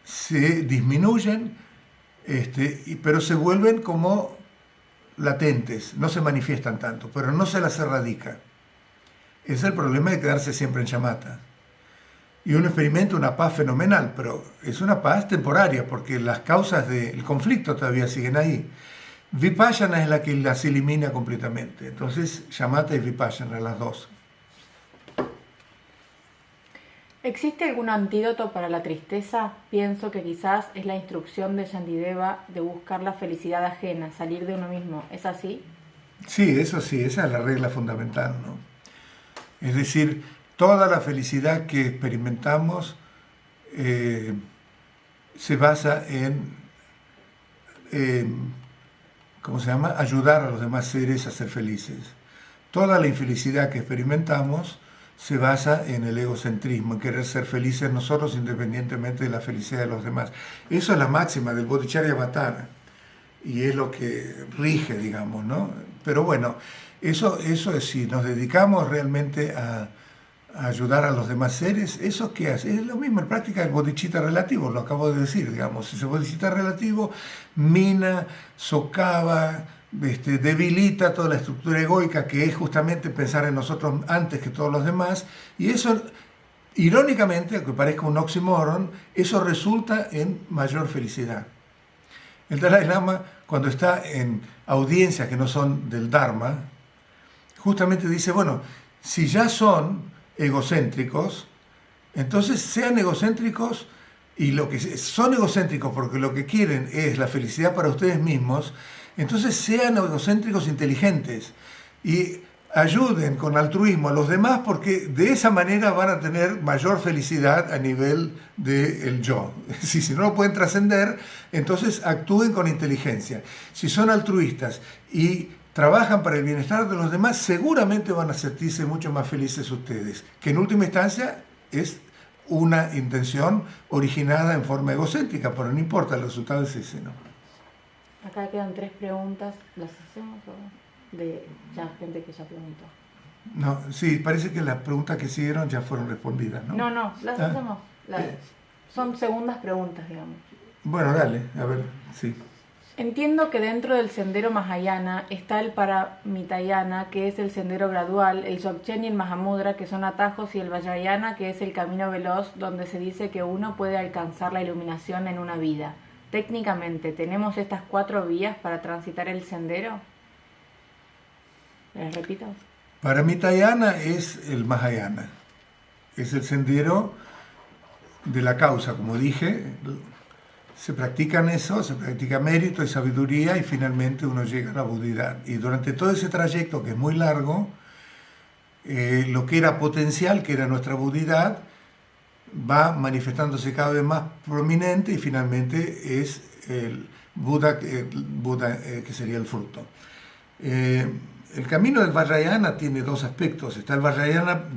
Speaker 1: se disminuyen, pero se vuelven como latentes, no se manifiestan tanto, pero no se las erradica. Es el problema de quedarse siempre en shamatha. Y uno experimenta una paz fenomenal, pero es una paz temporaria, porque las causas del conflicto todavía siguen ahí. Vipassana es la que las elimina completamente. Entonces, shamatha y vipassana, las dos.
Speaker 2: ¿Existe algún antídoto para la tristeza? Pienso que quizás es la instrucción de Shantideva de buscar la felicidad ajena, salir de uno mismo. ¿Es así?
Speaker 1: Sí, eso sí, esa es la regla fundamental, ¿no? Es decir, toda la felicidad que experimentamos eh, se basa en, ¿cómo se llama? Ayudar a los demás seres a ser felices. Toda la infelicidad que experimentamos se basa en el egocentrismo, en querer ser felices nosotros independientemente de la felicidad de los demás. Eso es la máxima del Bodhicharyavatara y es lo que rige, digamos, ¿no? Pero bueno, eso es si nos dedicamos realmente a ayudar a los demás seres, ¿eso qué hace? Es lo mismo en práctica el bodhicitta relativo, lo acabo de decir, digamos, ese bodhicitta relativo mina, socava, debilita toda la estructura egoica que es justamente pensar en nosotros antes que todos los demás, y eso, irónicamente, aunque parezca un oxímoron, eso resulta en mayor felicidad. El Dalai Lama, cuando está en audiencias que no son del Dharma, justamente dice, bueno, si ya son egocéntricos, entonces sean egocéntricos y lo que son egocéntricos porque lo que quieren es la felicidad para ustedes mismos, entonces sean egocéntricos inteligentes y ayuden con altruismo a los demás porque de esa manera van a tener mayor felicidad a nivel del yo. Si no lo pueden trascender, entonces actúen con inteligencia. Si son altruistas y trabajan para el bienestar de los demás, seguramente van a sentirse mucho más felices ustedes, que en última instancia es una intención originada en forma egocéntrica, pero no importa, el resultado es ese, ¿no?
Speaker 2: Acá quedan 3 preguntas, ¿las hacemos o de ya gente que ya preguntó?
Speaker 1: No, sí, parece que las preguntas que siguieron ya fueron respondidas, ¿no?
Speaker 2: No, las hacemos. Son segundas preguntas, digamos.
Speaker 1: Bueno, dale, a ver, sí.
Speaker 2: Entiendo que dentro del sendero Mahayana está el Paramitayana, que es el sendero gradual, el Dzogchen y el Mahamudra, que son atajos, y el Vajrayana, que es el camino veloz, donde se dice que uno puede alcanzar la iluminación en una vida. Técnicamente, ¿tenemos estas 4 vías para transitar el sendero? ¿Les repito?
Speaker 1: Paramitayana es el Mahayana, es el sendero de la causa, como dije. Se practican eso, se practica mérito y sabiduría y finalmente uno llega a la budidad. Y durante todo ese trayecto, que es muy largo, lo que era potencial, que era nuestra budidad, va manifestándose cada vez más prominente y finalmente es el Buda, que sería el fruto. El camino del Vajrayana tiene 2 aspectos. Está el Vajrayana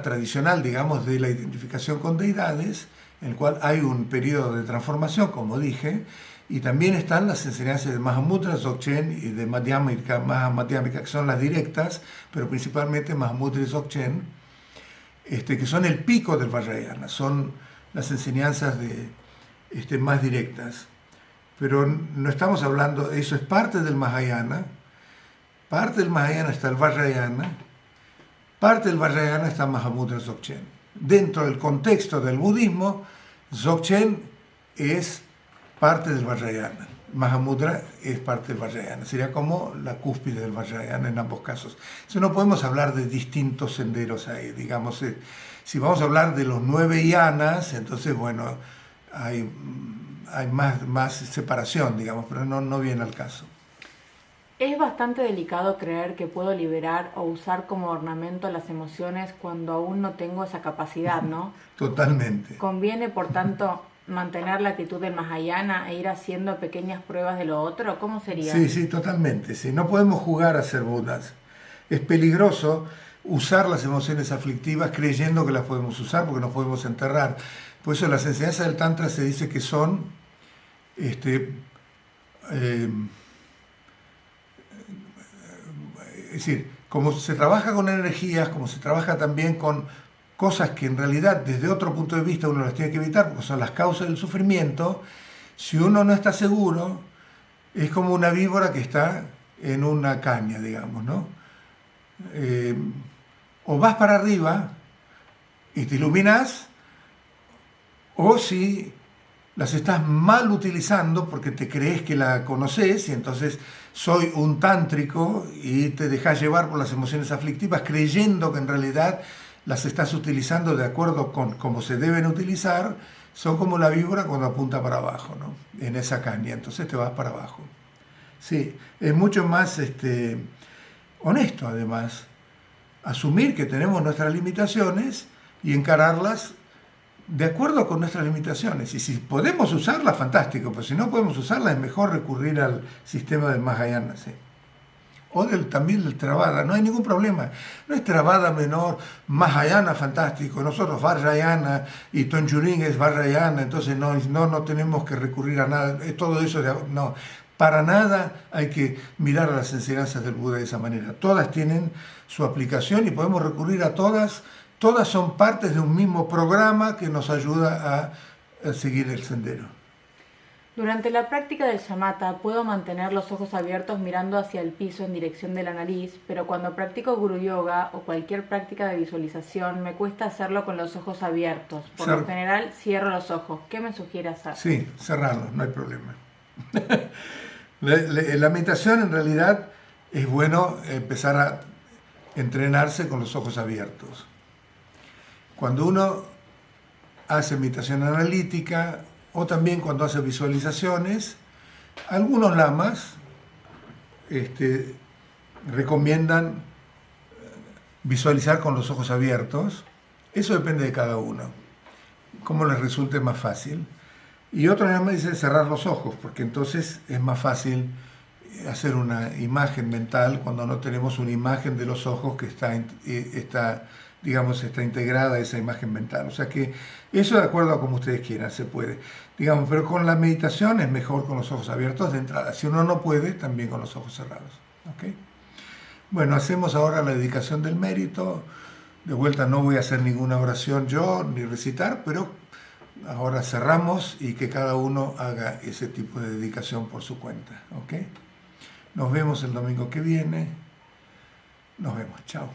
Speaker 1: tradicional, digamos, de la identificación con deidades, en el cual hay un periodo de transformación, como dije, y también están las enseñanzas de Mahamudra, Dzogchen y de Madhyamika, Mahamadhyamika, que son las directas, pero principalmente Mahamudra y Dzogchen, que son el pico del Vajrayana, son las enseñanzas más directas. Pero no estamos hablando, eso es parte del Mahayana está el Vajrayana, parte del Vajrayana está Mahamudra Dzogchen. Dentro del contexto del budismo, Dzogchen es parte del Vajrayana, Mahamudra es parte del Vajrayana, sería como la cúspide del Vajrayana en ambos casos. Entonces no podemos hablar de distintos senderos ahí, digamos, si vamos a hablar de los 9 yanas, entonces bueno, hay más separación, digamos, pero no viene al caso.
Speaker 2: Es bastante delicado creer que puedo liberar o usar como ornamento las emociones cuando aún no tengo esa capacidad, ¿no?
Speaker 1: Totalmente.
Speaker 2: ¿Conviene, por tanto, mantener la actitud del Mahayana e ir haciendo pequeñas pruebas de lo otro? ¿Cómo sería?
Speaker 1: Sí, totalmente. Sí. No podemos jugar a ser budas. Es peligroso usar las emociones aflictivas creyendo que las podemos usar porque nos podemos enterrar. Por eso en las enseñanzas del Tantra se dice que son es decir, como se trabaja con energías, como se trabaja también con cosas que en realidad desde otro punto de vista uno las tiene que evitar porque son las causas del sufrimiento, si uno no está seguro, es como una víbora que está en una caña, digamos, ¿no? O vas para arriba y te iluminas, o si las estás mal utilizando porque te crees que la conoces y entonces soy un tántrico y te dejas llevar por las emociones aflictivas creyendo que en realidad las estás utilizando de acuerdo con cómo se deben utilizar, son como la víbora cuando apunta para abajo, ¿no? En esa caña, entonces te vas para abajo. Sí, es mucho más honesto además asumir que tenemos nuestras limitaciones y encararlas de acuerdo con nuestras limitaciones. Y si podemos usarlas, fantástico, pero si no podemos usarlas, es mejor recurrir al sistema del Mahayana, ¿sí? O también del Theravada, no hay ningún problema. No es Theravada menor, Mahayana fantástico, nosotros Vajrayana y Tongjuring es Vajrayana, entonces no tenemos que recurrir a nada, todo eso, no. Para nada hay que mirar a las enseñanzas del Buda de esa manera. Todas tienen su aplicación y podemos recurrir a todas. Todas son partes de un mismo programa que nos ayuda a seguir el sendero.
Speaker 2: Durante la práctica del shamatha puedo mantener los ojos abiertos mirando hacia el piso en dirección de la nariz, pero cuando practico Guru Yoga o cualquier práctica de visualización me cuesta hacerlo con los ojos abiertos. Por lo general cierro los ojos. ¿Qué me sugiere hacer?
Speaker 1: Sí, cerrarlos, no hay problema. La meditación en realidad es bueno empezar a entrenarse con los ojos abiertos. Cuando uno hace meditación analítica o también cuando hace visualizaciones, algunos lamas recomiendan visualizar con los ojos abiertos. Eso depende de cada uno, cómo les resulte más fácil. Y otros lamas dicen cerrar los ojos, porque entonces es más fácil hacer una imagen mental cuando no tenemos una imagen de los ojos que está integrada a esa imagen mental. O sea que eso de acuerdo a como ustedes quieran, se puede. Pero con la meditación es mejor con los ojos abiertos de entrada. Si uno no puede, también con los ojos cerrados. ¿Okay? Bueno, hacemos ahora la dedicación del mérito. De vuelta no voy a hacer ninguna oración yo, ni recitar, pero ahora cerramos y que cada uno haga ese tipo de dedicación por su cuenta. ¿Okay? Nos vemos el domingo que viene. Nos vemos. Chao.